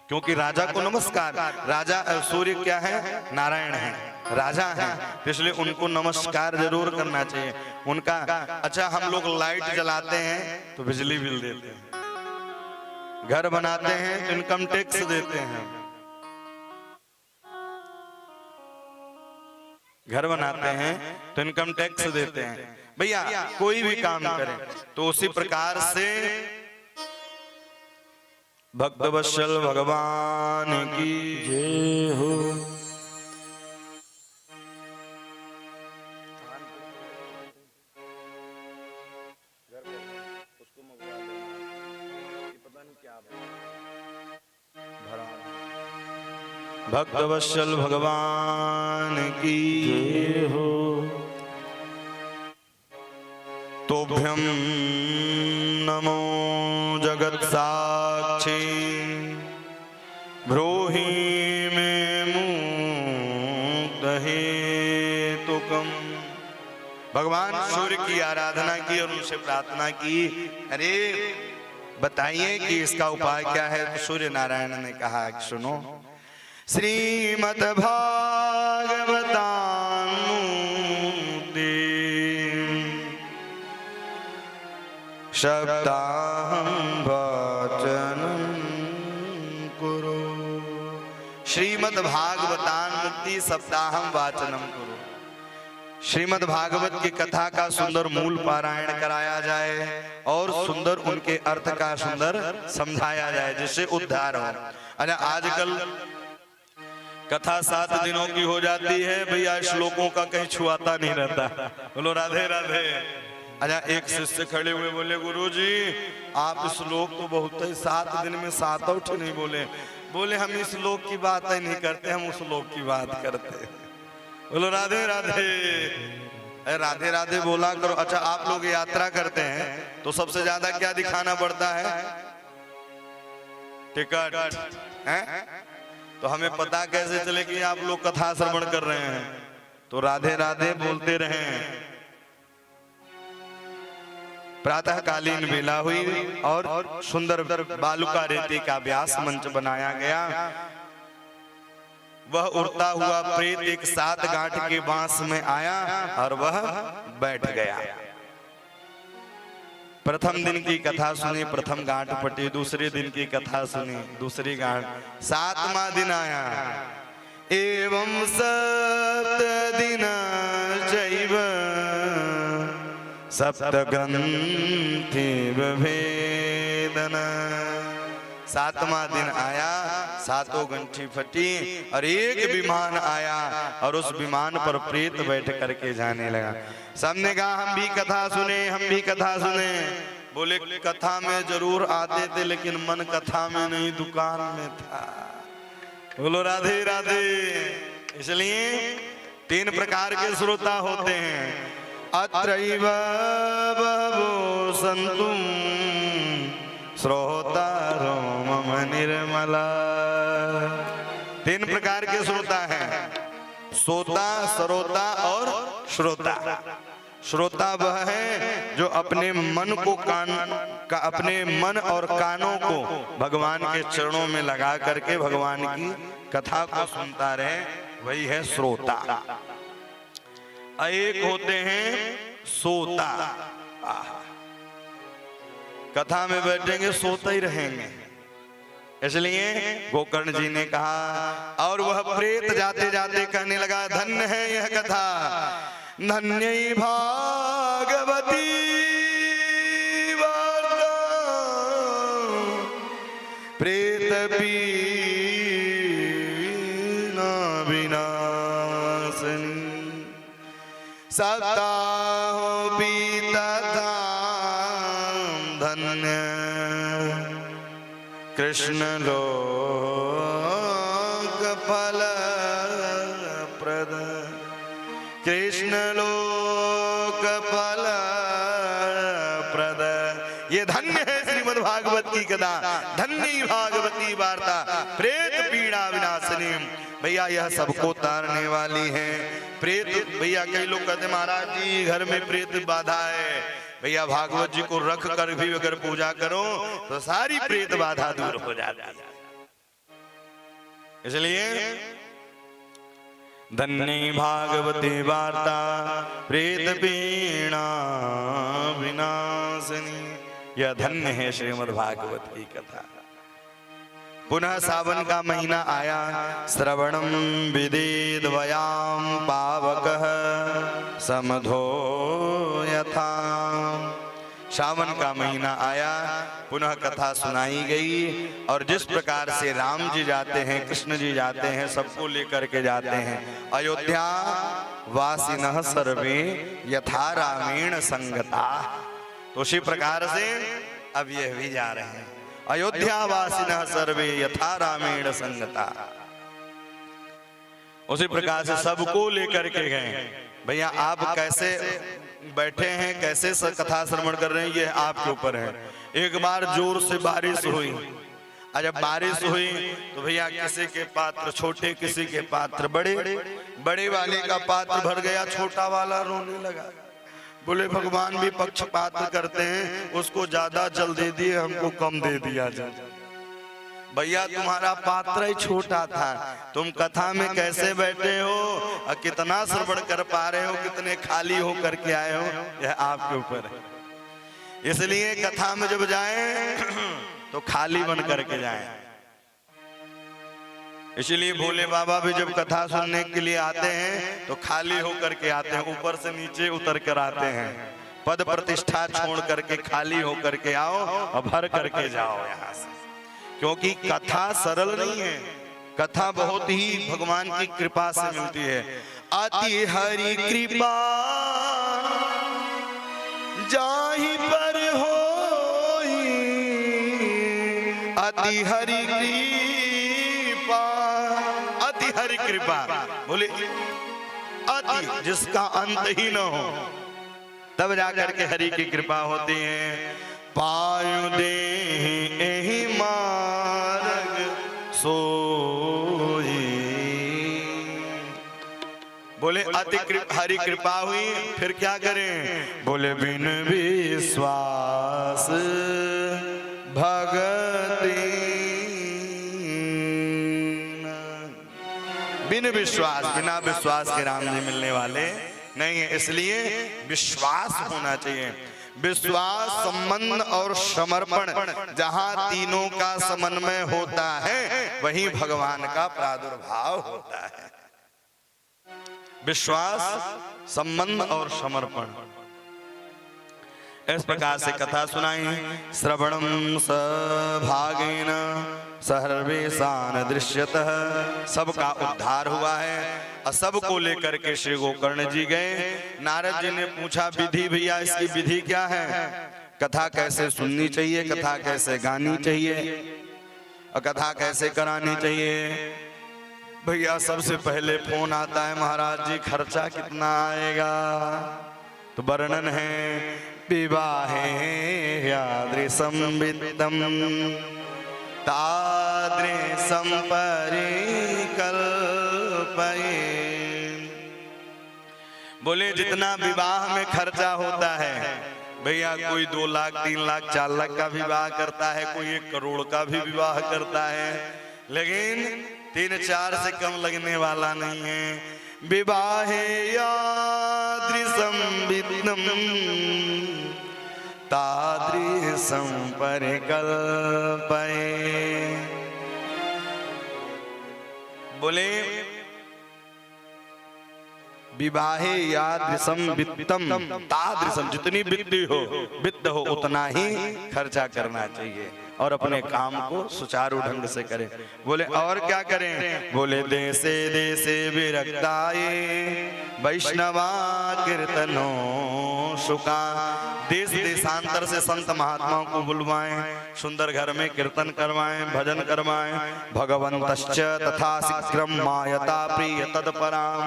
क्योंकि राजा को नमस्कार, राजा सूर्य क्या है? नारायण है, राजा है, तो इसलिए उनको नमस्कार जरूर करना चाहिए उनका। अच्छा हम लोग लाइट जलाते हैं तो बिजली बिल देते हैं, घर बनाते हैं तो इनकम टैक्स देते हैं, घर बनाते हैं तो इनकम टैक्स देते हैं। भैया कोई भी काम करें तो उसी प्रकार से भक्तवत्सल भगवान की जय हो। भक्तवत्सल भगवान की जय हो। तोभ्यं नमो जगत साक्षी ब्रूहि मे मुक्त हेतुकम्। भगवान सूर्य की आराधना की और उनसे प्रार्थना की, अरे बताइए कि इसका उपाय क्या है। तो सूर्य नारायण ने कहा कि सुनो, श्रीमद् भागवतानुदे शब्दाहं वाचनं कुरु। श्रीमद् भागवतानुमुक्ति सप्ताहं वाचनम कुरु। श्रीमद् भागवत की कथा का सुंदर मूल पारायण कराया जाए और सुंदर उनके अर्थ का सुंदर समझाया जाए, जिससे उद्धार हो। अरे आजकल कथा 7 दिनों की हो जाती है भैया, श्लोकों का कहीं छुआता नहीं रहता। बोलो राधे राधे। अच्छा, एक शिष्य खड़े हुए बोले, गुरुजी आप श्लोक तो बहुत है, 7 दिन में 7 उठ नहीं बोले। बोले हम इस श्लोक की बात नहीं करते, हम उस श्लोक की बात करते हैं। बोलो राधे राधे। राधे राधे बोला करो। अच्छा, आप लोग यात्रा करते हैं तो सबसे ज्यादा क्या दिखाना पड़ता है? टिकट है? तो हमें पता कैसे चले कि आप लोग कथा श्रवण कर रहे हैं? तो राधे राधे बोलते रहें। प्रातःकालीन बेला हुई और सुंदर बालुका रेती का व्यास मंच बनाया गया। वह उड़ता हुआ प्रेत एक 7 गांठ के बांस में आया और वह बैठ गया। प्रथम दिन की कथा सुनी, प्रथम गांठ फटी। दूसरे दिन की कथा सुनी, दूसरी गांठ। 7वां दिन आया, एवं 7 दिन चैव सप्त ग्रंथि विभेदन। 7वां दिन आया, 7 गंठी फटी और एक विमान आया और उस विमान पर प्रेत बैठ करके जाने लगा। सबने कहा हम भी कथा सुने, हम भी कथा सुने। बोले कथा में जरूर आते थे लेकिन मन कथा में नहीं, दुकान में था। बोलो राधे राधे। इसलिए 3 प्रकार के श्रोता होते हैं। अत्रैव बहवो सन्तु श्रोतारो मम निर्मला। 3 प्रकार के श्रोता हैं, सोता, सरोता और श्रोता। श्रोता वह है जो अपने मन को अपने मन और कानों को भगवान के चरणों में लगा करके भगवान की कथा को सुनता रहे, वही है श्रोता। एक होते हैं सोता, कथा में बैठेंगे सोते ही रहेंगे। इसलिए गोकर्ण जी ने कहा, और वह प्रेत जाते जाते कहने लगा, धन्य है यह कथा, धन्य भागवती वार्ता, प्रेत पीना विनाशनी। सप्ताह बीता था धन्य कृष्ण लोक फल प्रद, कृष्ण लोक फल प्रद। ये धन्य है श्रीमद् भागवत की कथा, धन्य भागवती वार्ता, प्रेत पीड़ा विनाशनी। भैया यह सबको तारने वाली है। प्रेत भैया कई लोग कहते महाराज जी घर में प्रेत बाधा है। भैया भागवत जी को रख कर भी अगर पूजा करो तो सारी प्रेत बाधा दूर हो जाती है। इसलिए धन्य भागवती वार्ता, प्रेत पीड़ा विनाशनी। यह धन्य है श्रीमद् भागवत की कथा। पुनः सावन का महीना आया, श्रवणम विदेद वयाम पावकः समधो यथा। सावन का महीना आया, पुनः कथा सुनाई गई। और जिस प्रकार से राम जी जाते हैं, कृष्ण जी जाते हैं, सबको लेकर के जाते हैं। अयोध्या वासिनः सर्वे यथा रामेण संगता, तो उसी प्रकार से अब यह भी जा रहे हैं। अयोध्या वासिनः सर्वे यथा रामेण संगता, उसी प्रकार से सबको लेकर के गए। भैया आप कैसे बैठे हैं, कैसे कथा श्रवण कर रहे हैं, ये आपके ऊपर है। एक बार जोर से बारिश हुई, और जब बारिश हुई तो भैया किसी के पात्र छोटे, किसी के पात्र बड़े, बड़े वाले का पात्र भर गया, छोटा वाला रोने लगा। बोले भगवान भी पक्षपात करते हैं, उसको ज्यादा जल दे दिए, हमको कम दे दिया जाए। भैया तुम्हारा पात्र ही छोटा था, तुम कथा में कैसे बैठे हो और कितना श्रवण कर पा रहे हो, कितने खाली हो करके आए हो, यह आपके ऊपर है। इसलिए कथा में जब जाएं तो खाली बन करके जाएं। इसलिए भोले बाबा भी जब कथा सुनने के लिए आते हैं तो खाली होकर के आते हैं, ऊपर से नीचे उतर कर आते हैं। पद प्रतिष्ठा छोड़ करके खाली होकर के आओ और भर करके जाओ यहाँ से, क्योंकि कथा सरल नहीं है। कथा बहुत ही भगवान की कृपा से मिलती है। अति हरि कृपा जाहि पर होई, अति हरि कृपा, अति हरि कृपा, बोले अति जिसका अंत ही न हो, तब जाकर के हरि की कृपा होती है। पायु देहि एहि मार्ग सोई, बोले अति हरि कृपा हुई, फिर क्या करें? बोले बिन विश्वास भगति, बिन विश्वास, बिना विश्वास के राम जी मिलने वाले नहीं है। इसलिए विश्वास होना चाहिए। विश्वास, संबंध और समर्पण, जहां तीनों का समन्वय होता है वहीं भगवान का प्रादुर्भाव होता है। विश्वास, संबंध और समर्पण, इस प्रकार से कथा सुनाई। श्रवणं सभागेन सर्वेशान दृश्यतः, सबका उद्धार हुआ है और सबको लेकर के श्री गोकर्ण जी गए। नारद जी ने पूछा विधि, भैया इसकी विधि क्या है? कथा कैसे सुननी चाहिए, कथा कैसे गानी चाहिए और कथा कैसे करानी चाहिए? भैया सबसे पहले फोन आता है, महाराज जी खर्चा कितना आएगा? तो वर्णन है विवाहे यादृशं वित्तम तादृशं परिकल्पये, बोले जितना विवाह में खर्चा होता है भैया, कोई 2 लाख 3 लाख 4 लाख का विवाह करता है, कोई 1 करोड़ का भी विवाह करता है, लेकिन 3-4 से कम लगने वाला नहीं है। विवाहे यादृशं वित्तम तादृशं परिकल्पये, बोले विवाहे यादृशं वित्तम तादृशं, जितनी वित्त हो उतना ही खर्चा करना चाहिए और अपने काम को सुचारू ढंग से करें। बोले और क्या करें? बोले देशे देशे विरक्ताये वैष्णवा कीर्तनो शुका, देश देशांतर से संत महात्माओं को बुलवाएं, सुंदर घर में कीर्तन करवाएं, भजन करवाएं। भगवन्तश्च तथा शीघ्रं मायता प्रिय तत्पराम,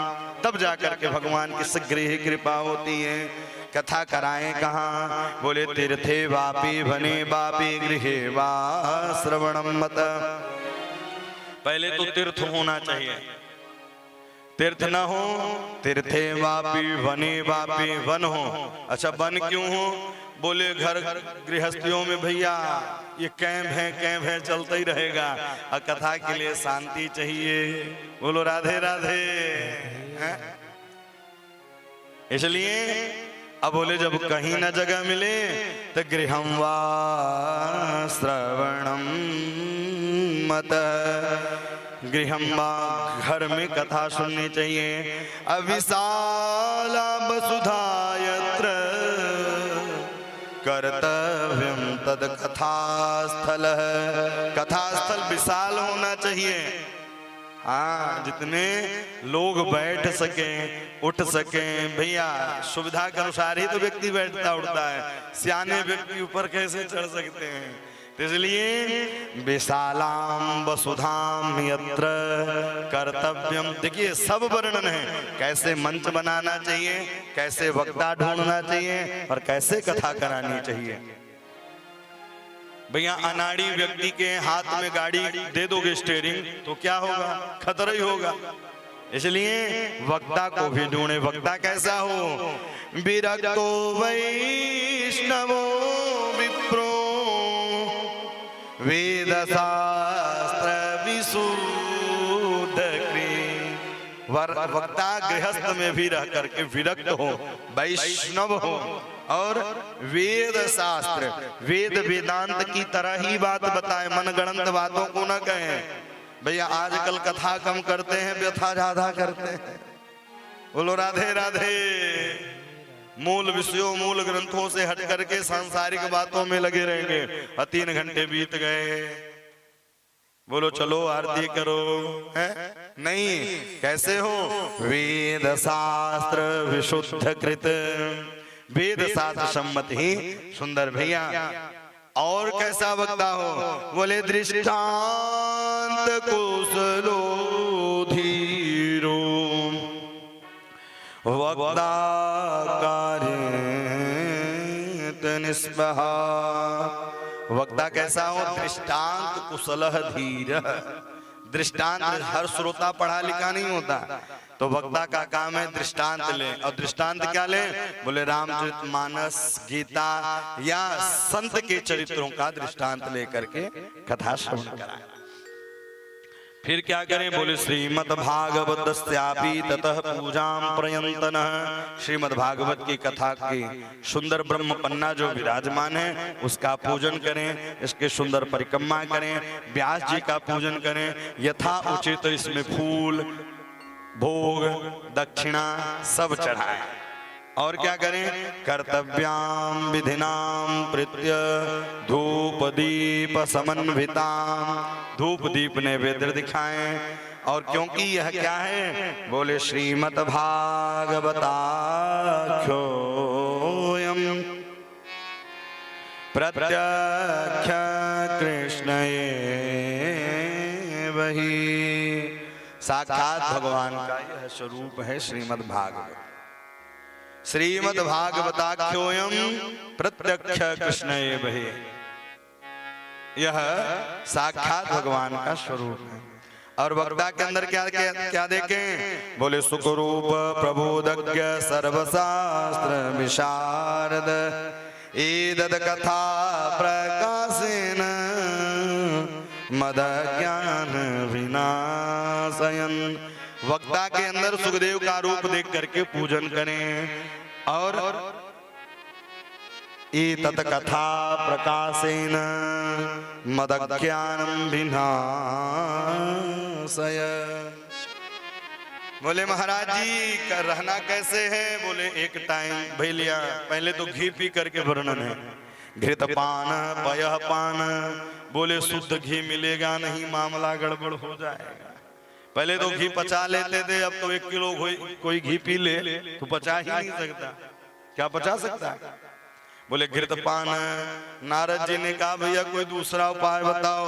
तब जाकर के भगवान की शीघ्र ही कृपा होती है। कथा कराएं कहाँ? बोले तीर्थे वापी वने वापी गृहे वा श्रवणं मत, पहले तो तीर्थ होना चाहिए। तीर्थ न हो, तीर्थे वापी वने वापी, वन हो। अच्छा वन क्यों हो? बोले घर गृहस्थियों में भैया ये कैंप है चलता ही रहेगा और कथा के लिए शांति चाहिए। बोलो राधे राधे। इसलिए अब बोले जब कहीं न जगह मिले तो गृहं वा श्रवणं मत, गृहं वा घर में कथा सुननी चाहिए। अविशाला वसुधा यत्र कर्तव्य कथास्थल। कथास्थल विशाल होना चाहिए। हाँ, जितने लोग बैठ सकें, उठ सकें। भैया सुविधा के अनुसार ही तो व्यक्ति बैठता उठता है, सियाने व्यक्ति ऊपर कैसे चढ़ सकते हैं। तो इसलिए विशालाम वसुधाम यत्र कर्तव्यम। देखिए सब वर्णन है, कैसे मंच बनाना चाहिए, कैसे वक्ता ढूंढना चाहिए और कैसे कथा करानी चाहिए। भैया अनाड़ी व्यक्ति के हाथ में गाड़ी दे दोगे स्टीयरिंग तो क्या होगा, खतरा ही होगा। इसलिए वक्ता को भी ढूंढे। वक्ता कैसा हो, विरक्तो वैष्णवो विप्रो वेद शास्त्र विशुद्ध। वक्ता गृहस्थ में भी रह करके विरक्त हो, वैष्णव हो और वेद शास्त्र वेद वेदांत की तरह ही बात बताए, मनगढ़ंत बातों को न कहें। भैया आजकल कथा कम करते हैं, व्यथा ज्यादा करते हैं। बोलो राधे राधे। मूल विषयों मूल ग्रंथों से हट करके सांसारिक बातों में लगे रहेंगे। 3 घंटे बीत गए, बोलो चलो आरती करो, है नहीं। कैसे हो, वेद शास्त्र विशुद्ध कृत। वेद शास्त्र सम्मत ही सुंदर। भैया और कैसा वक्ता हो, बोले दृष्टांत कुशलो धीरो वक्ता कार्येत निस्पहा। वक्ता कैसा हो, दृष्टांत कुशलः धीर। दृष्टांत हर श्रोता पढ़ा लिखा नहीं होता, तो वक्ता का काम है दृष्टांत ले। और दृष्टांत क्या ले, बोले रामचरितमानस, गीता या संत के चरित्रों का दृष्टांत लेकर के कथा श्रवण कराए। फिर क्या करें, बोले श्रीमद् भागवतस्यापि ततः पूजाम प्रयंतनः। श्रीमद् भागवत की कथा की सुंदर ब्रह्म पन्ना जो विराजमान है उसका पूजन करें, इसके सुंदर परिक्रमा करें, व्यास जी का पूजन करें। यथा उचित इसमें फूल भोग दक्षिणा सब चढ़ाएं। और क्या करें, कर्तव्याम विधिनाम प्रीत्य धूप दीप समन्विताम। धूप दीप नैवेद्य दिखाएं। और क्योंकि यह क्या है, बोले श्रीमद् भागवताख्योयम प्रत्यक्ष कृष्णये वही। साक्षात भगवान का यह स्वरूप है श्रीमद् भागवत। श्रीमद् भागवताख्योयम प्रत्यक्ष कृष्णये वही। यह साक्षात भगवान का स्वरूप है। और वक्ता के अंदर क्या क्या, क्या देखें, बोले सुखरूप प्रबोधज्ञ सर्वशास्त्र विशारद एतद् कथा प्रकाशेन मद ज्ञान विनाशयन्। वक्ता के अंदर सुखदेव का रूप देख करके पूजन करें। और एतत् कथा प्रकाशेन मद ज्ञानं विनाशय। बोले महाराज जी का रहना कैसे है, बोले एक टाइम भैलिया पहले तो घी पी करके वर्णन है। घृत पान पयः पान, बोले शुद्ध घी मिलेगा नहीं, मामला गड़बड़ हो जाएगा। पहले तो घी पचा लेते थे, अब तो 1 किलो कोई घी पी ले तो पचा ही नहीं सकता। क्या पचा सकता है, बोले घृत पान। नारद जी ने कहा भैया कोई दूसरा उपाय बताओ।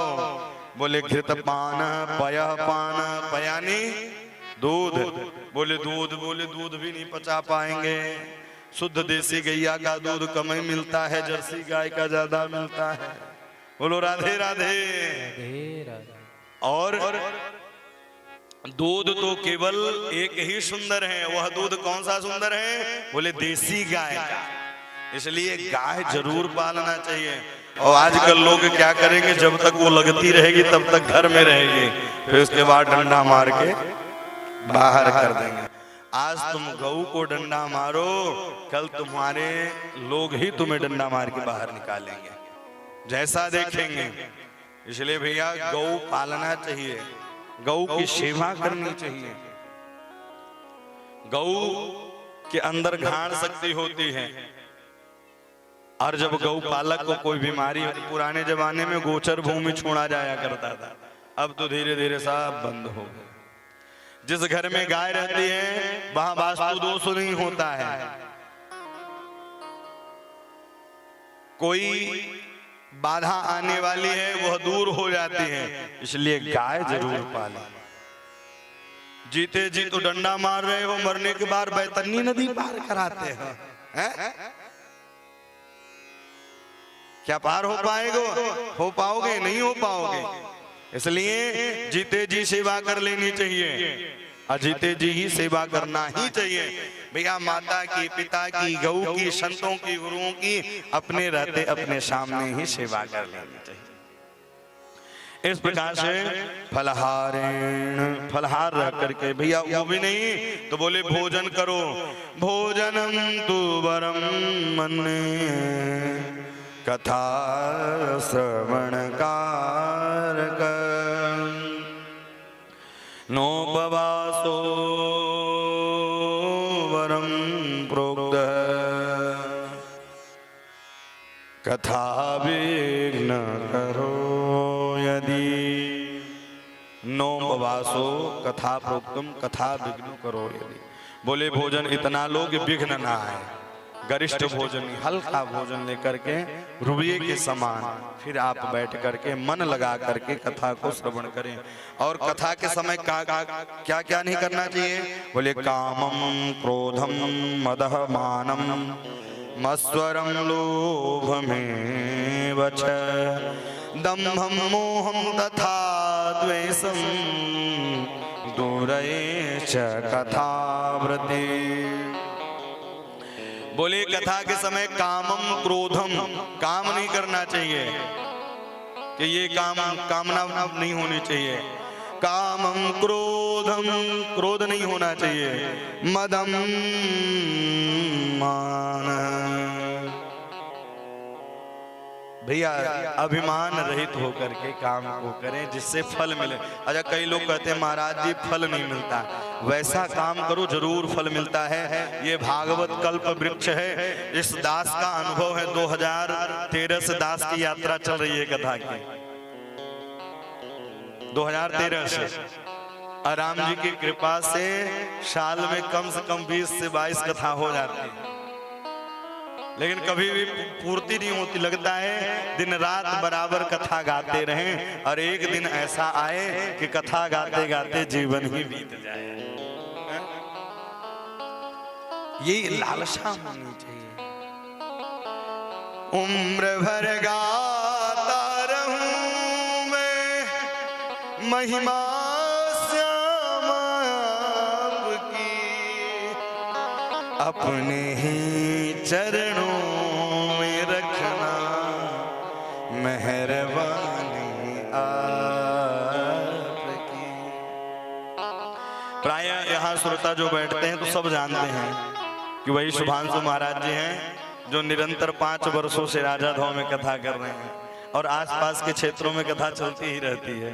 बोले घृत पान पयः पान, पयानी दूध। बोले दूध भी नहीं पचा पाएंगे। शुद्ध देसी गैया का दूध कम ही मिलता है, जर्सी गाय का ज्यादा मिलता है। बोलो राधे राधे। और दूध तो केवल एक ही सुंदर है। वह दूध कौन सा सुंदर है, बोले देसी गाय का। इसलिए गाय जरूर पालना चाहिए। और आजकल लोग क्या करेंगे, जब तक वो लगती रहेगी तब तक घर में रहेगी, फिर उसके बाद डंडा मार के बाहर कर देंगे। आज तुम गऊ को डंडा मारो, कल तुम्हारे लोग ही तुम्हें डंडा मार के बाहर निकालेंगे, जैसा देखेंगे। इसलिए भैया गौ पालना चाहिए, गौ की सेवा करनी चाहिए। गौ के अंदर घ्राण शक्ति होती है और जब गौपालक को कोई बीमारी, पुराने जमाने में गोचर भूमि छोड़ा जाया करता था, अब तो धीरे धीरे सब बंद हो गए। जिस घर में गाय रहती है वहां वास्तु दोष नहीं होता है। कोई बाधा आने वाली है वह दूर हो जाती है, इसलिए गाय जरूर पालें। जीते जी तो डंडा मार रहे हो, मरने के बाद बैतरनी नदी पार कराते हैं, हैं? क्या पार हो पाएगा? हो पाओगे? नहीं हो पाओगे। इसलिए जीते जी सेवा कर लेनी चाहिए, अजीते जी ही सेवा करना ही चाहिए भैया। माता की, पिता की, गऊ की, संतों की, गुरुओं की अपने रहते अपने सामने ही सेवा कर लेनी चाहिए। इस प्रकार से फलहारेण, फलहार रह करके भैया वो भी नहीं तो बोले भोजन करो। भोजनम तु वरम मन्ये कथा श्रवण कारक नोपवासो वरम प्रोक्त कथा विघ्न करो यदि। नोपवासो कथा प्रोक्तम कथा विघ्न करो यदि। बोले भोजन इतना लो कि विघ्न ना आए, गरिष्ठ भोजन, हल्का भोजन लेकर के रुपये के समान फिर आप बैठ करके मन लगा करके कथा को श्रवण करें। और कथा के समय क्या क्या नहीं करना चाहिए? बोले कामम क्रोधम मदह मानम मस्वरम लोभमेव च दम्भं मोहं तथा द्वेषं दूरये च कथावृत्ति। बोले कथा के समय कामम क्रोधम, काम नहीं करना चाहिए कि ये कामना नहीं होनी चाहिए। कामम क्रोधम, क्रोध नहीं होना चाहिए। मदम मान, भैया अभिमान रहित होकर के काम को करें जिससे फल मिले। अच्छा कई लोग कहते हैं महाराज जी फल नहीं मिलता, वैसा काम करो जरूर फल मिलता है। ये भागवत कल्प वृक्ष है। इस दास का अनुभव है 2013 से दास की यात्रा चल रही है कथा की, 2013 से। और राम जी की कृपा से साल में कम से कम 20 से 22 कथा हो जाती है, लेकिन कभी भी पूर्ति नहीं होती। लगता है दिन रात बराबर कथा गाते रहें और एक दिन ऐसा आए कि कथा गाते गाते जीवन ही बीत जाए। ये लालसा होनी चाहिए। उम्र भर गाता रहूं मैं महिमा श्याम आपकी, अपने ही चरणों में रखना मेहरबानी आपकी। प्राय यहाँ श्रोता जो बैठते हैं तो सब जानते हैं कि वही शुभांशु महाराज जी हैं जो निरंतर 5 वर्षों से राजा धौ में कथा कर रहे हैं और आसपास के क्षेत्रों में कथा चलती ही रहती है।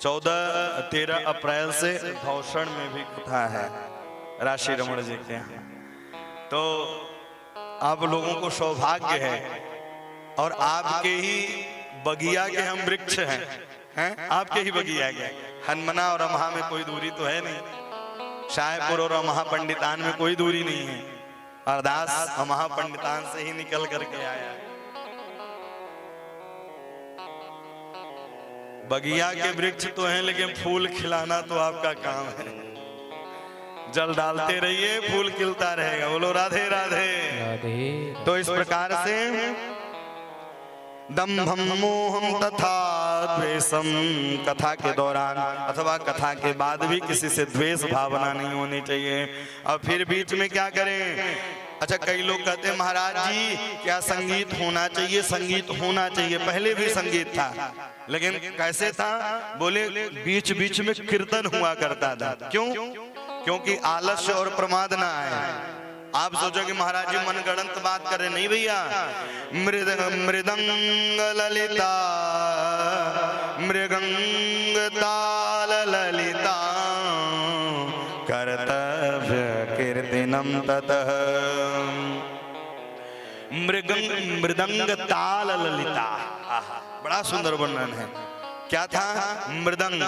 14-13 अप्रैल से धौषण में भी कथा है राशि रमण जी के यहाँ। तो आप लोगों को सौभाग्य है और आपके ही बगिया के हम वृक्ष हैं, आपके ही बगिया के। हनुमना और अमहा में कोई दूरी तो है नहीं, शाहपुर और अमहा पंडितान में कोई दूरी नहीं है। अरदास अमहा पंडितान से ही निकल करके आया। बगिया के वृक्ष तो हैं लेकिन फूल खिलाना तो आपका काम है। जल डालते रहिए, फूल खिलता रहेगा। बोलो राधे राधे राधे। तो इस प्रकार से दम्भं मोहं तथा द्वेषम, कथा के दौरान अथवा कथा के बाद भी किसी से द्वेष भावना नहीं होनी चाहिए। और फिर बीच में क्या करें? अच्छा कई लोग कहते हैं महाराज जी क्या संगीत होना चाहिए? संगीत होना चाहिए, पहले भी संगीत था, लेकिन कैसे था? बोले बीच बीच में कीर्तन हुआ करता था। क्यों? क्योंकि आलस्य और प्रमाद ना आए। आप सोचो कि महाराज जी मनगढ़ंत बात कर रहे, नहीं भैया। मृदंग ललिता मृगंग ताल ललिता कर्तव्य कीर्तनम ततः मृदंग ताल ललिता। आहा, बड़ा सुंदर वर्णन है। क्या था? मृदंग,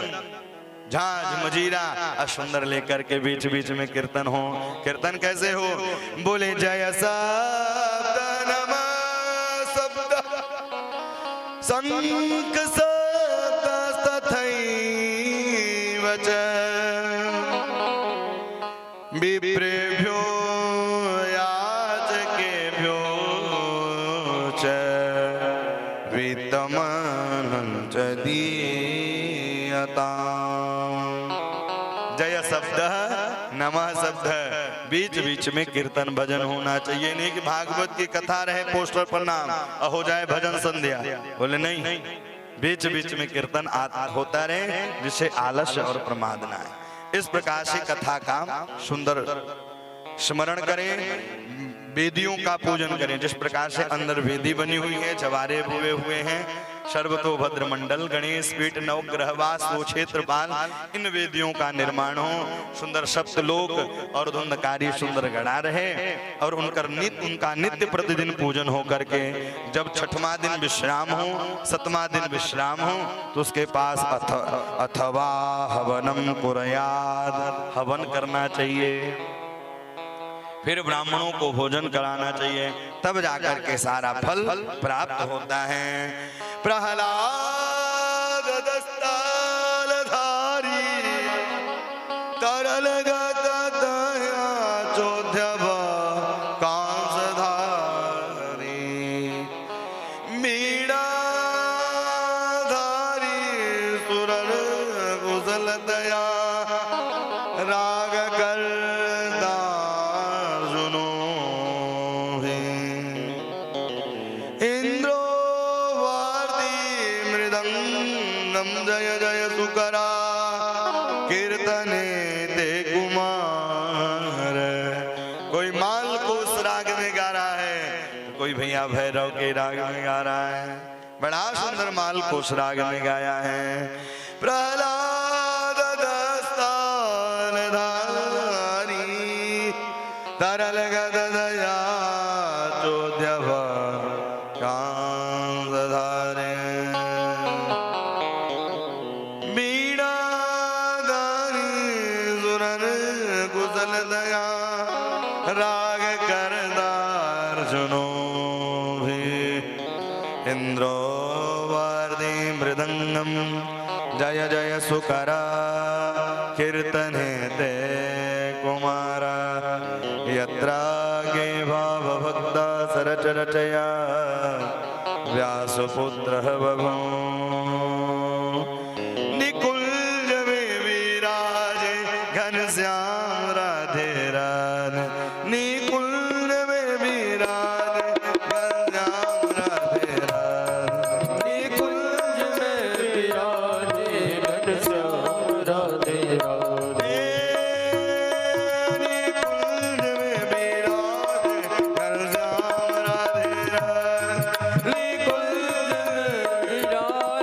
झांझ, मजीरा और सुंदर लेकर के बीच बीच में कीर्तन हो। कीर्तन कैसे हो? बोले जय शब्द नमः शब्द शंख शब्द तथैव च विप्रेभ्यो याजकेभ्यो च वित्तमनं च दीयताम्। जय शब्द नमः शब्द, बीच बीच में कीर्तन भजन होना चाहिए। नहीं कि भागवत की कथा रहे पोस्टर पर नाम और हो जाए भजन संध्या। बोले नहीं, बीच बीच में कीर्तन होता रहे जिससे आलस्य और प्रमाद ना आए। इस प्रकार से कथा का सुंदर स्मरण करें, वेदियों का पूजन करें। जिस प्रकार से अंदर वेदी बनी हुई है, जवारे बुए हुए हैं, सर्वतोभद्र मंडल, गणेश पीठ, नवग्रहवास, वो क्षेत्रपाल, इन वेदियों का निर्माण हो। सुंदर सप्तलोक और धुंधकारी सुंदर गणा रहे और उनका नित्य प्रतिदिन पूजन हो करके जब छठवां दिन विश्राम हो, सतवां दिन विश्राम हो, तो उसके पास अथवा हवनम कुर्याद, हवन करना चाहिए। फिर ब्राह्मणों को भोजन कराना चाहिए, तब जाकर के सारा फल प्राप्त होता है। प्रहलाद दस्तालधारी तरल गदया चोध्यव कांसधारी मीणाधारी सुरल कुशल दया राग कर जय जय सुकरा कीर्तने ते कुमार। कोई मालकोस राग में गा रहा है, तो कोई भैया भैरव के राग में गा रहा है। बड़ा सुंदर मालकोस राग में गाया है। प्रहलाद दस्तालधारी तरल गदया चोद्यव कांसधारे दया राग करदार सुनो भी इंद्रो वार्दे मृदंगम जय जय सुकरा कीर्तने ते कुमारा यत्रागे भाव भक्त सरच रचया व्यासपुत्र बभो निकुंज में विराजे घनश्याम राधे राधे निकुंज में विराजे घनश्याम राधे राधे निकुंज में विराजे घनश्याम राधे राधे निकुंज में विराजे घनश्याम राधे राधे निकुंज में विराजे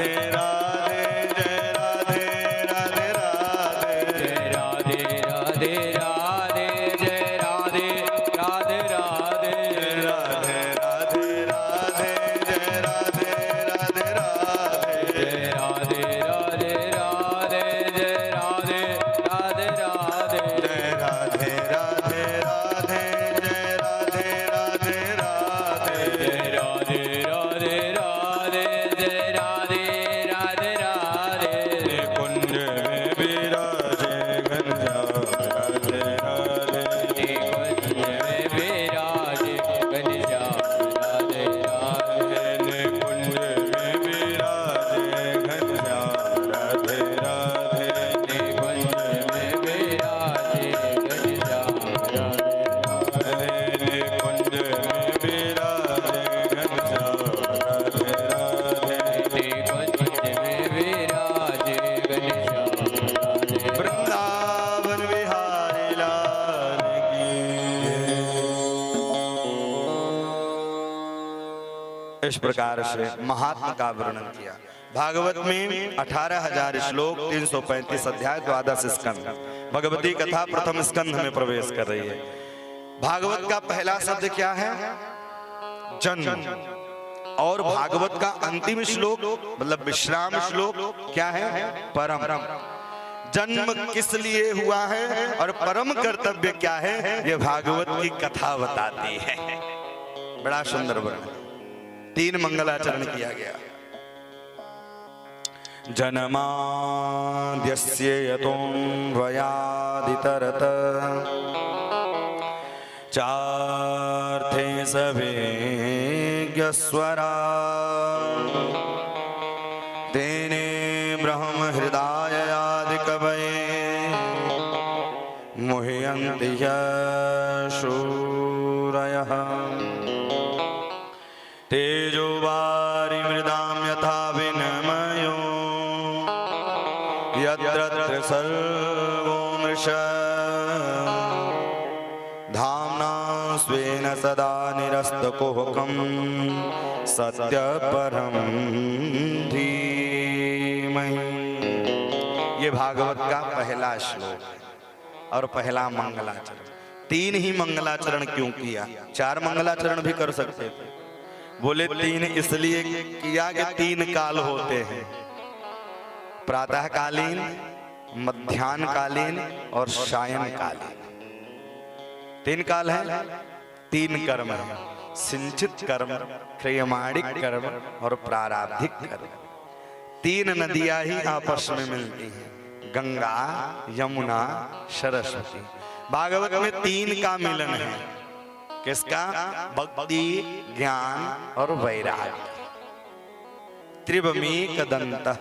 राधे राधे जय राधे राधे राधे जय राधे राधे राधे जय राधे राधे राधे राधे राधे राधे जय राधे राधे राधे जय राधे राधे राधे जय राधे राधे राधे जय राधे राधे राधे जय राधे राधे राधे जय राधे राधे राधे जय राधे राधे राधे कुंज में विराजे घनश्याम राधे राधे कुंज में विराजे घनश्याम राधे राधे कुंज में विराजे घनश्याम राधे राधे कुंज में विराजे घनश्याम राधे राधे कुंज में विराजे घनश्याम राधे राधे कुंज में विराजे घनश्याम राधे वृंदावन विहारी लाल की। इस प्रकार से महात्मा का वर्णन किया। भागवत में 18,000 श्लोक, 335 अध्याय, 12 स्कंध। भगवती कथा प्रथम स्कंध में प्रवेश कर रही है। भागवत का पहला शब्द क्या है? जन्म। और भागवत का अंतिम श्लोक मतलब विश्राम श्लोक क्या है? परम। जन्म किस लिए हुआ है और परम कर्तव्य क्या है, ये भागवत की कथा बताती है। बड़ा सुंदर वर्णन। 3 मंगलाचरण किया गया। जन्माद्यस्य यतोऽन्वयादितरत चार्थे सवेज्ञस्वरा तेने ब्रह्म हृदयादिकवये मुह्यन्ति शूरयः तेजो वारिमृदां यथा विनिमयो यत्र सर्वो मृषा धाम्ना स्वेन सदा निरस्तकुहकं सत्यपरं धीमहि। ये भागवत का पहला श्लोक और पहला मंगलाचरण। 3 ही मंगलाचरण क्यों किया? 4 मंगलाचरण भी कर सकते थे। बोले 3 इसलिए किया कि 3 काल होते हैं, प्रातःकालीन, मध्याह्नकालीन और सायंकालीन। 3 काल है, 3 कर्म है। सिंचित कर्म, क्रियमाणिक कर्म और प्राराब्धिक कर्म। 3 नदियां ही आपस में मिलती हैं, गंगा, यमुना, सरस्वती। भागवत में 3 का मिलन है। किसका? भक्ति, ज्ञान और वैराग्य। त्रिभमीकदन्तः।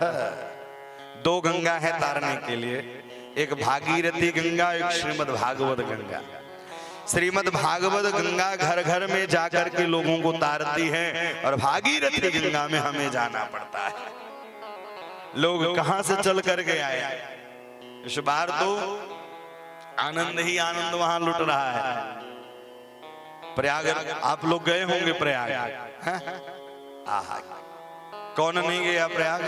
2 गंगा है तारने के लिए, एक भागीरथी गंगा, एक श्रीमद् भागवत गंगा। श्रीमद् भागवत गंगा घर घर में जाकर के लोगों को तारती है और भागीरथी गंगा में हमें जाना पड़ता है। लोग कहां से चल करके आए? इस बार तो आनंद ही आनंद वहां लुट रहा है। प्रयाग आप लोग गए होंगे प्रयाग? आहा, कौन नहीं गया प्रयाग?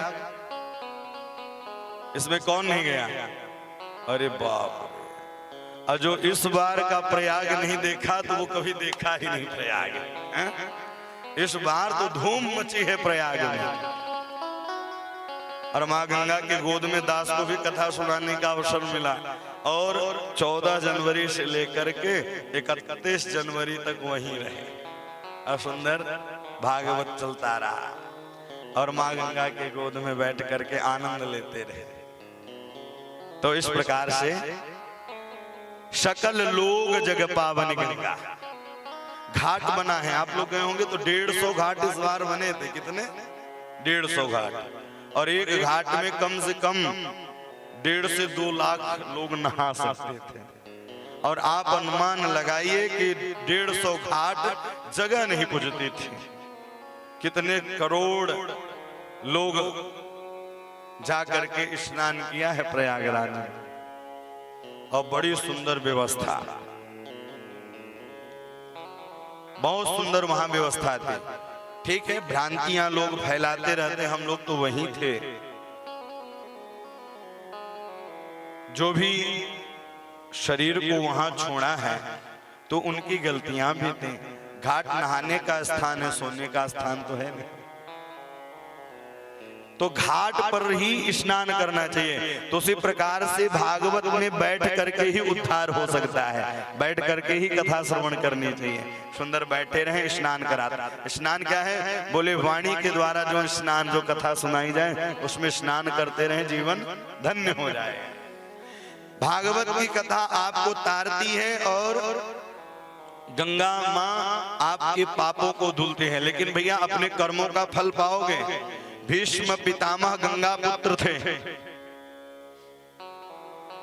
इसमें कौन नहीं गया? अरे बाप रे। और जो इस बार का प्रयाग नहीं देखा तो वो कभी देखा ही नहीं प्रयाग। इस बार तो धूम मची है प्रयाग में। और माँ गंगा के गोद में दास को भी कथा सुनाने का अवसर मिला। और 14 जनवरी से लेकर के 31 जनवरी तक वहीं रहे और सुंदर भागवत चलता रहा और माँ गंगा के गोद में बैठ करके आनंद लेते रहे। तो इस प्रकार से सकल लोग जग पावन गंगा घाट बना है। आप लोग गए होंगे तो 150 घाट इस बार बने थे। कितने? 150 घाट। और एक घाट में कम से कम 1.5 से 2 लाख लोग नहा सकते थे। और आप अनुमान लगाइए कि 150 घाट जगह नहीं पुजती थी। कितने करोड़ लोग जाकर के स्नान किया है प्रयागराज में। और बड़ी सुंदर व्यवस्था, बहुत सुंदर वहां व्यवस्था थी। ठीक है, भ्रांतियां लोग फैलाते रहते, हम लोग तो वहीं थे। जो भी शरीर को वहां छोड़ा है तो उनकी गलतियां भी थी। घाट नहाने का स्थान है, सोने का स्थान तो है नहीं। तो घाट पर ही स्नान करना चाहिए। तो उसी प्रकार से भागवत में बैठ करके ही उद्धार हो सकता है, बैठ करके ही कथा श्रवण करनी चाहिए। सुंदर बैठे रहे, स्नान कराते। स्नान क्या है? बोले वाणी के द्वारा जो स्नान, जो कथा सुनाई जाए उसमें स्नान करते रहे, जीवन धन्य हो जाए। भागवत की कथा आपको तारती है और गंगा माँ आपके पापों को धुलते हैं। लेकिन भैया अपने कर्मों का फल पाओगे। भीष्म पितामह गंगा पुत्र थे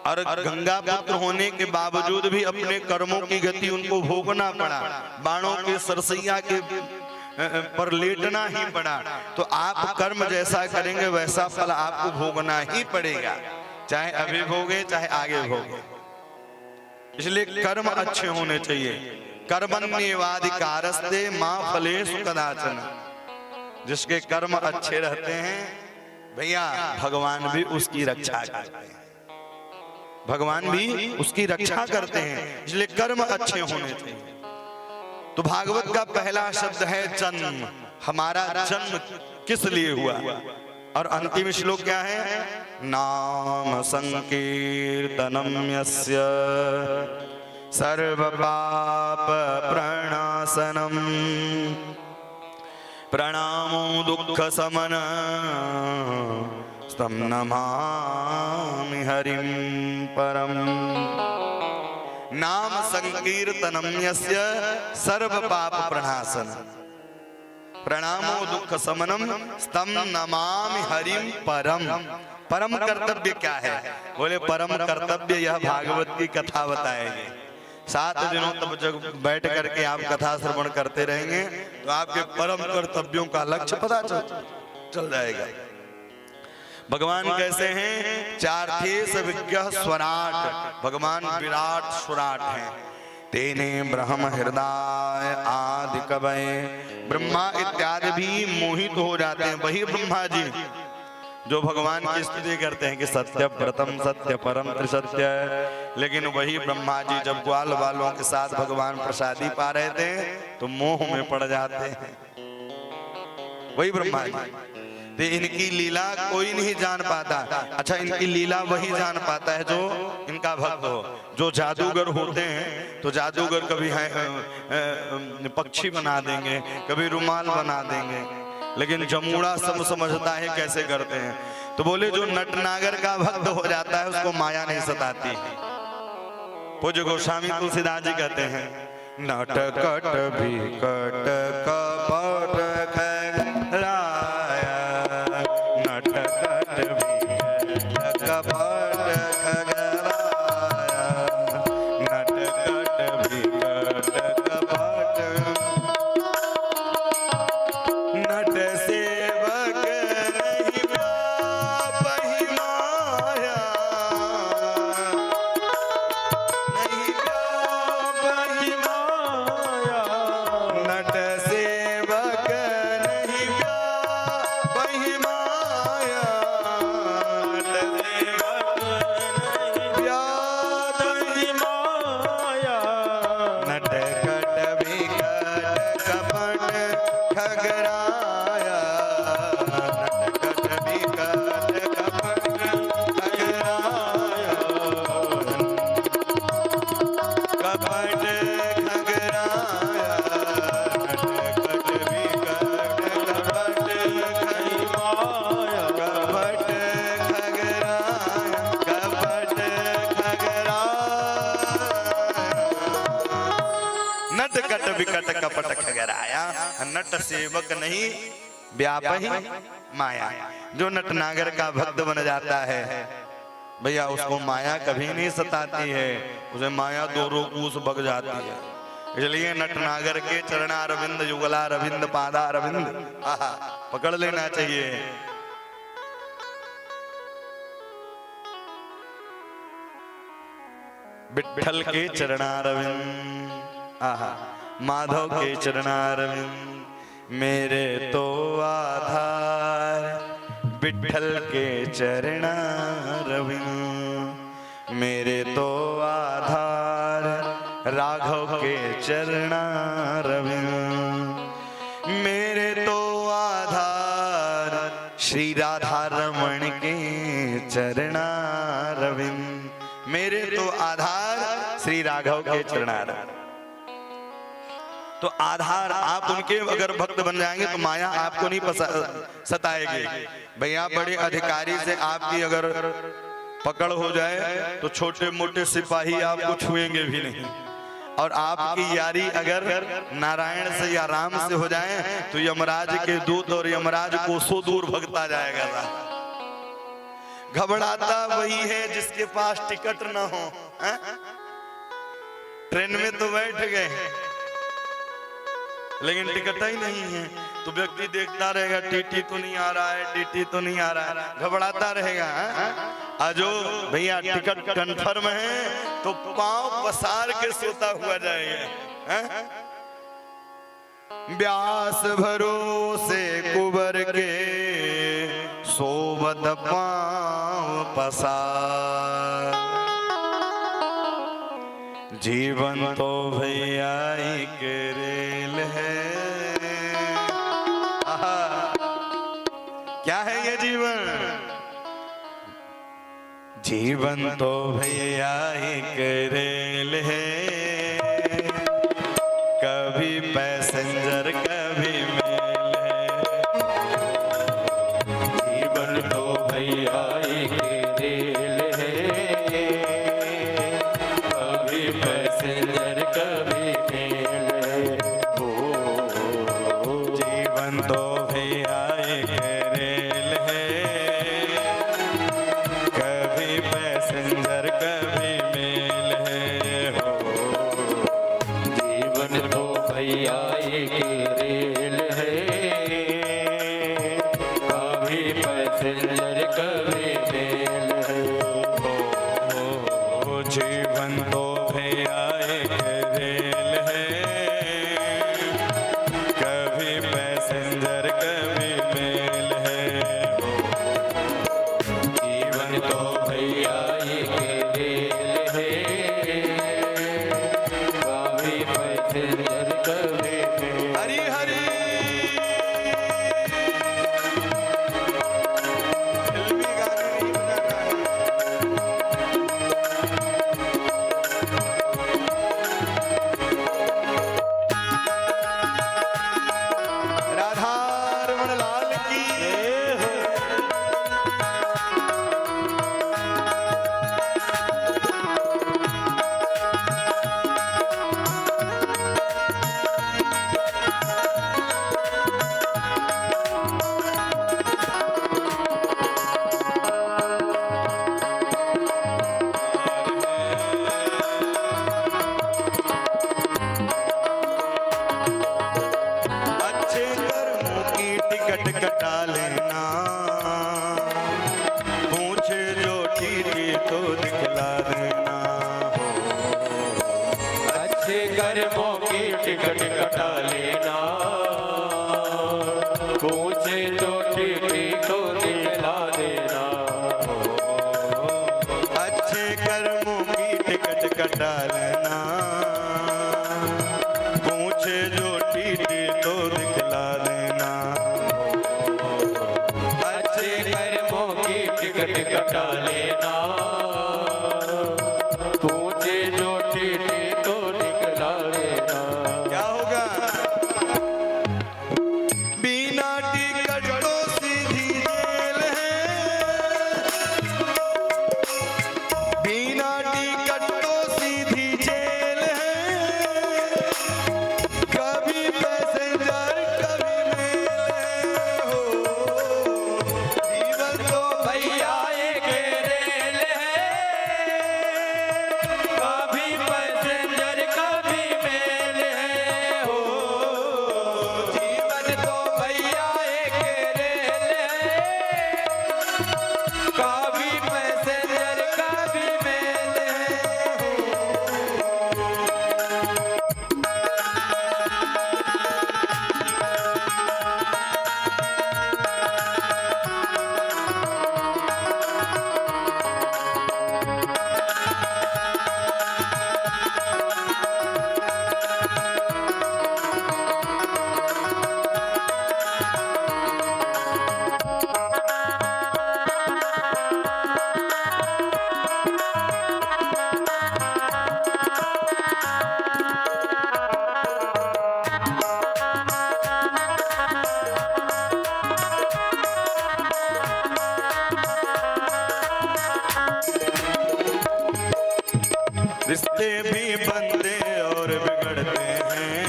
और गंगा पुत्र होने के बावजूद भी अपने कर्मों की गति उनको भोगना पड़ा, बाणों के सरसैया के पर लेटना ही पड़ा। तो आप कर्म जैसा करेंगे वैसा फल आपको भोगना ही पड़ेगा, चाहे अभी भोगे चाहे आगे भोगे। इसलिए कर्म अच्छे होने चाहिए। कर्मण्येवाधिकारस्ते मा फलेषु कदाचन। जिसके कर्म अच्छे रहते हैं भैया भगवान भी उसकी रक्षा करते हैं, भगवान भी उसकी रक्षा करते हैं। इसलिए कर्म अच्छे होने चाहिए। तो भागवत का पहला शब्द है जन्म। हमारा जन्म किस लिए हुआ? और अंतिम श्लोक क्या है? नाम संकीर्तनम यस्य सर्व पाप प्रणाशनम प्रणामो दुख समन स्तम नमामि हरिं परम। नाम संकीर्तनम यस्य सर्व पाप प्रणाशन प्रणामो दुख समनम स्तम नमामि हरिं परम। परम कर्तव्य क्या है? बोले परम कर्तव्य यह भागवत की कथा बताएगी। 7 दिनों तक जब बैठ करके आप कथा श्रवण करते रहेंगे तो आपके परम कर्तव्यों का लक्ष्य पता चल जाएगा। भगवान कैसे हैं? चार्थेस विज्ञः स्वराट। भगवान विराट स्वराट हैं। तेने ब्रह्म हृदय आदि कवये। ब्रह्मा इत्यादि भी मोहित हो जाते हैं। वही ब्रह्मा जी जो भगवान की स्तुति करते हैं कि सत्य प्रथम सत्य परम त्रिसत्य। लेकिन वही ब्रह्मा जी जब ग्वाल वालों के साथ भगवान प्रसादी पा रहे थे तो मोह में पड़ जाते हैं। वही ब्रह्मा जी। तो इनकी लीला कोई नहीं जान पाता। अच्छा, इनकी लीला वही जान पाता है जो इनका भक्त हो। जो जादूगर होते हैं तो जादूगर कभी पक्षी बना देंगे, कभी रुमाल बना देंगे, लेकिन जमुड़ा सब समझता है कैसे करते हैं। तो बोले जो नटनागर का भक्त हो जाता है उसको माया नहीं सताती। पूज्य गोस्वामी तुलसीदास जी कहते हैं नट कट भी कट कपट खगराया, नट कट भी कट कपट खगराया, नट कट भी कट कपट नट सेवक नहीं व्यापहि माया, नहीं व्यापहि माया, नट सेवक नहीं व्यापहि माया, नट सेवक नहीं व्यापहि माया, नट कट भी कट कपट खगराया, नट कट भी कट कपट खगराया, कपट खगराया, नट कट भी कट कपट खगराया, कपट खगराया, कपट खगराया। नट कट विकट कपट खगराया, नट सेवक नहीं व्यापहि माया। जो नटनागर का भक्त बन जाता है भैया उसको माया कभी नहीं सताती है, उसे माया दो रोकूस बग जाती है। इसलिए नटनागर के चरणारविंद युगलारविंद पादारविंद आहा पकड़ लेना चाहिए। विठ्ठल के चरणारविंद आहा, माधव के चरणारविंद, मेरे तो आधार विठल के चरणा रविंद, मेरे तो आधार राघव के चरणा रविंद, मेरे तो आधार श्री राधा रमण के चरणा रविंद, मेरे तो आधार श्री राघव के चरणा रविंद। तो आधार आप उनके अगर भक्त बन जाएंगे तो माया आपको नहीं सताएगी। भैया बड़े अधिकारी से आपकी अगर पकड़ हो जाए तो छोटे मोटे सिपाही आपको छुएंगे भी नहीं, और आपकी यारी अगर नारायण से या राम से हो जाए तो यमराज के दूत और यमराज कोसों दूर भगता जाएगा। घबराता वही है जिसके पास टिकट ना हो। ट्रेन में तो बैठ गए लेकिन टिकट ही नहीं है, तो व्यक्ति देखता रहेगा टीटी तो नहीं आ रहा है, टीटी तो नहीं आ रहा है, घबराता रहेगा। जो भैया टिकट कंफर्म है तो पांव पसार के सोता हुआ जाएगा। व्यास भरोसे कुबर के सोबत पांव पसार, जीवन तो भैया एक रेल है। क्या है ये जीवन? जीवन तो भैया एक रेल है, कभी पैसेंजर कभी मेल है। जीवन तो भैया एक रेल है, कभी पैसेंजर कभी मेल है। जीवन तो भैया एक रेल है, कभी पैसेंजर कभी मेल है। जीवन तो भैया एक रेल है, कभी पैसेंजर कभी मेल है। जीवन तो भैया एक रेल है, कभी पैसेंजर कभी मेल है। जीवन तो भैया एक रेल है, कभी पैसेंजर कभी मेल। हरी हरी फिल्मी गाने नहीं बनाना है। राधारमण लाल की अच्छे कर्मों की टिकट कटा लेना, पूछे जो टीटी तो दिखला देना। अच्छे कर्मों की टिकट कटा लेना, पूछे तो टीटी को दिखला देना। अच्छे कर्मों की टिकट कटा लेना, पूछे जो टीटी तो दिखला देना। अच्छे कर्मों की टिकट कटा लेना, पूछे जो टीटी तो दिखला देना। क्या होगा? बिना टिकट तो सीधी जेल है, बिना टिकट तो सीधी जेल है, कभी पैसेंजर कभी मेल है। जीवन तो भैया एक रेल है, रिश्ते भी बनते और बिगड़ते हैं,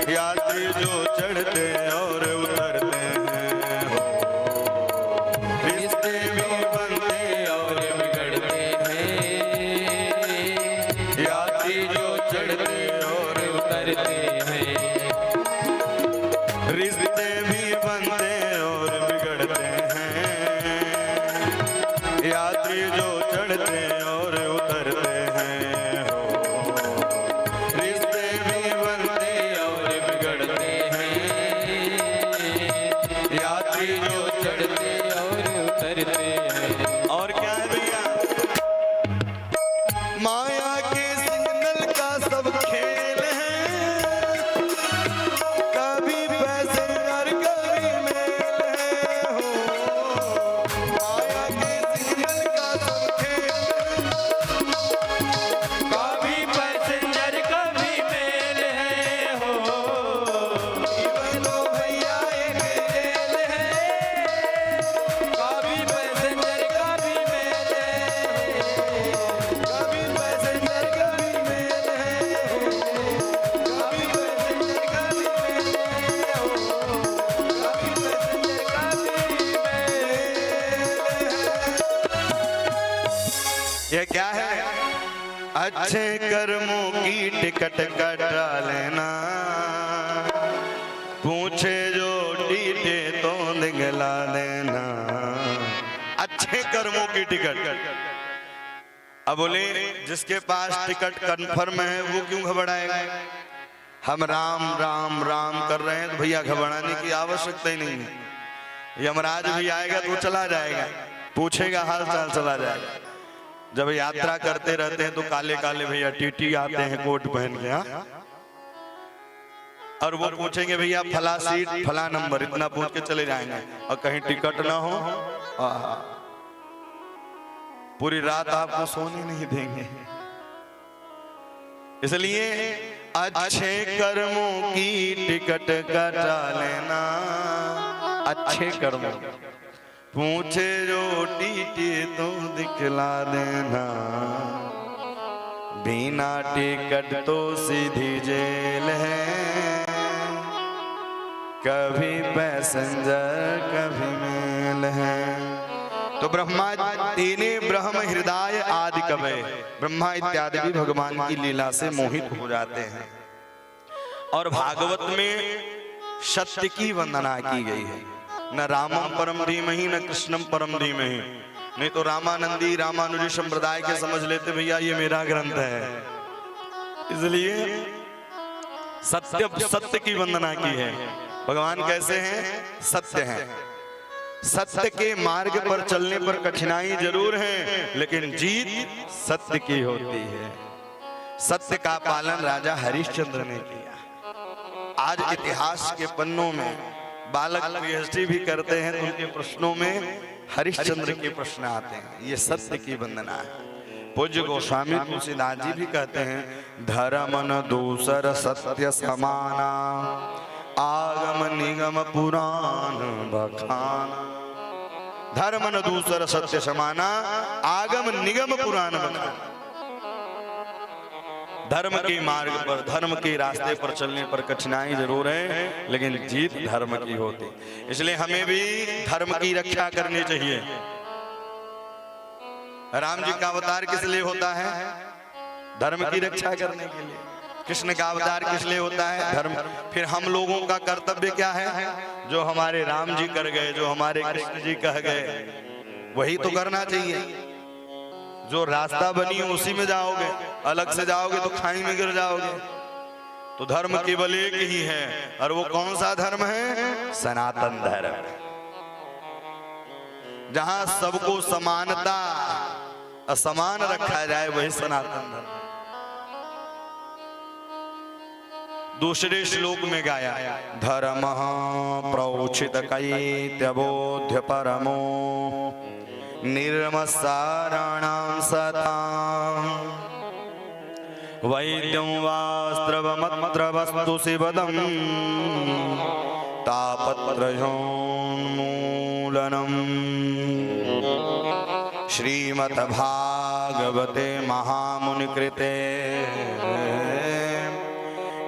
यात्री जो चढ़ते और उतरते हैं। रिश्ते भी बनते और बिगड़ते हैं, यात्री जो चढ़ते और उतरते हैं। रिश्ते भी बनते और बिगड़ते हैं, यात्री जो चढ़ते और उतरते हैं। रिश्ते भी बनते और बिगड़ते हैं, यात्री जो चढ़ते और उतरते हैं। और क्या है भैया, माया के सिग्नल का सब खेल है, कभी पैसेंजर कभी मेल है हो। माया के सिग्नल का सब खेल, कभी पैसेंजर कभी मेल है हो। बोलो भैया एक जेल है, कभी पैसेंजर कभी मेले, कभी पैसेंजर कभी मेल है हो। कभी पैसेंजर कभी मेल है हो। कभी पैसेंजर कभी मेल है। ये क्या है? अच्छे कर्मों की टिकट कटा लेना, पूछे जो टीटे तो दिखला देना। अच्छे कर्मों की टिकट। अब बोले जिसके पास टिकट कंफर्म है वो क्यों घबराएगा? हम राम राम राम कर रहे हैं तो भैया घबराने की आवश्यकता ही नहीं है। यमराज भी आएगा तो चला जाएगा, पूछेगा हाल चाल, चला जाएगा। जब यात्रा करते रहते हैं तो काले काले भैया टीटी आते हैं कोट पहन के, हाँ? और वो पूछेंगे भैया फला सीट फला नंबर, इतना पूछ के चले जाएंगे। और कहीं टिकट ना हो, आहा, पूरी रात आपको सोने नहीं देंगे। इसलिए अच्छे कर्मों की टिकट कटा लेना, अच्छे कर्मों। पूछे जो टीटी तो दिखला देना, बिना टिकट तो सीधी जेल है, कभी पैसेंजर कभी मेल है। तो ब्रह्मा तीने ब्रह्म हृदय आदि कवय, ब्रह्मा इत्यादि भी भगवान की लीला से मोहित हो जाते हैं। और भागवत में सत्य की वंदना की गई है, न रामम परम धीमहि न कृष्णम परम धीमहि। नहीं तो रामानंदी रामानुजी संप्रदाय के समझ लेते भैया ये मेरा ग्रंथ है। इसलिए सत्य सत्य की वंदना की है। भगवान कैसे हैं? सत्य हैं। सत्य के मार्ग पर चलने पर कठिनाई जरूर है, लेकिन जीत सत्य की होती है। सत्य का पालन राजा हरिश्चंद्र ने किया। आज इतिहास के पन्नों में बालक पीएचडी भी करते हैं तो उनके प्रश्नों में हरिश्चंद्र के प्रश्न आते हैं। ये सत्य की वंदना है। पूज्य गोस्वामी तुलसीदास जी भी कहते हैं, धर्म न दूसर सत्य समाना, आगम निगम पुराण बखाना। धर्म न दूसर सत्य समाना, आगम निगम पुराण बखाना। धर्म के मार्ग पर, धर्म के रास्ते पर चलने पर कठिनाई जरूर है, लेकिन जीत धर्म की होती। इसलिए हमें भी धर्म की रक्षा करनी चाहिए। राम जी का अवतार किस लिए होता है? धर्म की रक्षा करने के लिए। कृष्ण का अवतार किस लिए होता है? धर्म। फिर हम लोगों का कर्तव्य क्या है? जो हमारे राम जी कर गए, जो हमारे कृष्ण जी कह गए, वही तो करना चाहिए। जो रास्ता बनी है उसी में जाओगे, अलग से जाओगे तो खाई में गिर जाओगे। तो धर्म केवल एक ही है, और वो कौन सा धर्म है? सनातन धर्म। जहां सबको समानता असमान रखा जाए वही सनातन धर्म। दूसरे श्लोक में गाया, धर्म प्रोचित कैत्यबोध्य परमो निर्मसाराणां सतां वैद्यं वास्त्रवमत्र वस्तु शिवदं तापत्रयोन्मूलनम्। श्रीमद्भागवते भागवते महामुनि कृते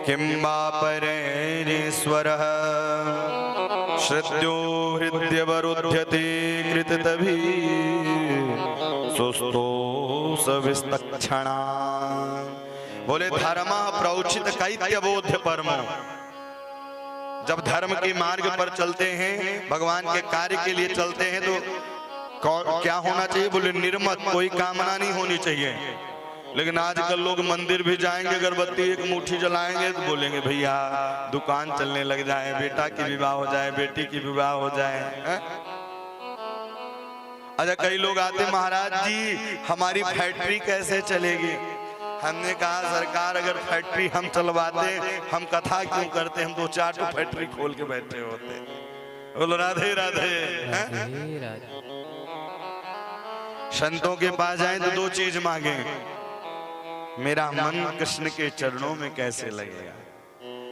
किं वा परेरीश्वरः श्रुत्यो हृद्यवरुध्यते कृततभी सुस्तो सविस्तक्षणा। बोले धर्म प्रौचित कैत्य बोध्य परमो। जब धर्म के मार्ग पर चलते हैं, भगवान के कार्य के लिए चलते हैं, तो क्या होना चाहिए? बोले निर्मत, कोई कामना नहीं होनी चाहिए। लेकिन आजकल लोग मंदिर भी जाएंगे, अगरबत्ती एक मुट्ठी जलाएंगे तो बोलेंगे भैया दुकान चलने लग जाए, बेटा की विवाह हो जाए, बेटी की विवाह हो जाए। अच्छा, कई लोग आते, महाराज जी हमारी फैक्ट्री कैसे चलेगी? हमने कहा सरकार अगर फैक्ट्री हम चलवाते, हम कथा क्यों करते? हम 2-4 फैक्ट्री खोल के बैठे होते। बोलो राधे राधे। संतों के पास जाएं तो 2 चीज मांगे, मेरा मन कृष्ण के चरणों में कैसे लगेगा,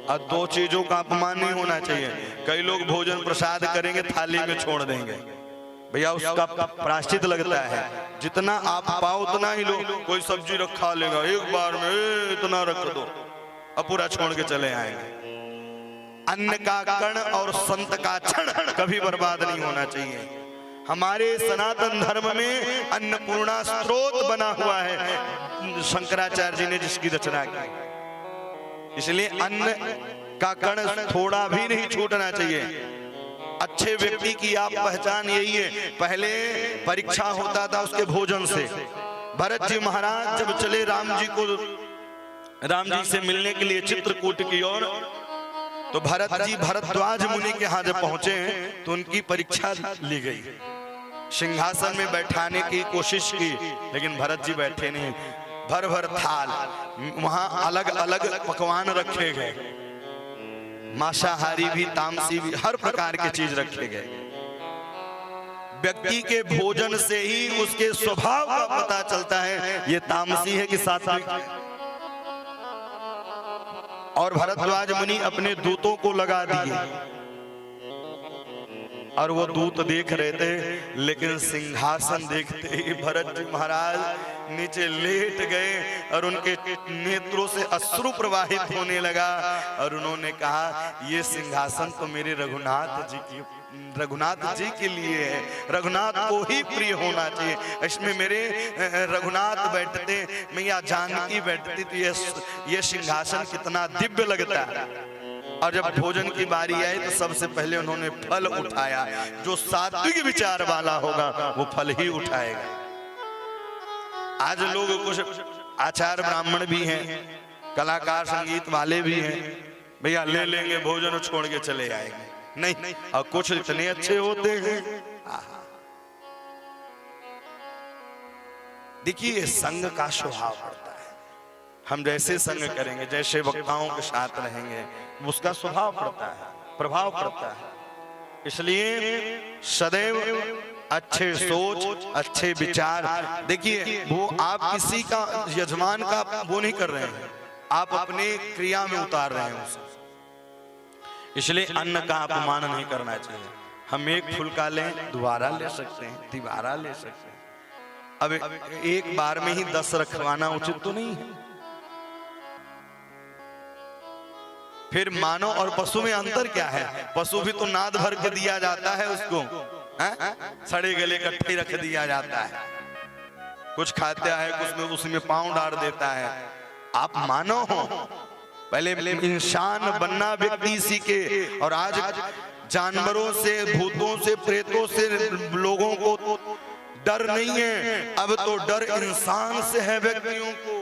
और 2 चीजों का अपमान नहीं होना चाहिए। कई लोग भोजन प्रसाद करेंगे, थाली में छोड़ देंगे, भैया उसका प्रायश्चित लगता है। जितना आप पाओ उतना ही लो। कोई सब्जी रखा लेगा, एक बार में इतना रख दो, अब पूरा छोड़ के चले आएंगे। अन्न का कण और संत का क्षण कभी बर्बाद नहीं होना चाहिए। हमारे सनातन धर्म में अन्नपूर्णा स्रोत बना हुआ है, शंकराचार्य जी ने जिसकी रचना की। इसलिए अन्न का कण थोड़ा भी नहीं छूटना चाहिए। अच्छे व्यक्ति की आप पहचान यही है। पहले परीक्षा होता था उसके भोजन से। भरत जी महाराज जब चले राम जी से मिलने के लिए चित्रकूट की ओर, तो भरत जी भरद्वाज मुनि के यहाँ जब पहुंचे तो उनकी परीक्षा ली गई। सिंहासन में बैठाने की कोशिश की, लेकिन भरत जी बैठे नहीं। भर भर थाल, वहां अलग अलग पकवान रखे गए, मांसाहारी भी, तामसी भी, हर प्रकार की चीज रखे गए। व्यक्ति के भोजन से ही उसके स्वभाव का पता चलता है, ये तामसी है कि सात्विक है। और भरद्वाज मुनि अपने दूतों को लगा दिए, और वो दूत देख रहे थे, लेकिन सिंहासन देखते ही भरत जी महाराज नीचे लेट गए और उनके नेत्रों से अश्रु प्रवाहित होने लगा। और उन्होंने कहा ये सिंहासन तो मेरे रघुनाथ जी के लिए है, रघुनाथ को ही प्रिय होना चाहिए। इसमें मेरे रघुनाथ बैठते, मैया जानकी बैठती, तो ये सिंहासन कितना दिव्य लगता है। और जब भोजन की बारी आई तो सबसे पहले उन्होंने फल उठाया। जो सात्विक विचार वाला होगा वो फल ही उठाएगा। आज लोग कुछ आचार्य ब्राह्मण भी हैं, कलाकार संगीत वाले भी हैं, भैया ले लेंगे भोजन और छोड़ के चले आएंगे। नहीं, और कुछ इतने अच्छे होते हैं। देखिए संग का स्वभाव पड़ता है। हम जैसे संग करेंगे, जैसे वक्ताओं के साथ रहेंगे, उसका स्वभाव पड़ता है, प्रभाव पड़ता है। इसलिए सदैव अच्छे सोच, अच्छे विचार। देखिए वो आप किसी का यजमान का वो नहीं कर रहे हैं, आप अपने क्रिया में उतार रहे हैं उसे। इसलिए अन्न का अपमान नहीं करना चाहिए। हम एक फुल्का लें, दोबारा ले सकते हैं, तिबारा ले सकते हैं। अब एक बार में ही 10 रखवाना उचित तो नहीं है। फिर मानव और पशु में अंतर क्या है? पशु भी तो नाद भर के दिया जाता है उसको, सड़े गले इकट्ठे रख दिया जाता है, कुछ खाता है, कुछ में उसमें पांव डाल देता है। आप मानव हो, पहले इंसान बनना व्यक्ति सीखे। और आज जानवरों से, भूतों से, प्रेतों से लोगों को डर नहीं है, अब तो डर इंसान से है। व्यक्तियों को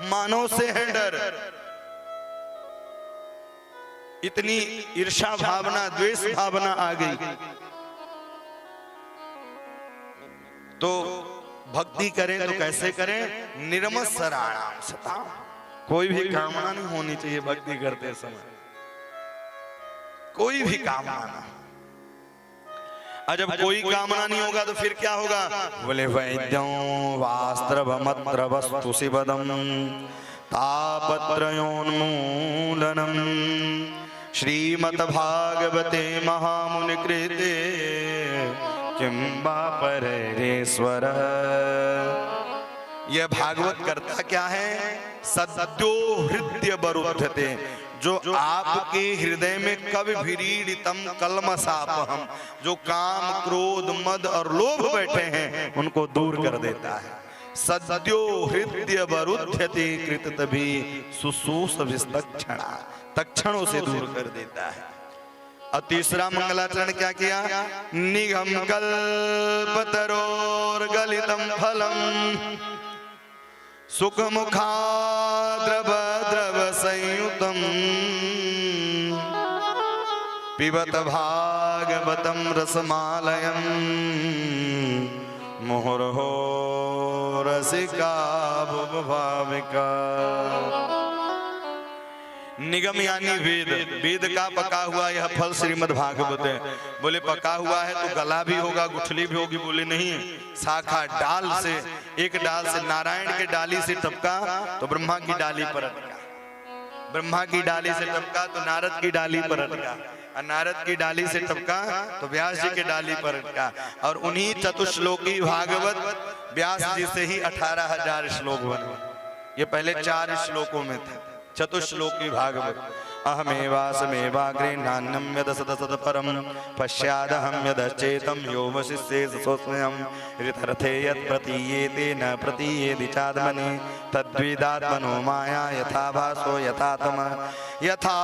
मानव से है डर। इतनी ईर्ष्या भावना, द्वेष भावना आ गई। तो भक्ति करें तो कैसे करें? निर्मत्सराणाम सताम। कोई भी कामना नहीं होनी चाहिए भक्ति करते समय, कोई भी कामना ना। और जब कोई कामना नहीं होगा तो फिर क्या होगा? बोले वैद्यं वास्त्रवमत्र वस्तु शिवदम तापत्रयोन्मूलनम श्रीमद्भागवते महामुनि कृते किम वा परेश्वर। यह भागवत करता क्या है? सद्यो हृदय बरुद्धते, जो आपके हृदय में कवि भीड़ितम कलमसापहम, जो काम क्रोध मद और लोभ बैठे हैं उनको दूर कर देता है। सद्यो हृदय बरुद्धते कृत तभी सुसूस विस्तक्षणा, तक्षणों से दूर कर देता है। और तीसरा मंगलाचरण क्या किया? निगम कल्पतरोर गलितम फलम सुख मुखा द्रव द्रव संयुतम पिबत भागवतम रसमालयम मुहुर्हो रसिका भुभाविका। निगम यानी वेद, वेद का पका हुआ यह फल श्रीमद् भागवत है। बोले पका हुआ है तो गला भी होगा, गुठली भी होगी? बोले नहीं, शाखा डाल से, एक डाल से नारायण के डाली से टपका तो ब्रह्मा की डाली पर अटका, ब्रह्मा की डाली से टपका तो नारद की डाली पर अटका, और नारद की डाली से टपका तो व्यास जी के डाली पर अटका। और उन्हीं चतुश्लोकी भागवत व्यास जी से ही 18,000 श्लोक बने। ये पहले 4 श्लोकों में थे चतुश्लोकी भागवत। अहमेवासमेवाग्रे नान्यं यदसदसद परम पश्यादहं यदश्चेतं यो वशिष्ये सोऽस्म्यहं ऋतर्थे यत् प्रतीयेते न प्रतीयेति चात्मनि तद्विदात्मनो माया यथा भासो यथा तमः यथा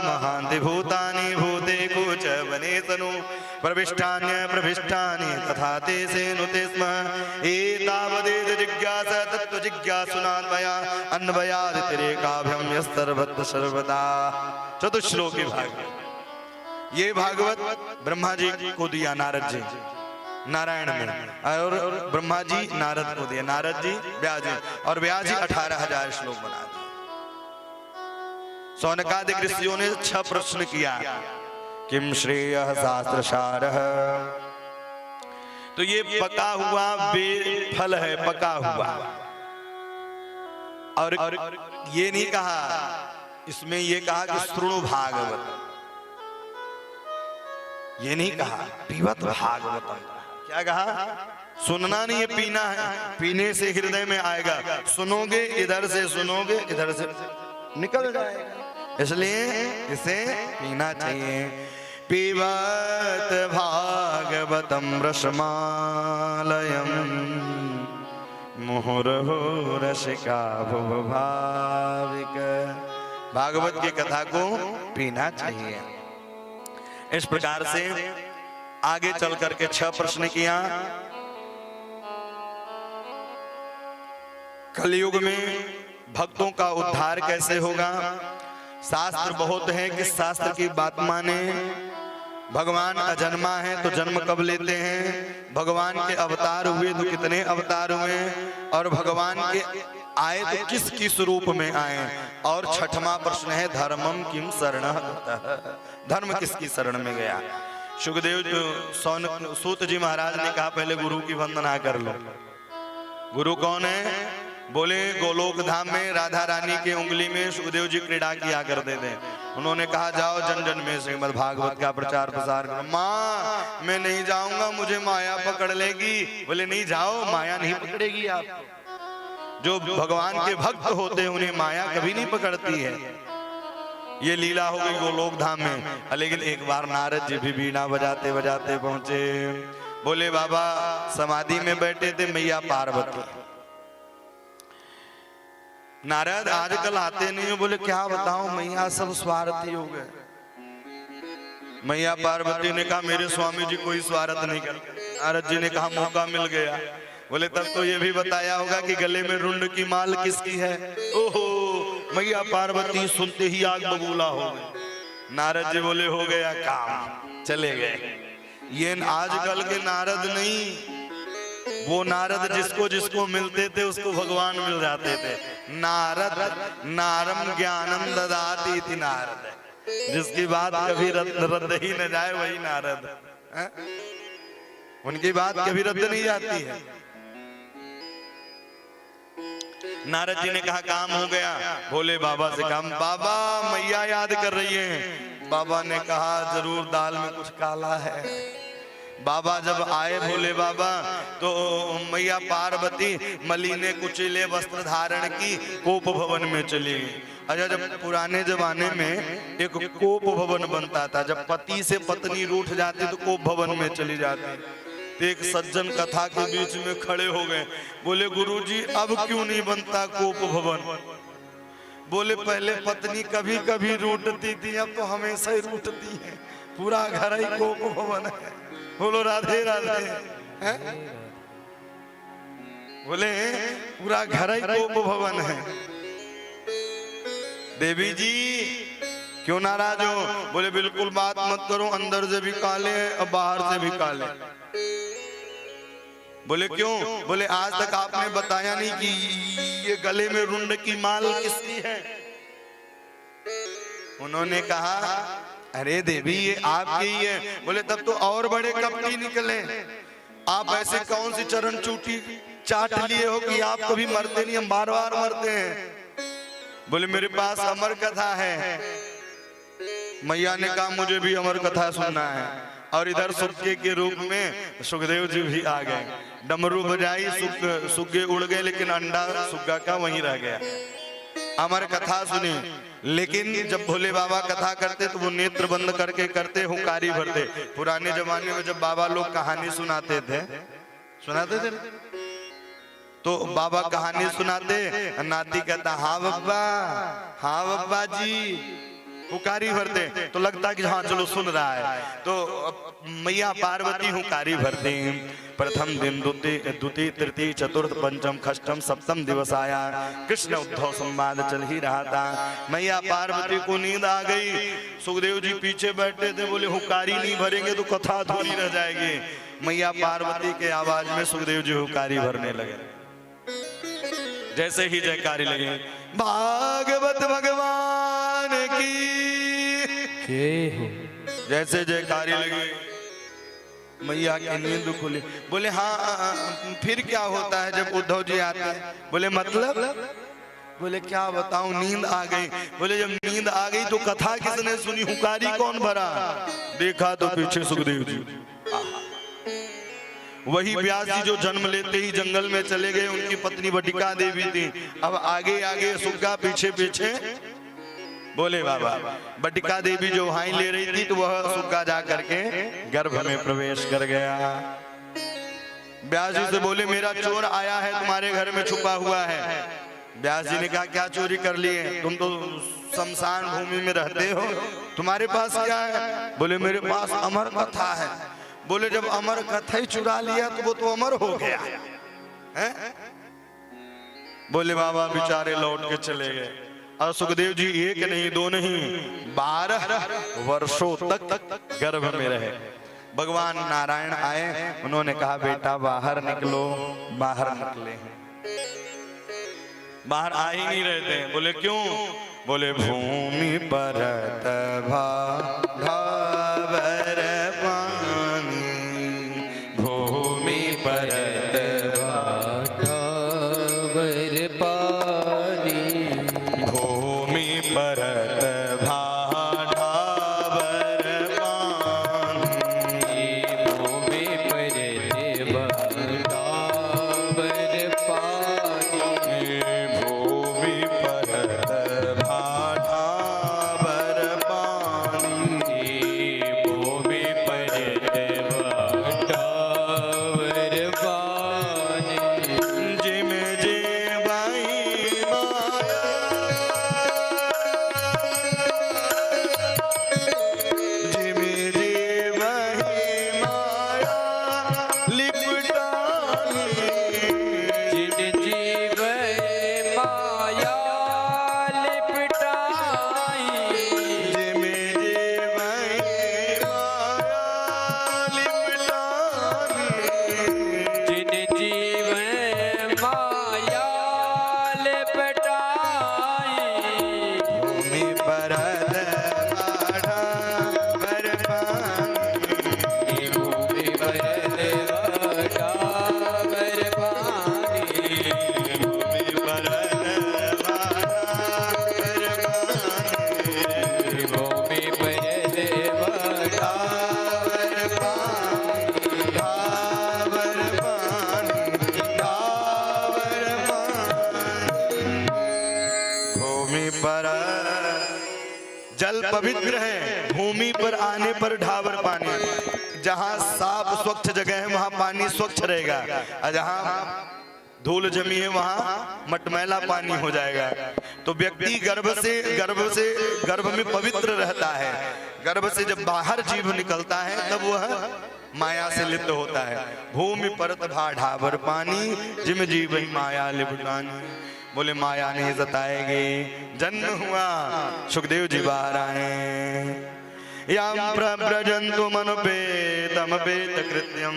महान्ति भूतानि भूते कुच वने तनु प्रविष्टान्य प्रविष्टानि तथा ते सेनुते स्म एतावदेत जिज्ञासा तत्त्व जिज्ञासुनान्वया अन्वयादितिरेकाभ्यं यस्तर्वत्र सर्वदा। चतुश्लोकी भागवत, ये भागवत ब्रह्मा जी को दिया नारद जी नारायण में, और ब्रह्मा जी नारद को दिया, नारद जी व्यास जी, और व्यास जी 18,000 श्लोक बना दिए। सौनकादिक ऋषियों ने 6 प्रश्न किया, किम श्रेयः शास्त्र सारः। तो ये पका हुआ वेद फल है, पका हुआ। और ये नहीं कहा, इसमें ये कहा कि श्रृणु भागवत, ये नहीं कहा पीवत भागवतम। क्या कहा? सुनना नहीं है, पीना है, पीने से हृदय में आएगा। सुनोगे इधर से, सुनोगे इधर से निकल जाएगा, इसलिए इसे पीना चाहिए। पीवत भागवतम रसमालयम मुहुर्हो रसिका भुभाविक। भागवत की कथा को पीना चाहिए। इस प्रकार से आगे चल करके 6 प्रश्न किया। कलयुग में भक्तों का उद्धार कैसे होगा? शास्त्र बहुत है कि शास्त्र की बात माने। भगवान अजन्मा है तो जन्म कब लेते हैं? भगवान के अवतार हुए तो कितने अवतार हुए, और भगवान के आए तो किस किस रूप में आए। और 6वां प्रश्न है धर्मम किम शरणः गतः, धर्म किसकी शरण में गया? सुखदेव सूत जी महाराज ने कहा पहले गुरु की वंदना कर लो। गुरु कौन है? बोले गोलोक धाम में राधा रानी के उंगली में सुखदेव जी क्रीड़ा किया करते थे। उन्होंने कहा जाओ जन जन में श्रीमद् भागवत का प्रचार प्रसार करो। माँ मैं नहीं जाऊंगा, मुझे माया पकड़ लेगी। बोले नहीं जाओ, माया नहीं पकड़ेगी आपको। जो भगवान के भक्त होते हैं उन्हें माया कभी नहीं पकड़ती है। ये लीला हो गई गोलोक धाम में। लेकिन एक बार नारद जी भी बीना बजाते बजाते पहुंचे। बोले बाबा समाधि में बैठे थे मैया पार्वती। नारद आजकल आते नहीं हो। बोले क्या बताऊं मैया सब स्वार्थी हो गए। मैया पार्वती ने कहा मेरे स्वामी जी कोई स्वार्थ नहीं करते। नारद जी ने कहा मौका मिल गया। बोले तब तो ये भी बताया होगा कि गले में रुंड की माल किसकी है। ओहो मैया पार्वती सुनते ही आग बबूला हो गई। नारद जी बोले हो गया काम, चले गए। ये आजकल के नारद नहीं, वो नारद जिसको जिसको मिलते थे उसको भगवान मिल जाते थे। नारद नारम ज्ञानम ददाति इति नारद, जिसकी बात कभी रद्द ही न जाए वही नारद है? उनकी बात कभी रद्द नहीं जाती है। नारद जी ने कहा काम हो गया। भोले बाबा से काम, बाबा मैया याद कर रही है। बाबा ने कहा जरूर दाल में कुछ काला है। बाबा जब आए भोले बाबा तो मैया पार्वती मलिने कुचले वस्त्र धारण की कोप भवन में चली गई। अच्छा, जब पुराने जमाने में एक कोप भवन बनता था, जब पति से पत्नी रूठ जाती तो कोप भवन में चली जाती। तो एक सज्जन कथा के बीच में खड़े हो गए, बोले गुरुजी अब क्यों नहीं बनता कोप भवन? बोले पहले पत्नी कभी कभी रूठती थी, अब तो हमेशा ही रूठती है, पूरा घर ही कोप भवन है। बोलो राधे राधे है? बोले पूरा घर ही कोप भवन है। देवी जी क्यों नाराज हो? बोले बिल्कुल बात मत करो, अंदर से भी काले और बाहर से भी काले। बोले क्यों? बोले आज तक आपने बताया नहीं कि ये गले में रुंड की माल किसकी है। उन्होंने कहा अरे देवी ये आपकी ही है। बोले तब तो और बड़े कपटी निकले, आप ऐसे कौन सी चरण चूटी चाट लिए हो कि आप कभी मरते नहीं, हम बार बार मरते हैं। बोले मेरे पास अमर कथा है। मैया ने कहा मुझे भी अमर कथा सुनना है। और इधर सुग्गे के रूप में सुखदेव जी भी आ गए, डमरू बजाई, सुग्गे उड़ गए, लेकिन अंडा सुग्गा का वहीं रह गया। अमर कथा सुनी, लेकिन जब भोले बाबा कथा करते तो वो नेत्र बंद करके करते, हुंकारी भरते। पुराने जमाने में जब बाबा लोग कहानी सुनाते थे तो बाबा कहानी सुनाते, नाती कहता हाँ बब्बा जी, हुकारी भरते तो लगता कि हाँ चलो सुन रहा है। तो मैया पार्वती हुकारी भरते, प्रथम दिन द्वितीय तृतीय चतुर्थ पंचम षष्ठम सप्तम दिवस आया, कृष्ण उद्धव संवाद चल ही रहा था। मैया पार्वती को नींद आ गई। सुखदेव जी पीछे बैठे थे, बोले हुकारी नहीं भरेंगे तो कथा अधूरी रह जाएगी। मैया पार्वती के आवाज में सुखदेव जी हुकारी भरने लगे। जैसे ही जयकारी लगे, भागवत भगवान की जैसे जयकारी लगी, मैया की नींद खुली। बोले हाँ फिर क्या होता है जब उद्धव जी आते हैं? बोले मतलब? बोले क्या बताऊं, नींद आ गई। बोले जब नींद आ गई तो कथा किसने सुनी, हुकारी कौन भरा? देखा तो पीछे सुखदेव जी। वही व्यास जी जो जन्म लेते ही जंगल में चले गए, उनकी पत्नी बटिका देवी थी। अब आगे आगे सुग्गा, पीछे पीछे बोले बाबा। बटिका देवी जो हाई ले रही थी तो वह सुग्गा जा करके गर्भ में प्रवेश कर गया। व्यास जी से बोले मेरा चोर आया है, तुम्हारे घर में छुपा हुआ है। व्यास जी ने कहा क्या चोरी कर लिए? तुम तो शमशान भूमि में रहते हो, तुम्हारे पास क्या है? बोले मेरे पास अमर कथा है। बोले जब अमर कथा ही चुरा लिया तो वो तो अमर हो गया है? बोले बाबा बेचारे लौट के चले गए। और सुखदेव जी एक नहीं दो नहीं 12 वर्षों तक गर्भ में रहे। भगवान नारायण आए, उन्होंने कहा बेटा बाहर निकलो। बाहर निकले हैं, बाहर आ ही नहीं रहे थे। बोले क्यों? बोले भूमि पर भावर पानी, भूमि पर भावर पानी, भूमि पर भावर पानी, भूमि पर भावर पानी, भूमि पर भावर पानी, भूमि पर भावर पानी। पवित्र है, भूमि पर आने पर ढाबर पानी। जहाँ साफ स्वच्छ जगह है वहाँ पानी स्वच्छ रहेगा, और जहाँ धूल जमी है वहाँ मटमैला पानी हो जाएगा। तो व्यक्ति गर्भ में पवित्र रहता है। गर्भ से जब बाहर जीव निकलता है तब वह माया से लिप्त होता है। भूमि परत भा ढाबर पानी, जिम जीव ही माया लिपटानी। बोले माया नहीं जताएगी, जन्म हुआ सुखदेव जी बाहर आए। याम प्रव्रजन्तु मनुपेतम पेत कृत्यम,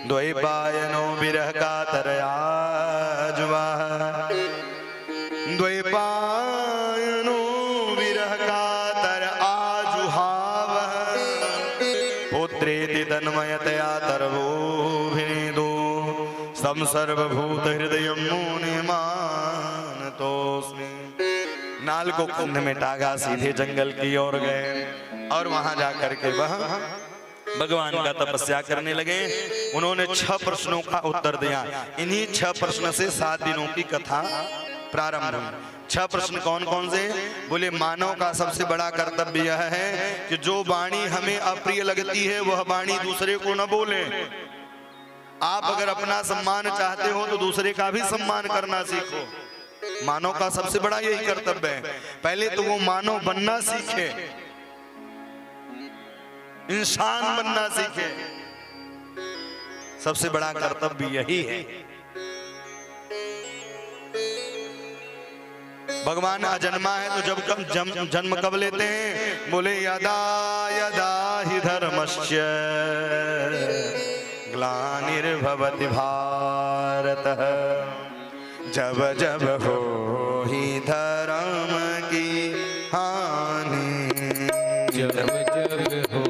द्वैपायनो विरह कातरया जुवा। द्वैपायनो विरह कातर आजुहाव, पुत्रेति तन्मयतया तर्वोऽभिनेदो। सम सर्वभूत हृदयं मुनिमानतोऽस्मि। नाल को कुंभ में टागा, सीधे जंगल की ओर गए और वहां जाकर के वह भगवान का तपस्या करने लगे। उन्होंने 6 प्रश्नों का उत्तर दिया। इन्हीं 6 प्रश्न से 7 दिनों की कथा प्रारंभ हुई। 6 प्रश्न कौन कौन से? बोले मानव का सबसे बड़ा कर्तव्य यह है कि जो वाणी हमें अप्रिय लगती है वह वाणी दूसरे को न बोले। आप अगर अपना सम्मान चाहते हो तो दूसरे का भी सम्मान करना सीखो। मानव का सबसे बड़ा यही कर्तव्य है। पहले तो वो मानव बनना सीखे, इंसान बनना सीखे। सबसे बड़ा कर्तव्य यही है। भगवान अजन्मा है तो जब जन्म कब लेते हैं? बोले यदा यदा हि धर्मस्य ग्लानिर्भवति भारत, जब जब हो ही धर्म की हानि। जब जब हो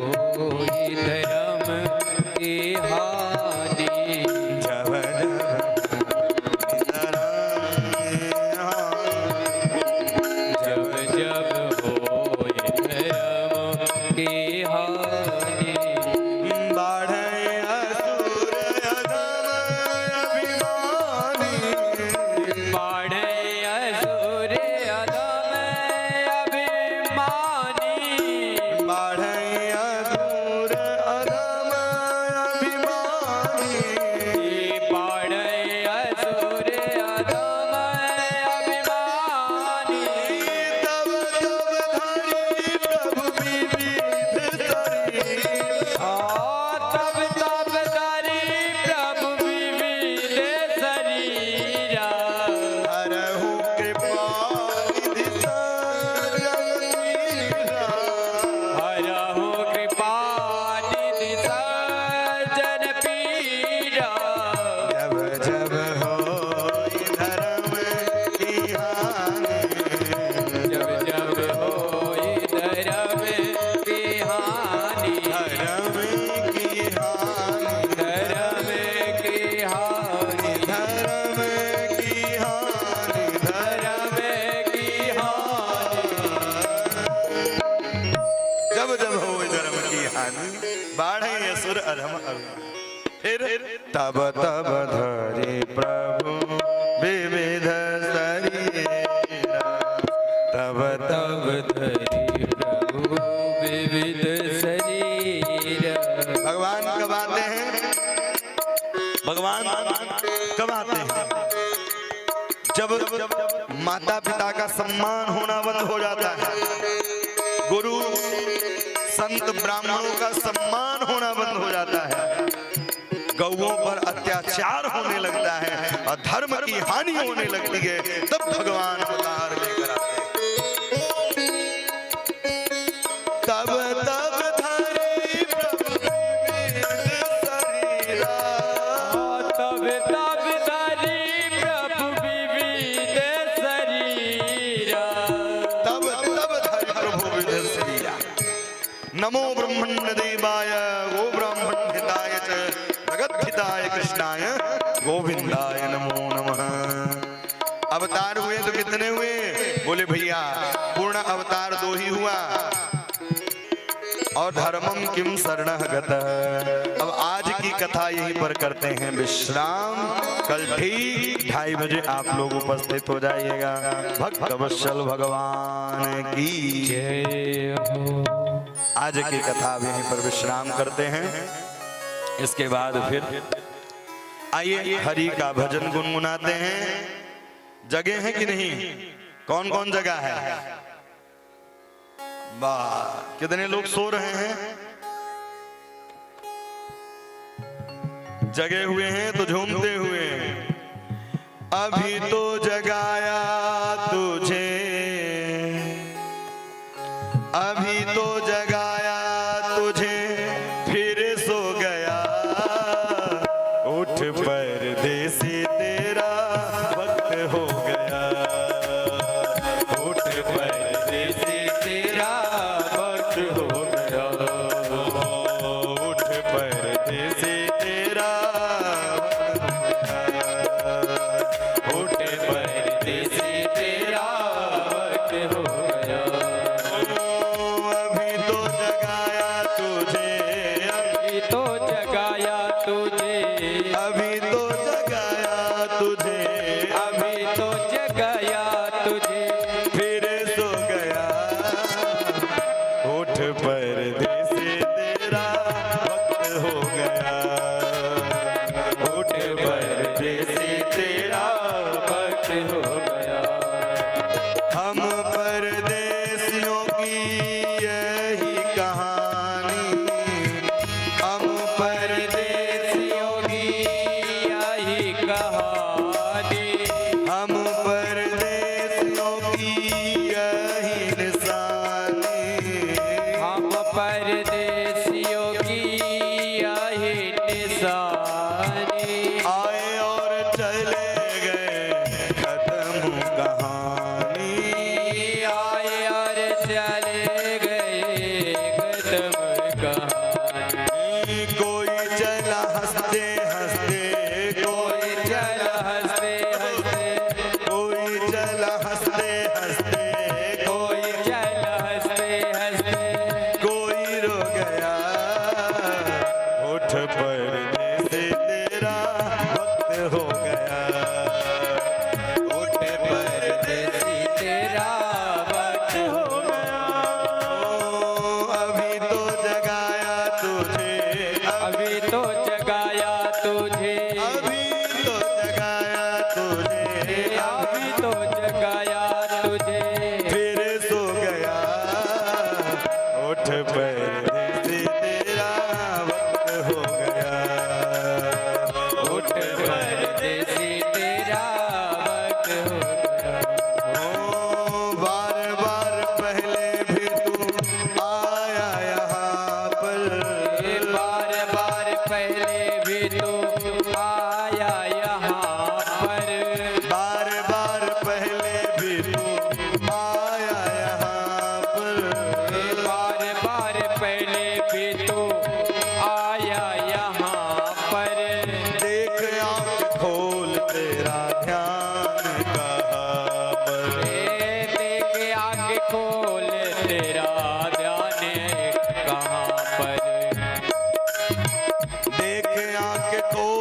ही धर्म की हानि, जब जब जब हो ही धर्म की हानि। बाढ़े असुर अधम अभिमानी, बाढ़े असुर अधम अभिमानी, बाढ़े असुर अधम अभिमानी। बाढ़े असुर अधम अभिमानी। तब तब धरी प्रभु विविध शरीर, तब तब धरी प्रभु विविध शरीरा। हरहु कृपा निधि सर्वमीरा। हरहु कृपा निधि सज्जन पीरा। जब जब हो धर्म की हानि, जब जब होई धर्म की हानि, धर्म की हानि, धर्म की हानि, धर्म की हानि, धर्म की हानि। जब जब हो धर्म की हानि, बाढ़े असुर अधम अभिमानी। फिर तब तब धरे प्रभु विविध शरीरा। तब तब धरी प्रभु विविध शरीर। भगवान कब आते हैं? भगवान कब आते हैं? जब माता पिता का सम्मान होना बंद हो जाता है, गुरु संत ब्राह्मणों का सम्मान होना बंद हो जाता है, गौओं पर अत्याचार होने लगता है और धर्म की हानि होने लगती है, तब भगवान अवतार लेकर आते हैं। तब तब धरी प्रभु विविध शरीरा। तब तब धरी प्रभु विविध शरीरा। तब तब धरि प्रभु विविध शरीरा। नमो ब्रह्मण्य देवाय गो ब्राह्मण हिताय च जगद्धिताय कृष्णाय गोविंदाय नमो नमः। अवतार हुए तो कितने हुए? बोले भैया पूर्ण अवतार 2 ही हुआ। और धर्मम किम शरणः गतः। अब आज की कथा कथा यहीं पर करते हैं विश्राम। कल ठीक 2:30 बजे आप लोग उपस्थित हो जाइएगा। भक्त वत्सल भगवान की जय हो। आज की कथा अब यहीं पर विश्राम करते हैं। इसके बाद फिर आइए हरि का भजन गुनगुनाते हैं। जगह है कि नहीं? कौन कौन जगह है? वाह, कितने लोग सो रहे हैं? जगे हुए हैं तो झूमते हुए। अभी तो जगाया तुझे, अभी तो जगाया तुझे, फिर सो गया। उठ परदेसी तेरा वक्त हो गया। उठ परदेसी तेरा वक्त हो गया। उठ परदेसी तेरा उठ परदेसी तेरा वक्त हो गया। अभी तो जगाया तुझे, अभी तो जगाया तुझे, अभी तो जगाया तुझे, अभी तो जगाया तुझे, फिर सो गया। उठ परदेसी तेरा वक्त हो गया। उठ परदेसी तेरा वक्त हो गया। हम परदेसियों की यही कहानी, हम परदेसियों की यही कहानी, हम परदेसियों की यही निशानी। हम परदेसियों की यही निशानी। आए और चले गए खत्म कहानी। आए और चले गए खत्म कहानी। कोई चला हंसते हंसते, कोई चला हंसते हंसते, कोई चला हंसते हंसते, कोई चला हंसते हंसते, कोई रो गया। उठ परदेसी तेरा वक्त हो गया। उठ परदेसी तेरा वक्त हो गया। अभी तो जगाया तुझे, अभी तो जगाया तुझे, अभी तो जगाया तुझे, अभी तो जगाया तुझे, फिर सो गया। उठ परदेसी तेरा वक्त हो गया। उठ परदेसी तेरा वक्त हो गया। बार बार पहले भी तू आया यहाँ पर। बार बार पहले भी तू आया यहाँ पर। बार बार पहले भी तू आया यहाँ पर। बार बार पहले भी तू आया यहाँ पर। देख आँख खोल तेरा ध्यान कहाँ पर। देख आगे खोल तेरा ध्यान कहाँ पर। देख आँख खोल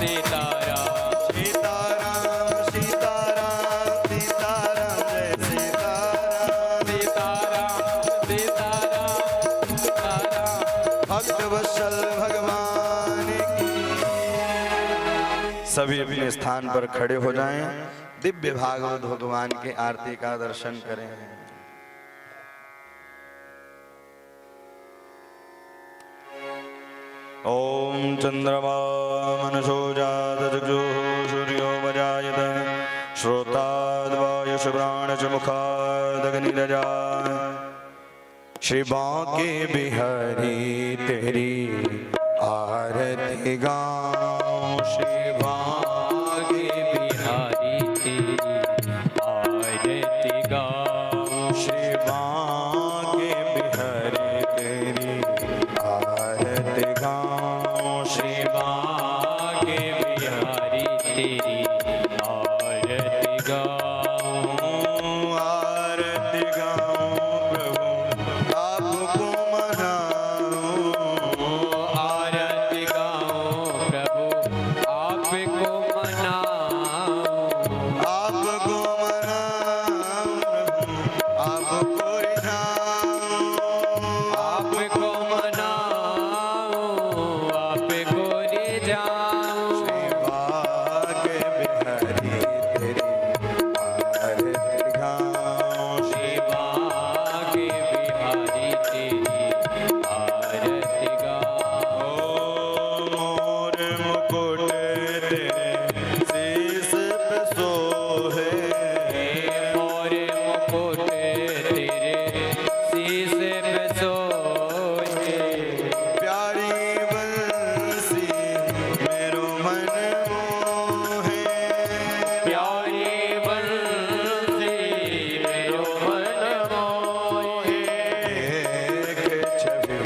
सीताराम सीताराम सीताराम सीताराम जय सीताराम सीताराम सीताराम सीताराम भक्त वत्सल भगवान की। सभी अपने स्थान पर खड़े हो जाएं, दिव्य भागवत भगवान की आरती का दर्शन करें। ओम चंद्रमा मनसो जात चक्षुः सूर्यो वजायत श्रोताद्वायुष प्राणच मुखादग्निरजा। श्री बांके बिहारी तेरी आरती गाऊं। श्री बांके बिहारी तेरी आरती गाऊं। श्री बांके बिहारी तेरी आरती गाऊं। श्री बांके बिहारी तेरी आरती गाऊं। आरती गाऊं प्रभु आपको मनाऊं। आरती गाऊं प्रभु आपको मनाऊं। आपको मनाऊं प्रभु आपको रिझाऊं। आपको मनाऊं आपको रिझाऊं। श्री बांके बिहारी तेरी आरती गाऊं। श्री बांके बिहारी तेरी आरती गाऊं। मोर मुकुट तेरे शीश पे सोहे। मोर मुकुट तेरे शीश पे सोहे। प्यारी बंसी मेरो मन मोहे। प्यारी बंसी मेरो मन मोहे। एक छवि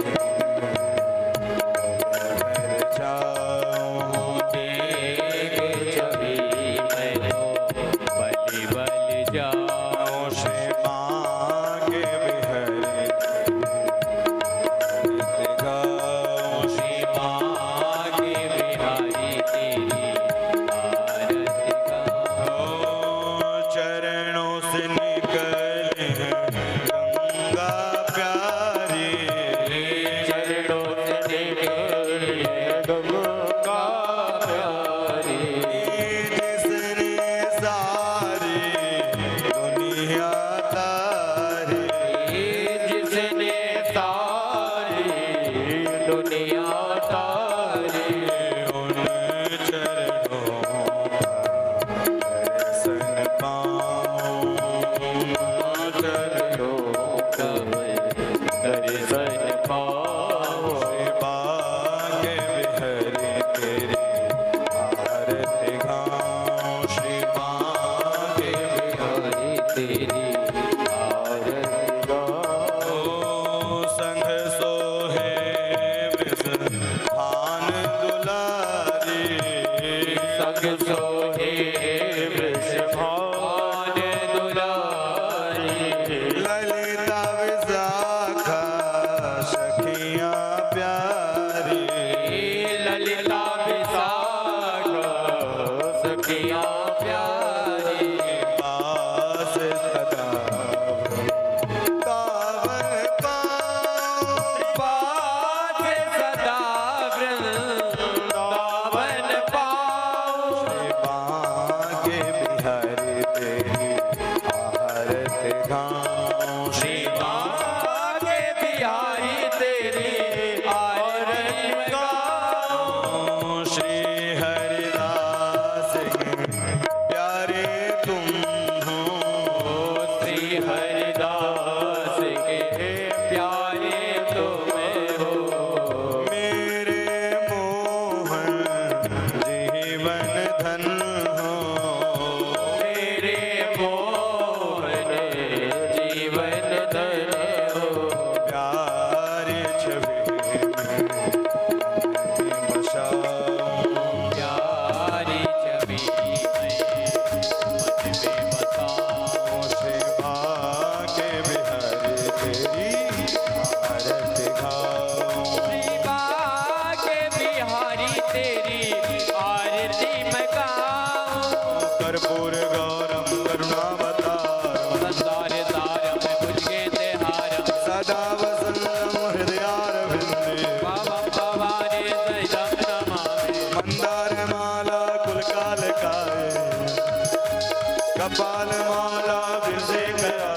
मेरे जाऊं। देख छवि मैं तो बलि बलि जाऊं। श्री बांके बिहारी आरती गाऊं। श्री बांके बिहारी तेरी आरती गाऊं। चरणों से निकले गंगा प्यारी। चरणों से निकले गंगा प्यारी। जिसने सारी दुनिया तारी। जिसने सारी दुनिया तारी। उन चरणों का दर्शन पाऊं। चरणों का दर्शन पाऊं। श्री बांके बिहारी तेरी आरती गाऊं। श्री बांके बिहारी तेरी आरती गाऊं। संग सोहे वृष भान दुलारी। संग सोहे वृषभान दुलारी। ललिता विशाखा सखियां प्यारी। ललिता विशाखा सखियां प्यारी। पास सदा कावन पाऊं। पास सदा वृंदावन पाऊं। श्री बांके बिहारी तेरी आरती गाऊं। श्री बांके बिहारी तेरी आरती गाऊं। श्री हरिदास के प्यारे तुम हो। श्री हरिदास के प्यारे तुम हो। मेरे मोहन जीवन धन हो। मेरे मोहन जीवन धन हो। प्यारी छवि में बसाऊं। प्यारी छवि में मन में बसाऊं। श्री बांके बिहारी तेरी आरती गाऊं। श्री बांके बिहारी तेरी आरती कर्पूर गौरम करुणावतारम संसार सारम भुजगे हारम सदा वसंतम हृदयारविंदे भावम भवानी सहितं नमामि मंदार माला कुलकालकाय कपाल माला विषेकरा